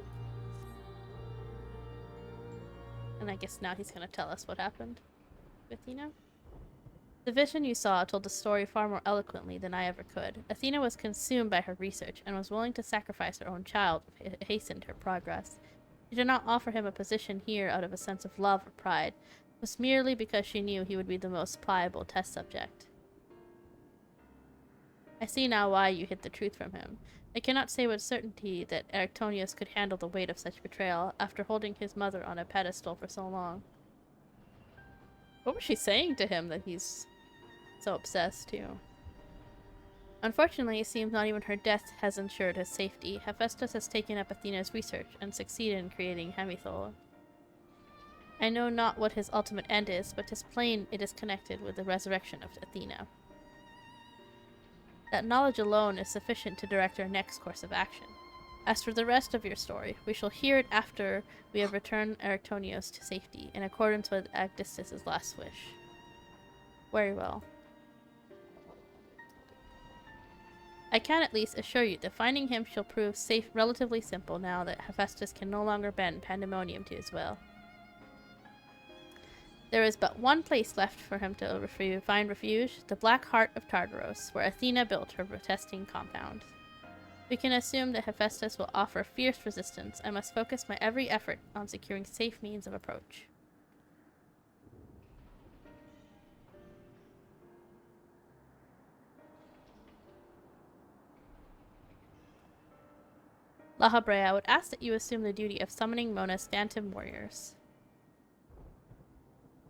And I guess now he's gonna tell us what happened with Athena. The vision you saw told the story far more eloquently than I ever could. Athena was consumed by her research and was willing to sacrifice her own child if it hastened her progress. She did not offer him a position here out of a sense of love or pride. It was merely because she knew he would be the most pliable test subject. I see now why you hid the truth from him. I cannot say with certainty that Arctonius could handle the weight of such betrayal after holding his mother on a pedestal for so long. What was she saying to him that he's so obsessed too? Unfortunately, it seems not even her death has ensured his safety. Hephaestus has taken up Athena's research and succeeded in creating Hemithol. I know not what his ultimate end is, but 'tis plain it is connected with the resurrection of Athena. That knowledge alone is sufficient to direct our next course of action. As for the rest of your story, we shall hear it after we have returned Arctonios to safety, in accordance with Actistis' last wish. Very well. I can at least assure you that finding him shall prove relatively simple now that Hephaestus can no longer bend Pandemonium to his will. There is but one place left for him to find refuge, the Black Heart of Tartaros, where Athena built her testing compound. We can assume that Hephaestus will offer fierce resistance. I must focus my every effort on securing safe means of approach. La Habrea, I would ask that you assume the duty of summoning Mona's phantom warriors.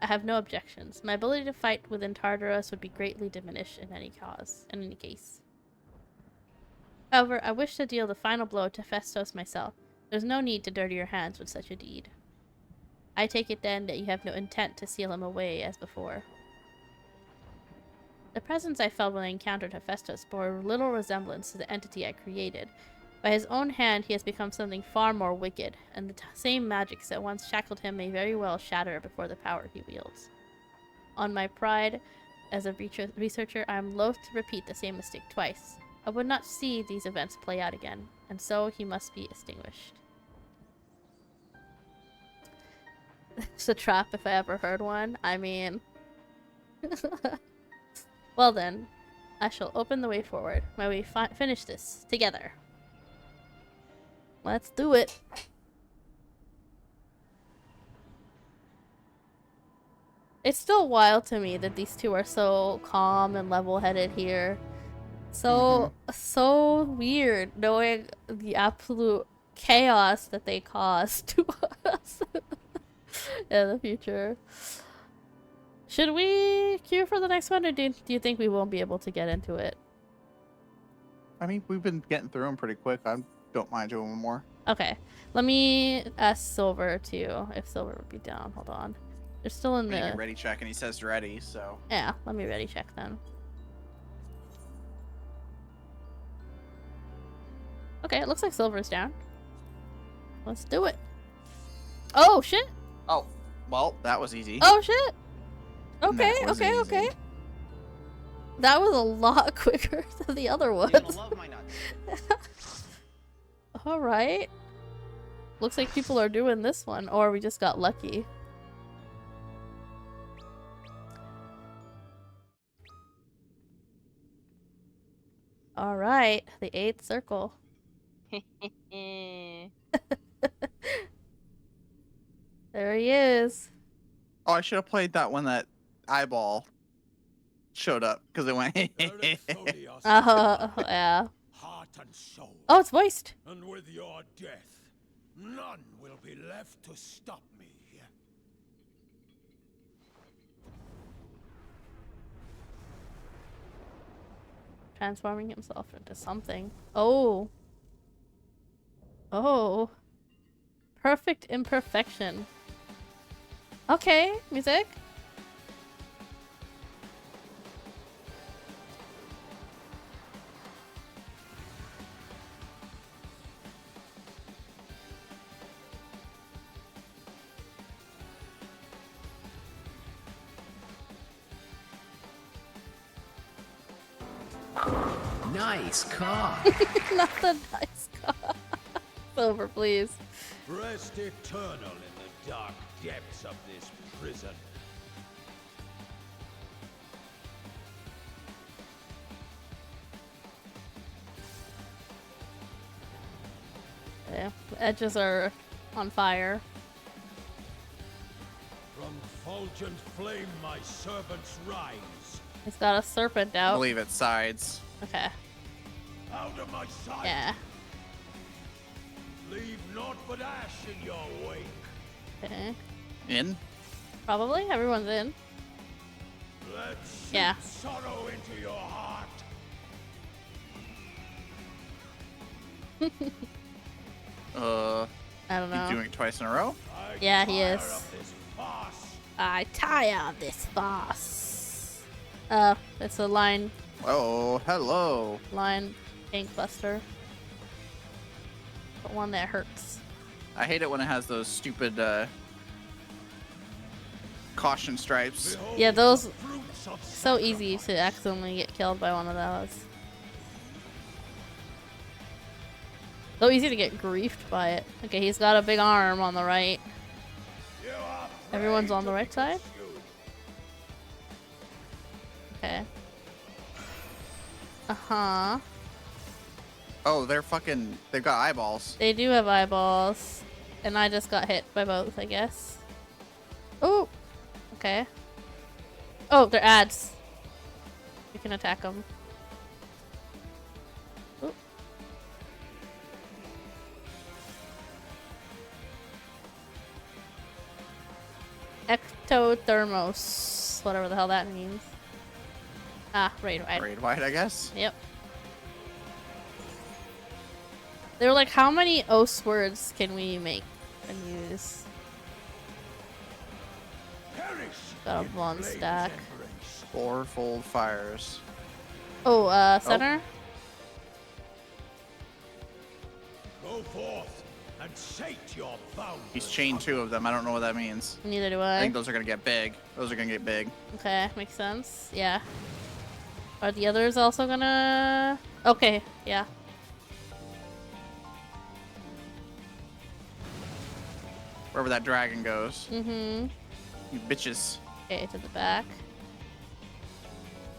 I have no objections. My ability to fight within Tartaros would be greatly diminished in any case. However, I wish to deal the final blow to Hephaestus myself. There's no need to dirty your hands with such a deed. I take it then that you have no intent to seal him away as before. The presence I felt when I encountered Hephaestus bore little resemblance to the entity I created. By his own hand he has become something far more wicked, and the same magics that once shackled him may very well shatter before the power he wields. On my pride as a researcher, I am loath to repeat the same mistake twice. I would not see these events play out again, and so he must be extinguished. It's a trap if I ever heard one. I mean... Well then, I shall open the way forward, where we finish this together. Let's do it. It's still wild to me that these two are so calm and level-headed here. So weird knowing the absolute chaos that they cause to us in the future. Should we queue for the next one, or do you think we won't be able to get into it? I mean, we've been getting through them pretty quick. I don't mind doing one more. Okay, let me ask Silver too, if Silver would be down. Hold on. They're still in You the... can ready check and he says ready, so. Yeah, let me ready check then. Okay, it looks like silver's down. Let's do it. Oh shit! Oh, well, that was easy. Oh shit! Okay, That was okay, easy. okay. That was a lot quicker than the other ones. You're gonna love my nuts. Alright. Looks like people are doing this one, or we just got lucky. Alright, the 8th circle. There he is. Oh, I should have played that when that eyeball showed up because it went. Yeah. Heart and soul. Oh, it's voiced. And with your death, none will be left to stop me. Transforming himself into something. Oh. Oh. Perfect imperfection. Okay, music. Nice car. Not the nice car. Silver, please. Rest eternal in the dark depths of this prison. Yeah, the edges are on fire. From fulgent flame my servants rise. He's got a serpent I out. believe it's sides. Okay. Out of my sight. Yeah. Leave naught but ash in your wake. Okay. In. Probably. Everyone's in. Let Yeah. sorrow into your heart. I don't know. He's doing it twice in a row. I Yeah, he tire is. of this farce. I tire of this farce. It's a line Oh, hello. ink buster. But one that hurts. I hate it when it has those stupid caution stripes. Behold Yeah, those- the fruits of So easy to accidentally get killed by one of those. So easy to get griefed by it. Okay, he's got a big arm on the right. You are Everyone's prey on the to right be side? pursued. Okay. Uh-huh. Oh, they've got eyeballs. They do have eyeballs. And I just got hit by both, I guess. Oh! Okay. Oh, they're ads. You can attack them. Ooh. Ectothermos. Whatever the hell that means. Ah, raid wide. Raid wide, I guess. Yep. They were like, how many OS words can we make and use? Perish Got a in blonde flame's stack. embrace. Fourfold fires. Oh, center? Go forth and sate your boundless He's chained two of them. I don't know what that means. Neither do I I. think those are gonna get big. Those are gonna get big. Okay, makes sense. Yeah. Are the others also gonna... Okay, yeah. Wherever that dragon goes. Mm-hmm. You bitches. Okay, to the back.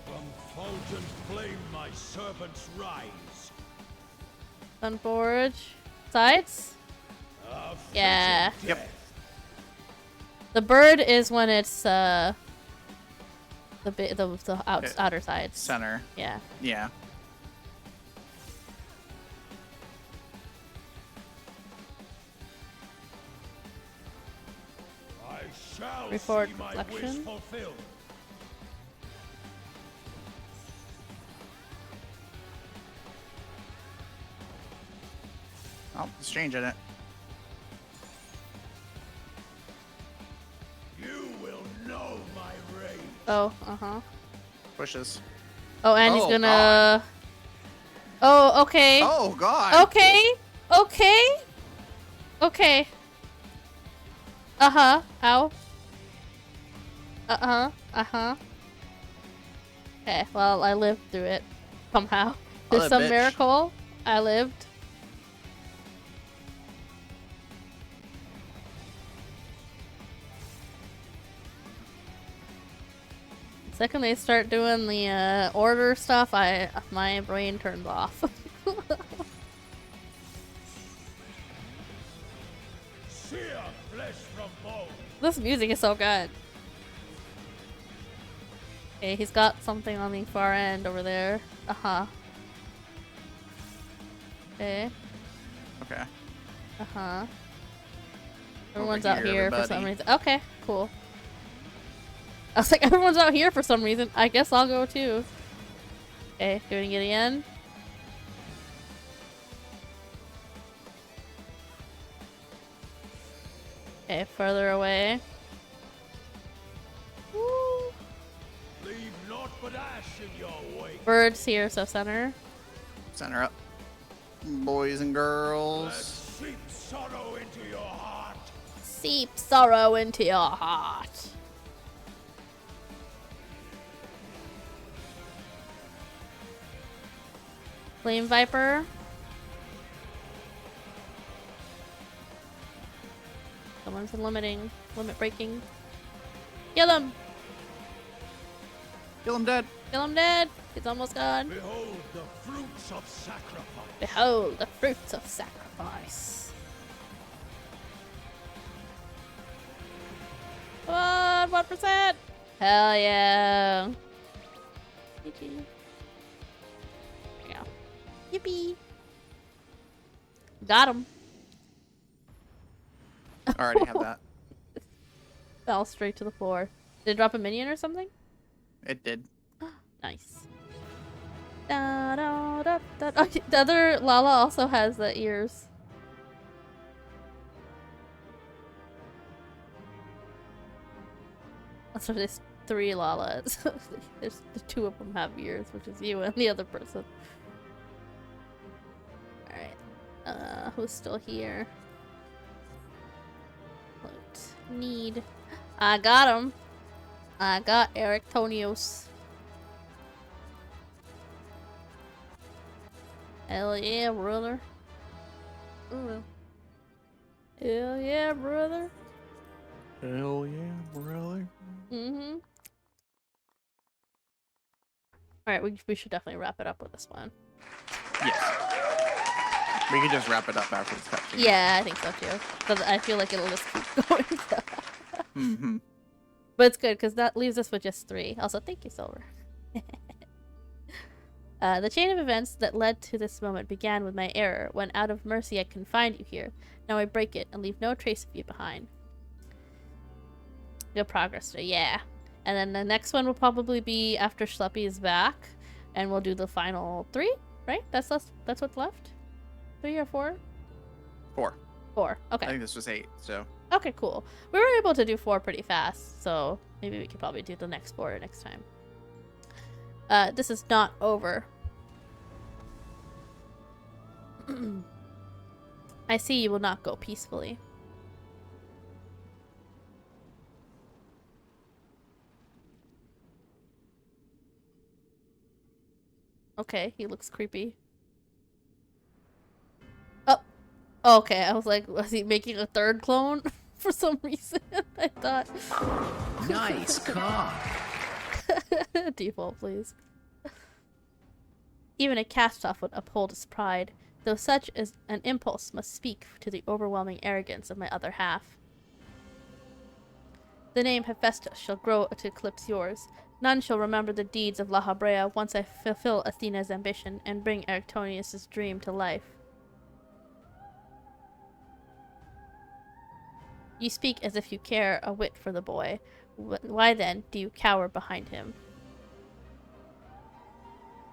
From fulgent flame my servants rise. Sunforge. Sides? A Yeah. fatal Yep. death. The bird is when it's, the outer sides. Center. Yeah. Yeah. I shall Reforward see my reflection. wish fulfilled. Oh, it's changing it. You will know my rage. Oh, uh-huh. Pushes. Oh, and he's Oh, gonna... Oh, okay. Oh God. Okay. Okay. Okay. Uh-huh. Ow. Uh-huh. Uh-huh. Okay, well, I lived through it. Somehow. There's Other some bitch. miracle. I lived. The second they start doing the order stuff, my brain turns off. Sear flesh from bone. This music is so good. Okay, he's got something on the far end over there. Uh-huh. Okay. Okay. Uh-huh. Over Everyone's out here for some everybody. reason. Okay, cool. I was like, everyone's out here for some reason. I guess I'll go too. Okay, doing it again. Okay, further away. Woo. Leave naught but ash in your wake. Birds here, so center. Center up. Boys and Let girls. seep sorrow into your heart. Seep sorrow into your heart. Flame Viper. Someone's limit breaking. Kill him! Kill him dead. Kill him dead! He's almost gone. Behold the fruits of sacrifice. Behold the fruits of sacrifice. Come on, 1%! Hell yeah! GG. There you go. Yippee! Got him. I already have that. Fell straight to the floor. Did it drop a minion or something? It did. Nice. Da, da, da, da. Oh, the other Lala also has the ears. So there's 3 Lalas. There's the 2 of them have ears, which is you and the other person. Alright. Who's still here? Loot. Need. I got him. I got Eric Tonios. Hell yeah, brother. Ooh. Hell yeah, brother. Hell yeah, brother. Mm-hmm. Alright, we should definitely wrap it up with this one. Yes. We can just wrap it up after this cutscene. Yeah, I think so too. Because I feel like it'll just keep going. Mm-hmm. But it's good, because that leaves us with just 3. Also, thank you, Silver. The chain of events that led to this moment began with my error, when out of mercy I confined you here. Now I break it and leave no trace of you behind. Good progress today, yeah. And then the next one will probably be after Schleppy is back, and we'll do the final 3, right? That's what's left? 3 or 4? 4. 4, I okay. think this was 8, so. Okay, cool. We were able to do 4 pretty fast, so maybe we could probably do the next 4 next time. This is not over. I see you will not go peacefully. Okay, he looks creepy. Oh, okay. I was like, was he making a 3rd clone for some reason? I thought. Nice cock. Default, please. Even a cast-off would uphold his pride, though such as an impulse must speak to the overwhelming arrogance of my other half. The name Hephaestus shall grow to eclipse yours. None shall remember the deeds of La Habrea once I fulfill Athena's ambition and bring Arictonius' dream to life. You speak as if you care a whit for the boy. Why then do you cower behind him?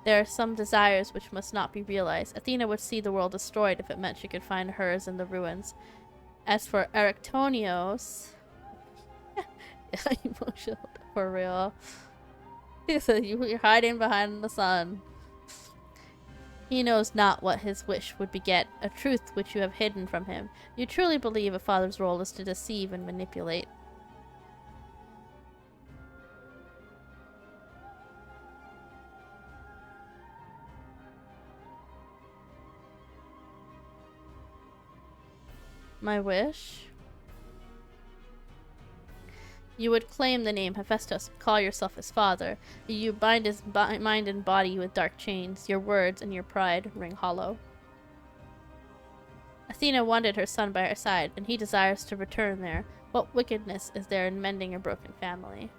There are some desires which must not be realized. Athena would see the world destroyed if it meant she could find hers in the ruins. As for Arictonios... emotional for real. He said you're hiding behind the sun. He knows not what his wish would beget, a truth which you have hidden from him. You truly believe a father's role is to deceive and manipulate. My wish? You would claim the name Hephaestus, call yourself his father. You bind his mind and body with dark chains. Your words and your pride ring hollow. Athena wanted her son by her side, and he desires to return there. What wickedness is there in mending a broken family?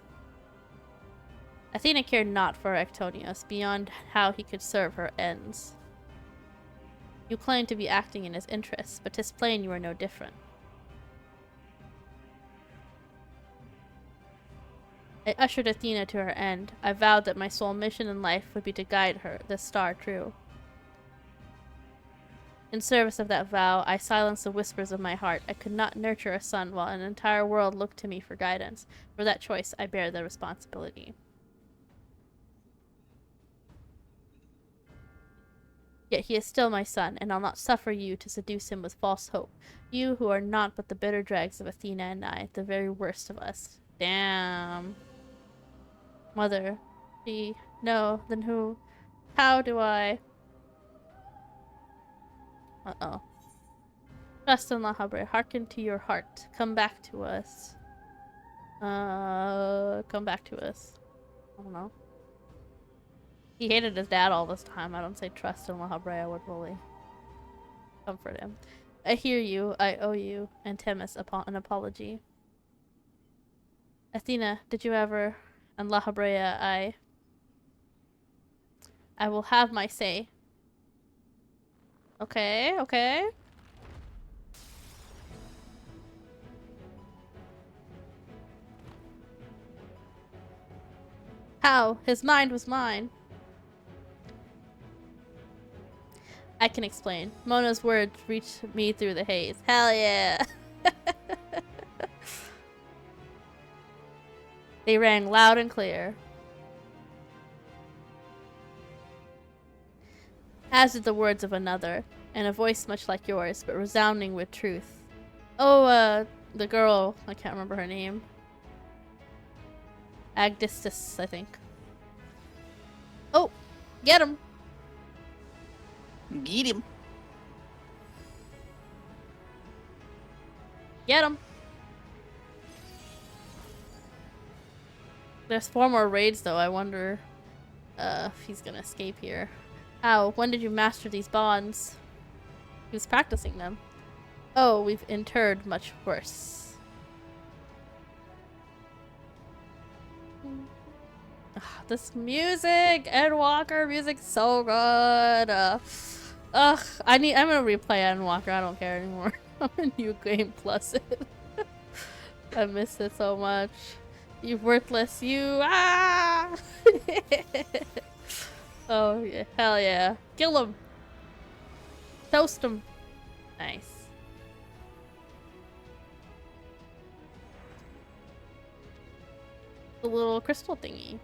Athena cared not for Actonios, beyond how he could serve her ends. You claim to be acting in his interests, but 'tis plain you are no different. I ushered Athena to her end. I vowed that my sole mission in life would be to guide her, this star true. In service of that vow, I silenced the whispers of my heart. I could not nurture a son while an entire world looked to me for guidance. For that choice, I bear the responsibility. Yet he is still my son, and I'll not suffer you to seduce him with false hope. You who are not but the bitter dregs of Athena and I, the very worst of us. Damn. Mother. She. No, then who? How do I? Uh-oh. Trust in La Habre. Hearken to your heart. Come back to us. Come back to us. I don't know. He hated his dad all this time. I don't say trust in La Habre. I would really comfort him. I hear you. I owe you. And Themis upon an apology. Athena, did you ever? And La Habrea, I will have my say. Okay, okay. How? His mind was mine. I can explain. Mona's words reached me through the haze. Hell yeah! They rang loud and clear. As did the words of another, and a voice much like yours, but resounding with truth. Oh, the girl, I can't remember her name. Agdistis, I think. Oh, get him! Get him. Get him! There's 4 more raids though, I wonder if he's gonna escape here. How? When did you master these bonds? He was practicing them. Oh, we've interred much worse. This music! Endwalker music's so good! I'm gonna replay Endwalker, I don't care anymore. I'm a new game plus it. I miss it so much. You worthless, you! Ah! Oh, yeah. Hell yeah. Kill him! Toast him! Nice. The little crystal thingy.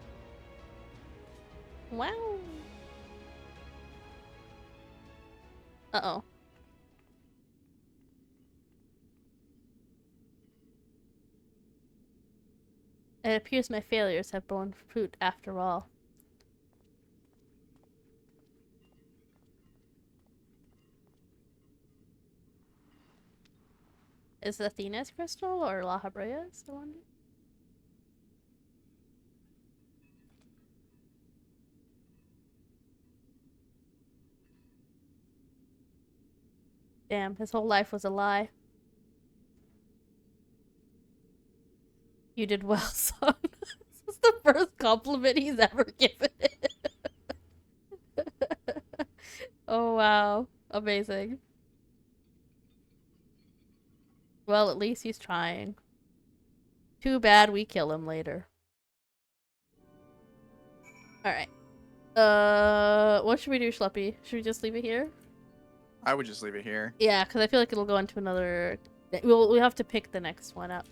Wow. Uh-oh. It appears my failures have borne fruit after all. Is Athena's crystal or La Habrea's the one? Damn, his whole life was a lie. You did well, son. This is the first compliment he's ever given it. Oh, wow. Amazing. Well, at least he's trying. Too bad we kill him later. Alright. What should we do, Schleppy? Should we just leave it here? I would just leave it here. Yeah, because I feel like it'll go into another... We'll have to pick the next one up.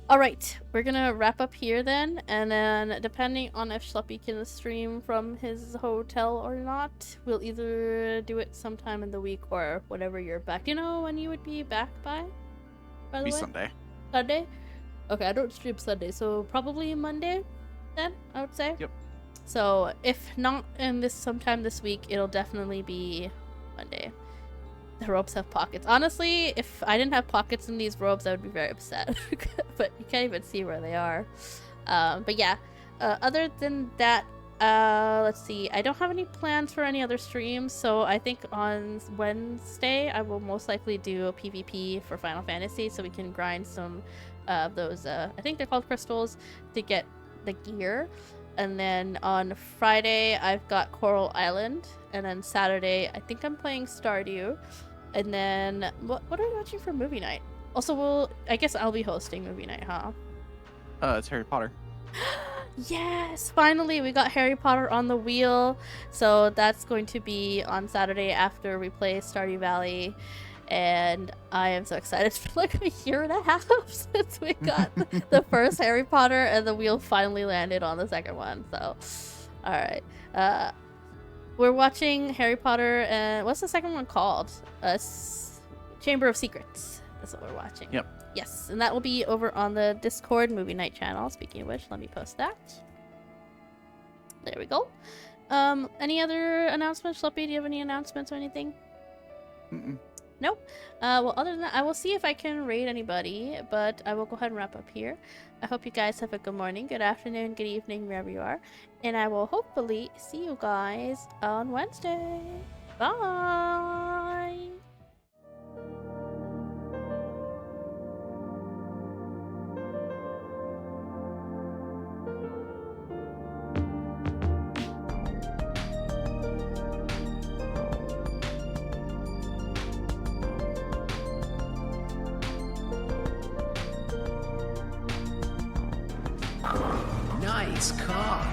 All right, we're gonna wrap up here then, and then depending on if Schleppy can stream from his hotel or not, we'll either do it sometime in the week or whenever you're back. Do you know when you would be back by the Be way? Sunday. Sunday? Okay, I don't stream Sunday, so probably Monday then, I would say. Yep. So if not in this sometime this week, it'll definitely be Monday. The robes have pockets. Honestly, if I didn't have pockets in these robes, I would be very upset. But you can't even see where they are. But yeah, other than that, let's see. I don't have any plans for any other streams, so I think on Wednesday I will most likely do a PvP for Final Fantasy, so we can grind some of those. I think they're called crystals to get the gear. And then on Friday I've got Coral Island, and then Saturday I think I'm playing Stardew. And then what are we watching for movie night? Also, I guess I'll be hosting movie night, huh? It's Harry Potter. Yes, finally we got Harry Potter on the wheel. So that's going to be on Saturday after we play Stardew Valley. And I am so excited. It's been like a year and a half since we got the first Harry Potter, and the wheel finally landed on the second one. So, all right. We're watching Harry Potter, and what's the second one called? Chamber of Secrets. That's what we're watching. Yep. Yes, and that will be over on the Discord Movie Night channel. Speaking of which, let me post that. There we go. Any other announcements? Schleppy, do you have any announcements or anything? Mm-mm. Nope. Well, other than that, I will see if I can raid anybody, but I will go ahead and wrap up here. I hope you guys have a good morning, good afternoon, good evening, wherever you are. And I will hopefully see you guys on Wednesday. Bye! Nice cock.